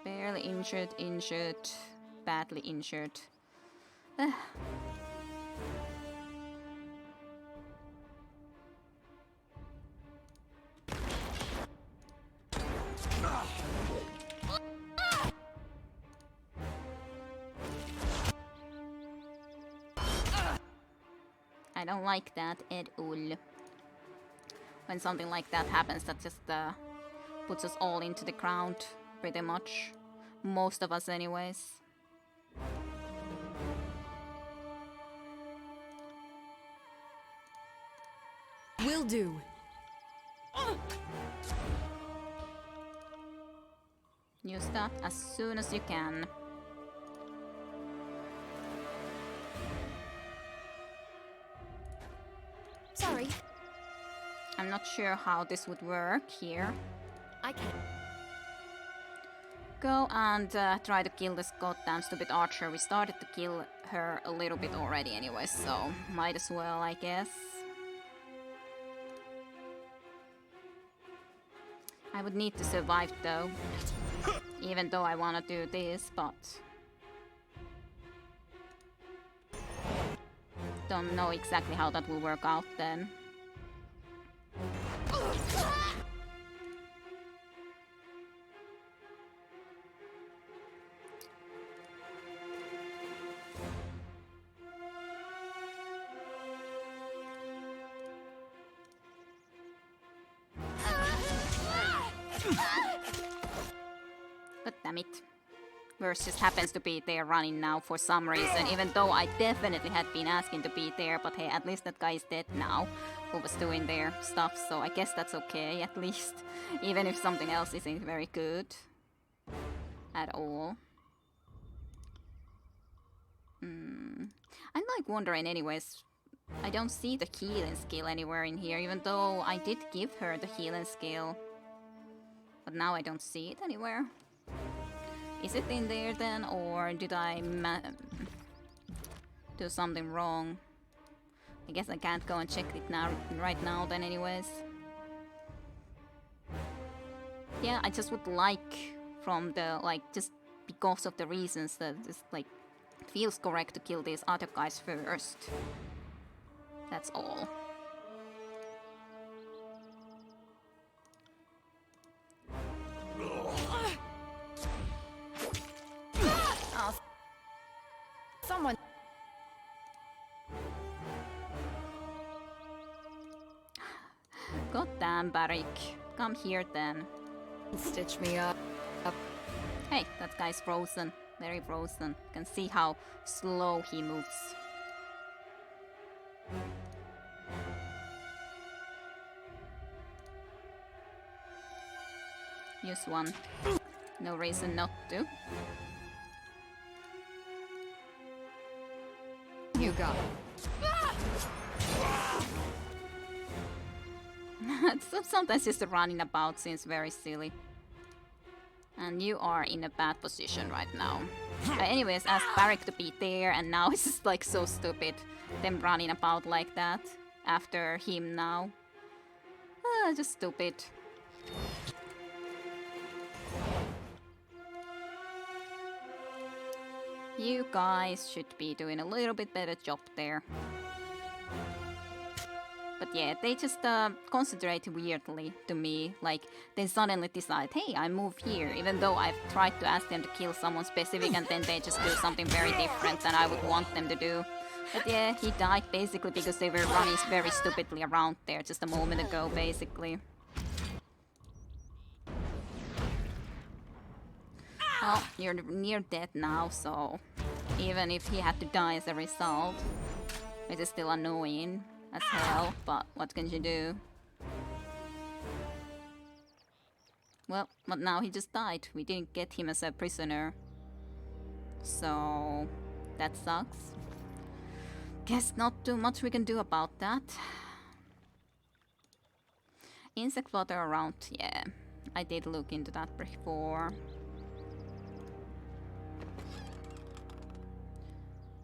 A: Barely injured, injured, badly injured. I don't like that at all. When something like that happens, that just puts us all into the ground, pretty much. Most of us anyways.
E: Will do.
A: Use that as soon as you can.
E: Sorry.
A: I'm not sure how this would work here.
E: I can't.
A: Go and try to kill this goddamn stupid archer. We started to kill her a little bit already anyway, so might as well, I guess. I would need to survive though. Even though I wanna do this, but... don't know exactly how that will work out then. God damn it. Verse just happens to be there running now for some reason, even though I definitely had been asking to be there, but hey, at least that guy is dead now, who was doing their stuff, so I guess that's okay, at least, even if something else isn't very good at all. I'm like wondering anyways, I don't see the healing skill anywhere in here, even though I did give her the healing skill, but now I don't see it anywhere. Is it in there then, or did I do something wrong? I guess I can't go and check it now, right now then anyways. Yeah, I just would like from the, like, just because of the reasons that it's like, feels correct to kill these other guys first. That's all.
E: Someone.
A: God damn, Barik. Come here then.
E: Stitch me up.
A: Hey, that guy's frozen. Very frozen. You can see how slow he moves. Use one. No reason not to.
C: You got it.
A: Sometimes just running about seems very silly. And you are in a bad position right now. Anyways, asked Barrick to be there, and now it's just like so stupid. Them running about like that after him now. Just stupid. You guys should be doing a little bit better job there. But yeah, they just concentrate weirdly to me. Like, they suddenly decide, hey, I move here, even though I've tried to ask them to kill someone specific, and then they just do something very different than I would want them to do. But yeah, he died basically because they were running very stupidly around there just a moment ago, basically. Well, you're near dead now, so even if he had to die as a result, it is still annoying as hell, but what can you do? Well, but now he just died. We didn't get him as a prisoner. So that sucks. Guess not too much we can do about that. Insect flutter around, yeah. I did look into that before.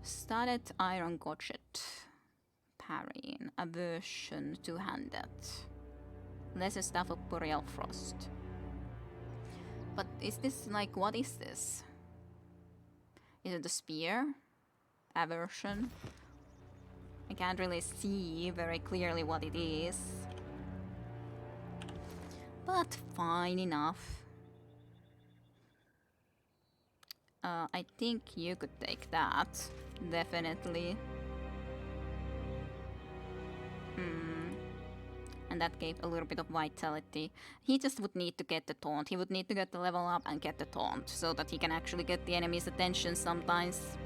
A: Started iron gotchet. Parrying, aversion, two-handed. Lesser staff of boreal frost. But is this like, what is this? Is it the spear? Aversion? I can't really see very clearly what it is. But fine enough. I think you could take that. Definitely. And that gave a little bit of vitality. He just would need to get the taunt. He would need to get the level up and get the taunt, so that he can actually get the enemy's attention sometimes.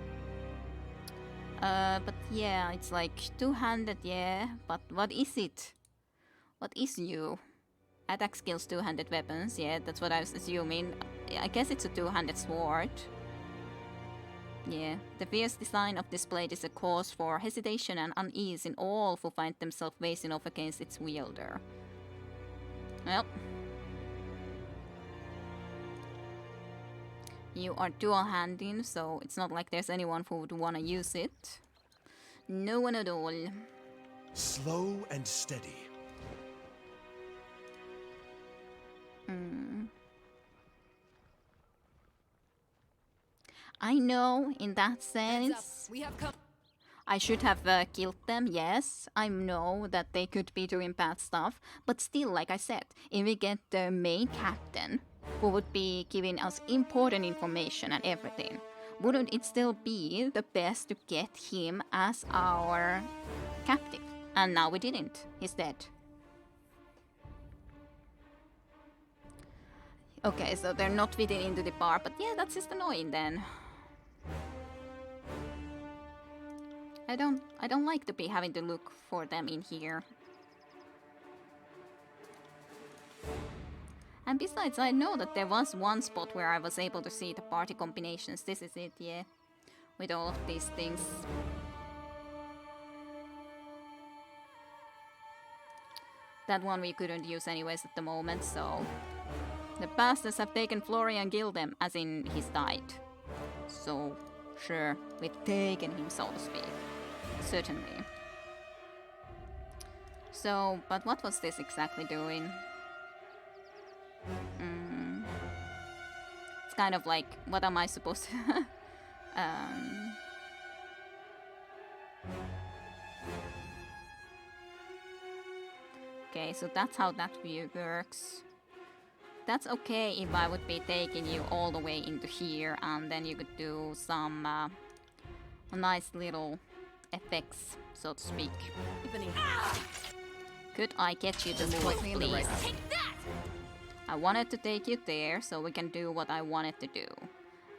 A: But yeah, it's like two-handed, yeah. But what is it? What is you? Attack skills, two-handed weapons, yeah, that's what I was assuming. I guess it's a two-handed sword. Yeah, the fierce design of this blade is a cause for hesitation and unease in all who find themselves facing off against its wielder. Well. You are dual-handing, so it's not like there's anyone who would want to use it. No one at all.
D: Slow and steady.
A: I know, in that sense,
E: We have come.
A: I should have killed them, yes. I know that they could be doing bad stuff, but still, like I said, if we get the main captain, who would be giving us important information and everything, wouldn't it still be the best to get him as our captive? And now we didn't. He's dead. Okay, so they're not fitting into the bar, but yeah, that's just annoying then. I don't like to be having to look for them in here. And besides, I know that there was one spot where I was able to see the party combinations. This is it, yeah. With all of these things. That one we couldn't use anyways at the moment, so... The bastards have taken Florian and killed him, as in he's died. So, sure, we've taken him, so to speak. Certainly. So, but what was this exactly doing? It's kind of like, what am I supposed to... Okay, so that's how that view works. That's okay if I would be taking you all the way into here, and then you could do some nice little effects, so to speak. Could I get you to move, please? I wanted to take you there so we can do what I wanted to do.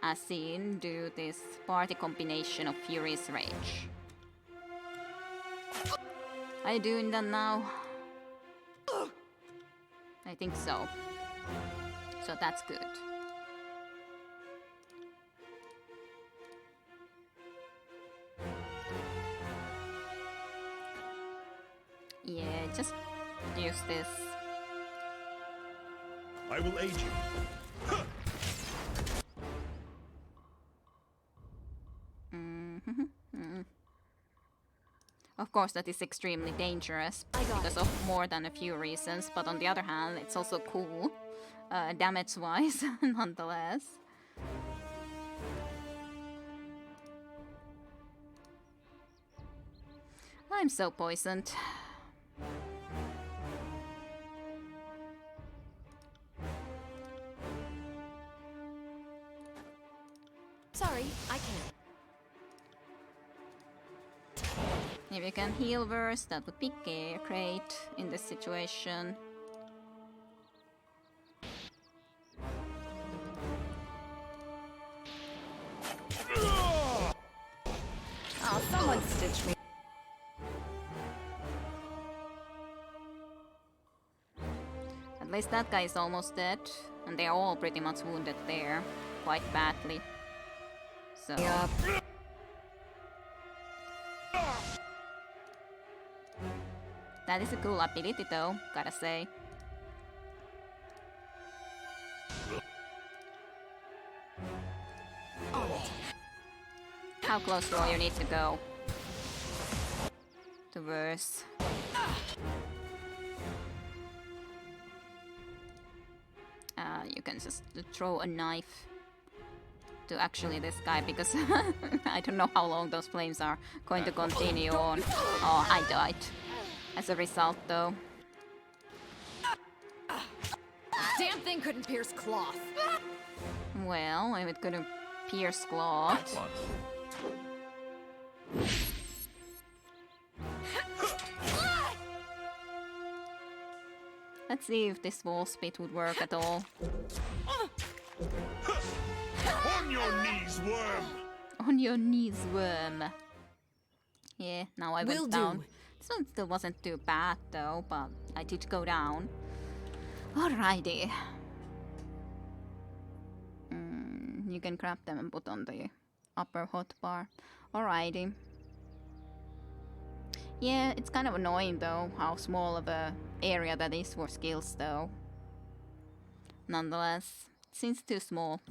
A: As in, do this party combination of Furious Rage. Are you doing that now? I think so. So that's good. Yeah, just use this.
D: I will aid you.
A: Of course, that is extremely dangerous
E: I got
A: because
E: it.
A: of more than a few reasons, but on the other hand, it's also cool, damage-wise, nonetheless. I'm so poisoned.
E: Sorry, I can't.
A: If you can heal verse, that would be great in this situation.
E: Oh, someone stitch me.
A: At least that guy is almost dead, and they are all pretty much wounded there, quite badly. So
E: Up.
A: that is a cool ability though, gotta say.
E: On it.
A: How close do you need to go? To verse. You can just throw a knife to actually this guy because I don't know how long those flames are going to continue on. Oh, I died. As a result though.
E: Damn thing couldn't pierce cloth.
A: Well, if it couldn't pierce cloth.
B: Once.
A: Let's see if this wall spit would work at all.
D: On your knees, worm!
A: On your knees, worm. Yeah, now I went
E: Will
A: down.
E: do.
A: This one still wasn't too bad though, but I did go down. Alrighty. You can grab them and put on the upper hotbar. Alrighty. Yeah, it's kind of annoying though, how small of a area that is for skills though. Nonetheless, it seems too small.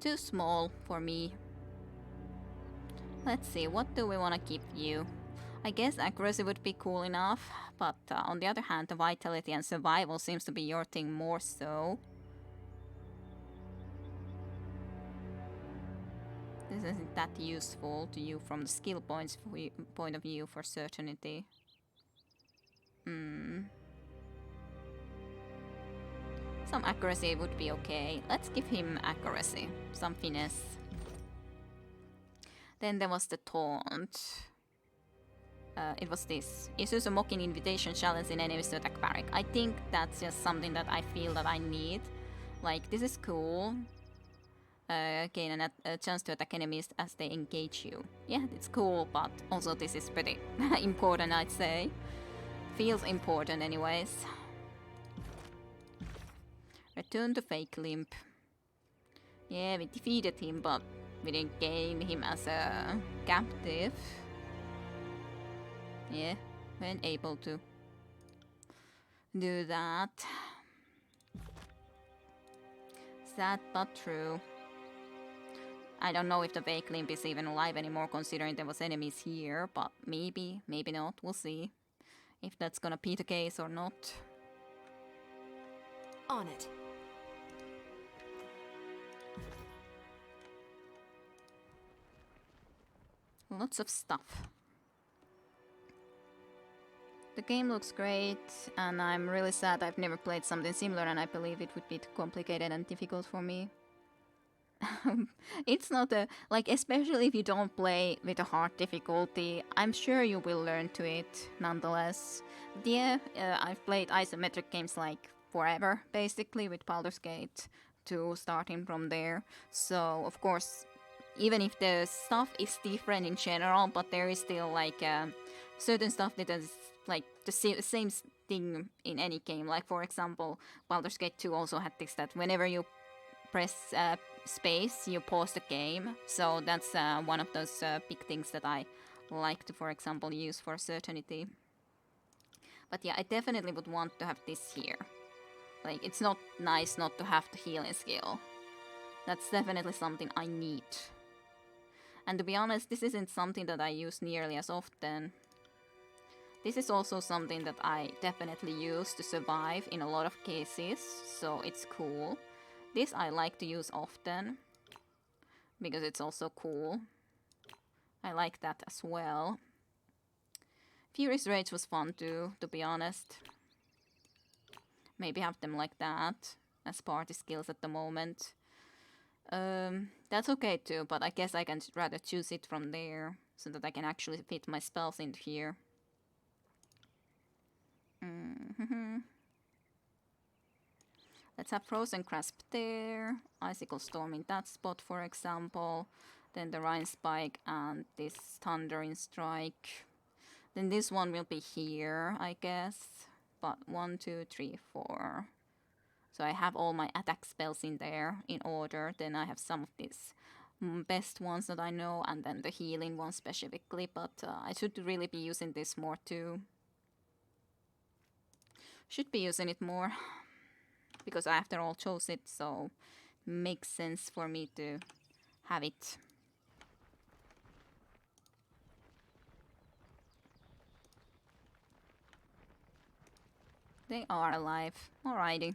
A: Too small for me. Let's see, what do we want to keep you? I guess accuracy would be cool enough, but on the other hand, the vitality and survival seems to be your thing more so. This isn't that useful to you from the skill point of view for certainty. Some accuracy would be okay. Let's give him accuracy, some finesse. Then there was the taunt. It was this. Issues a mocking invitation challenging enemies to attack barrack. I think that's just something that I feel that I need. Like, this is cool. Gain a chance to attack enemies as they engage you. Yeah, it's cool, but also this is pretty important, I'd say. Feels important anyways. Return to Fake Limp. Yeah, we defeated him, but we didn't gain him as a captive. Yeah, weren't able to do that. Sad but true. I don't know if the Fake Limp is even alive anymore considering there was enemies here, but maybe, maybe not, we'll see. If that's gonna be the case or not.
E: On it.
A: Lots of stuff. The game looks great, and I'm really sad I've never played something similar, and I believe it would be too complicated and difficult for me. It's not a... like, especially if you don't play with a hard difficulty, I'm sure you will learn to it nonetheless. But yeah, I've played isometric games like forever, basically, with Baldur's Gate 2 starting from there. So, of course, even if the stuff is different in general, but there is still like certain stuff that is like the same thing in any game. Like, for example, Baldur's Gate 2 also had this that whenever you press space, you pause the game. So that's one of those big things that I like to, for example, use for certainty. But yeah, I definitely would want to have this here. Like, it's not nice not to have the healing skill. That's definitely something I need. And to be honest, this isn't something that I use nearly as often. This is also something that I definitely use to survive in a lot of cases, so it's cool. This I like to use often, because it's also cool. I like that as well. Furious Rage was fun too, to be honest. Maybe have them like that as party skills at the moment. That's okay too, but I guess I can rather choose it from there so that I can actually fit my spells in here. Let's have Frozen Grasp there, Icicle Storm in that spot, for example. Then the Rhine Spike and this Thundering Strike. Then this one will be here, I guess. But 1, 2, 3, 4. So I have all my attack spells in there in order. Then I have some of these best ones that I know, and then the healing one specifically. But I should really be using this more too. Should be using it more. Because I after all chose it, so makes sense for me to have it. They are alive. Alrighty.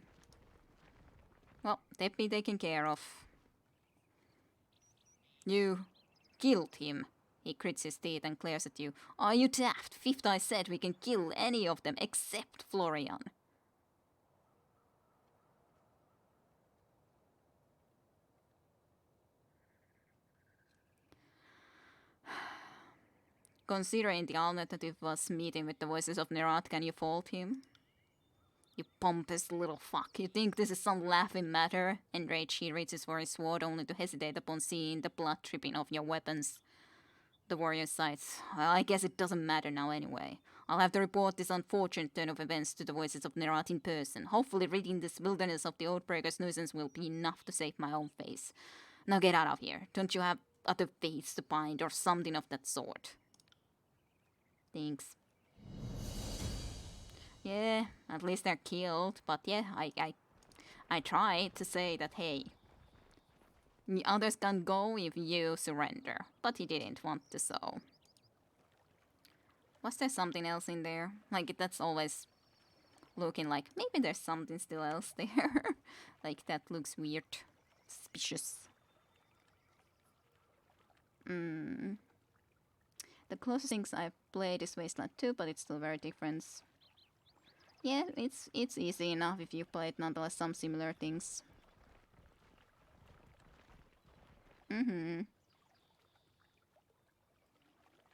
A: Well, they've been taken care of. You killed him. He grits his teeth and glares at you. Are you daft? Fifth I said we can kill any of them except Florian. Considering the alternative was meeting with the voices of Nerat, can you fault him? You pompous little fuck, you think this is some laughing matter? Enraged, he reaches for his sword only to hesitate upon seeing the blood dripping off your weapons. The warrior sighs. Well, I guess it doesn't matter now anyway. I'll have to report this unfortunate turn of events to the voices of Nerat in person. Hopefully ridding this wilderness of the Oathbreaker's nuisance will be enough to save my own face. Now get out of here. Don't you have other faiths to bind or something of that sort? Thanks. Yeah, at least they're killed. But yeah, I tried to say that, hey, others can go if you surrender. But he didn't want to, so. Was there something else in there? Like, that's always looking like, maybe there's something still else there. Like, that looks weird. Suspicious. The closest things I've played is Wasteland 2, but it's still very different. Yeah, it's easy enough if you played nonetheless some similar things.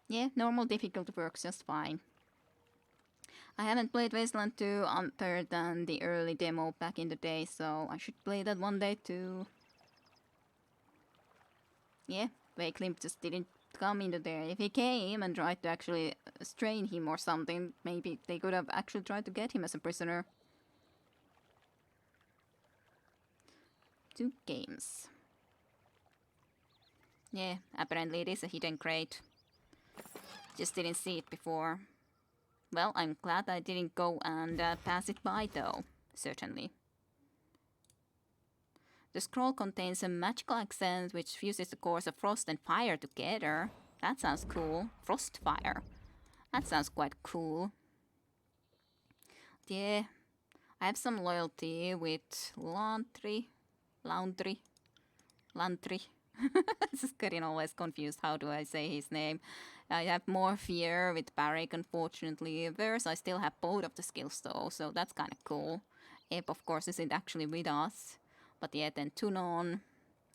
A: Yeah, normal difficulty works just fine. I haven't played Wasteland 2 other than the early demo back in the day, so I should play that one day too. Yeah, Wakelimp just didn't come into there. If he came and tried to actually strain him or something, maybe they could have actually tried to get him as a prisoner. 2 games. Yeah, apparently it is a hidden crate. Just didn't see it before. Well, I'm glad I didn't go and pass it by though, certainly. The scroll contains a magical accent which fuses the cores of frost and fire together. That sounds cool. Frostfire. That sounds quite cool. Yeah, I have some loyalty with Lantry. This is getting always confused. How do I say his name? I have more fear with Barrick, unfortunately. Verse, I still have both of the skills though, so that's kind of cool. Ep, of course, isn't actually with us. But yeah, then Tunon,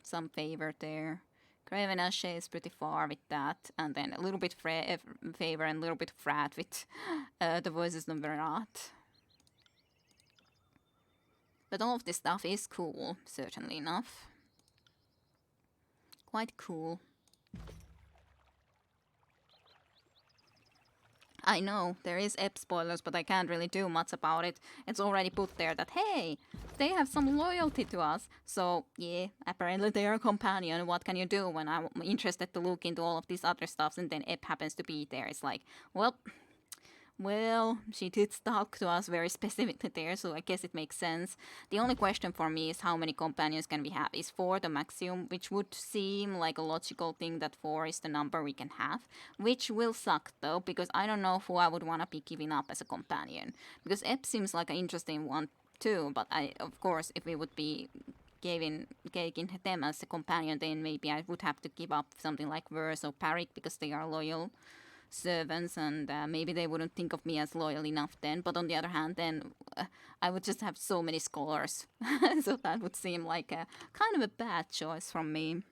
A: some favor there. Craven Ashe is pretty far with that. And then a little bit favor and a little bit frat with the voices of Verat. But all of this stuff is cool, certainly enough. Quite cool. I know, there is ep spoilers, but I can't really do much about it. It's already put there that, hey, they have some loyalty to us. So, yeah, apparently they are a companion. What can you do when I'm interested to look into all of these other stuffs and then ep happens to be there? It's like, well, Well, she did talk to us very specifically there, so I guess it makes sense. The only question for me is how many companions can we have? Is 4 the maximum? Which would seem like a logical thing that 4 is the number we can have. Which will suck though, because I don't know who I would want to be giving up as a companion. Because Ep seems like an interesting one too, but of course, if we would be taking them as a companion, then maybe I would have to give up something like Verse or Parik because they are loyal servants, and maybe they wouldn't think of me as loyal enough then. But on the other hand, then I would just have so many scholars, so that would seem like a kind of a bad choice from me.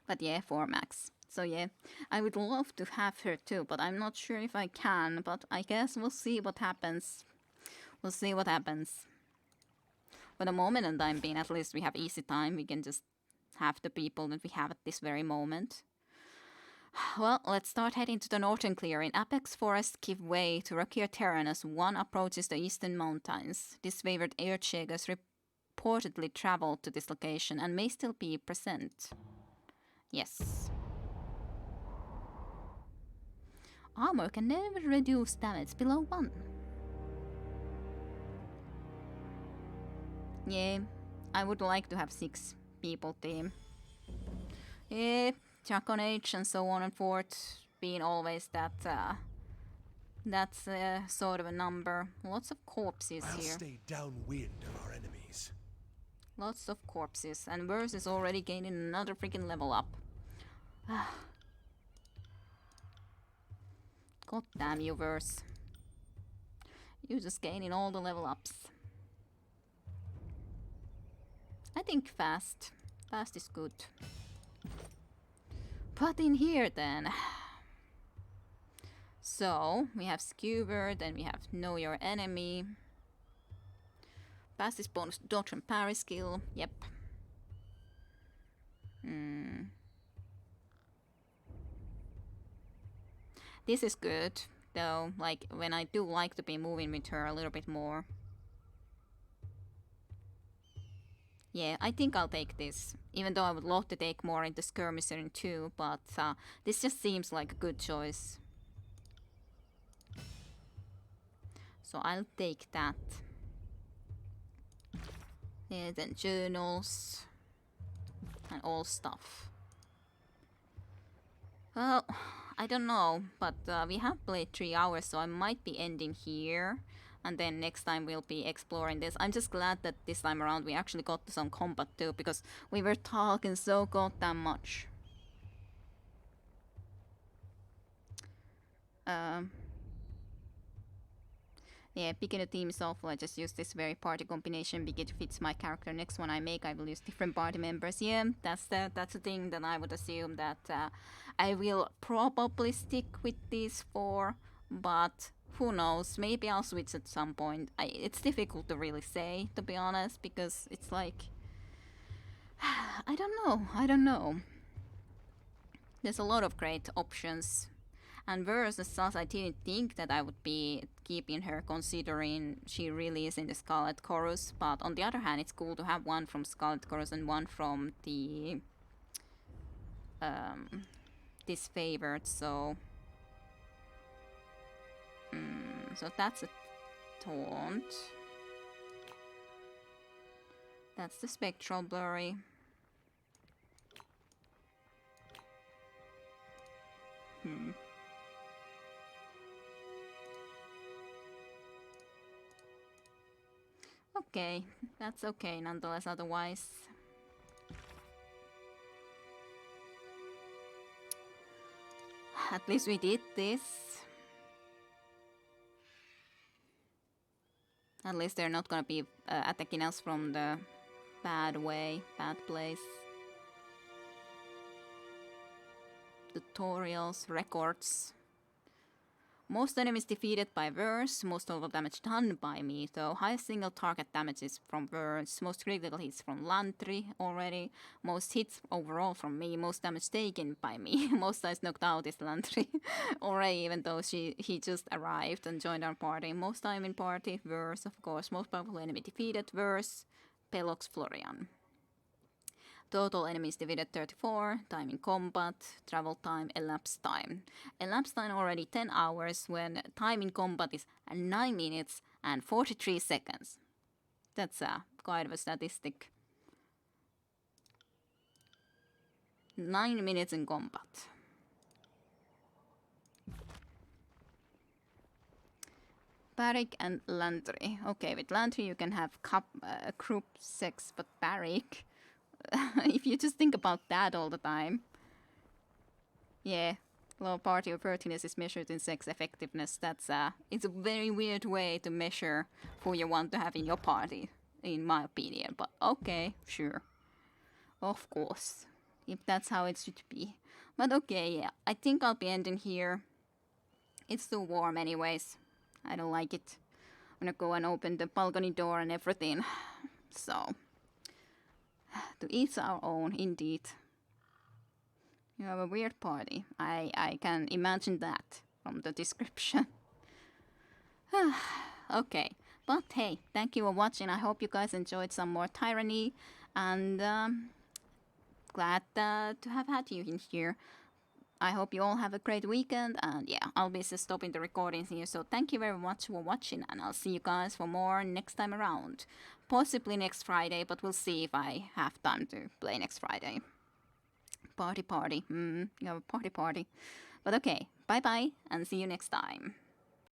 A: But yeah, 4 max. So yeah, I would love to have her too, but I'm not sure if I can. But I guess we'll see what happens. We'll see what happens. For the moment and time being, at least we have easy time. We can just have the people that we have at this very moment. Well, let's start heading to the northern clearing. Apex forests give way to rockier terrain as one approaches the eastern mountains. Disfavored earthshakers reportedly traveled to this location and may still be present. Yes. Armor can never reduce damage below 1. Yeah, I would like to have 6 people team. Yeah, Dragon Age and so on and forth, being always that's sort of a number. Lots of corpses
D: I'll
A: here.
D: stay downwind of our enemies.
A: Lots of corpses, and Verse is already gaining another freaking level up. God damn you, Verse. You're just gaining all the level ups. I think fast. Fast is good. But in here then. So, we have Skewer, then we have Know Your Enemy. Fast is bonus dodge and parry skill. Yep. This is good, though, like, when I do like to be moving with her a little bit more. Yeah, I think I'll take this, even though I would love to take more into Skirmisher too, but this just seems like a good choice. So I'll take that. Yeah, then journals and all stuff. Well, I don't know, but we have played 3 hours, so I might be ending here. And then next time we'll be exploring this. I'm just glad that this time around we actually got to some combat too, because we were talking so goddamn much. Yeah, picking a team is awful. I just use this very party combination because it fits my character. Next one I make, I will use different party members. Yeah, that's the thing that I would assume that I will probably stick with these 4, but who knows? Maybe I'll switch at some point. It's difficult to really say, to be honest, because it's like I don't know. There's a lot of great options. And versus us, I didn't think that I would be keeping her, considering she really is in the Scarlet Chorus. But on the other hand, it's cool to have one from Scarlet Chorus and one from the Disfavored. So so that's a taunt. That's the Spectral Blurry. Okay, that's okay nonetheless, otherwise. At least we did this. At least they're not gonna be attacking us from the bad way, bad place. Tutorials, records. Most enemies defeated by Verse, most total damage done by me, though highest single target damage is from Verse, most critical hits from Lantry already, most hits overall from me, most damage taken by me, most times knocked out is Lantry already, even though he just arrived and joined our party. Most time in party, Verse, of course, most powerful enemy defeated, Verse, Pelox Florian. Total enemies defeated 34, time in combat, travel time, elapsed time. Elapsed time already 10 hours when time in combat is 9 minutes and 43 seconds. That's kind of a statistic. 9 minutes in combat. Barrick and Lantry. Okay, with Lantry you can have group sex, but Barrick... if you just think about that all the time. Yeah, low party opportunity is measured in sex effectiveness. That's it's a very weird way to measure who you want to have in your party, in my opinion. But okay, sure. Of course. If that's how it should be. But okay, yeah, I think I'll be ending here. It's too warm anyways. I don't like it. I'm gonna go and open the balcony door and everything. So... to each our own, indeed. You have a weird party. I can imagine that from the description. Okay, but hey, thank you for watching. I hope you guys enjoyed some more Tyranny, and glad to have had you in here. I hope you all have a great weekend, and yeah, I'll be stopping the recordings here, so thank you very much for watching, and I'll see you guys for more next time around. Possibly next Friday, but we'll see if I have time to play next Friday. Party. You have a party. But okay, bye bye, and see you next time.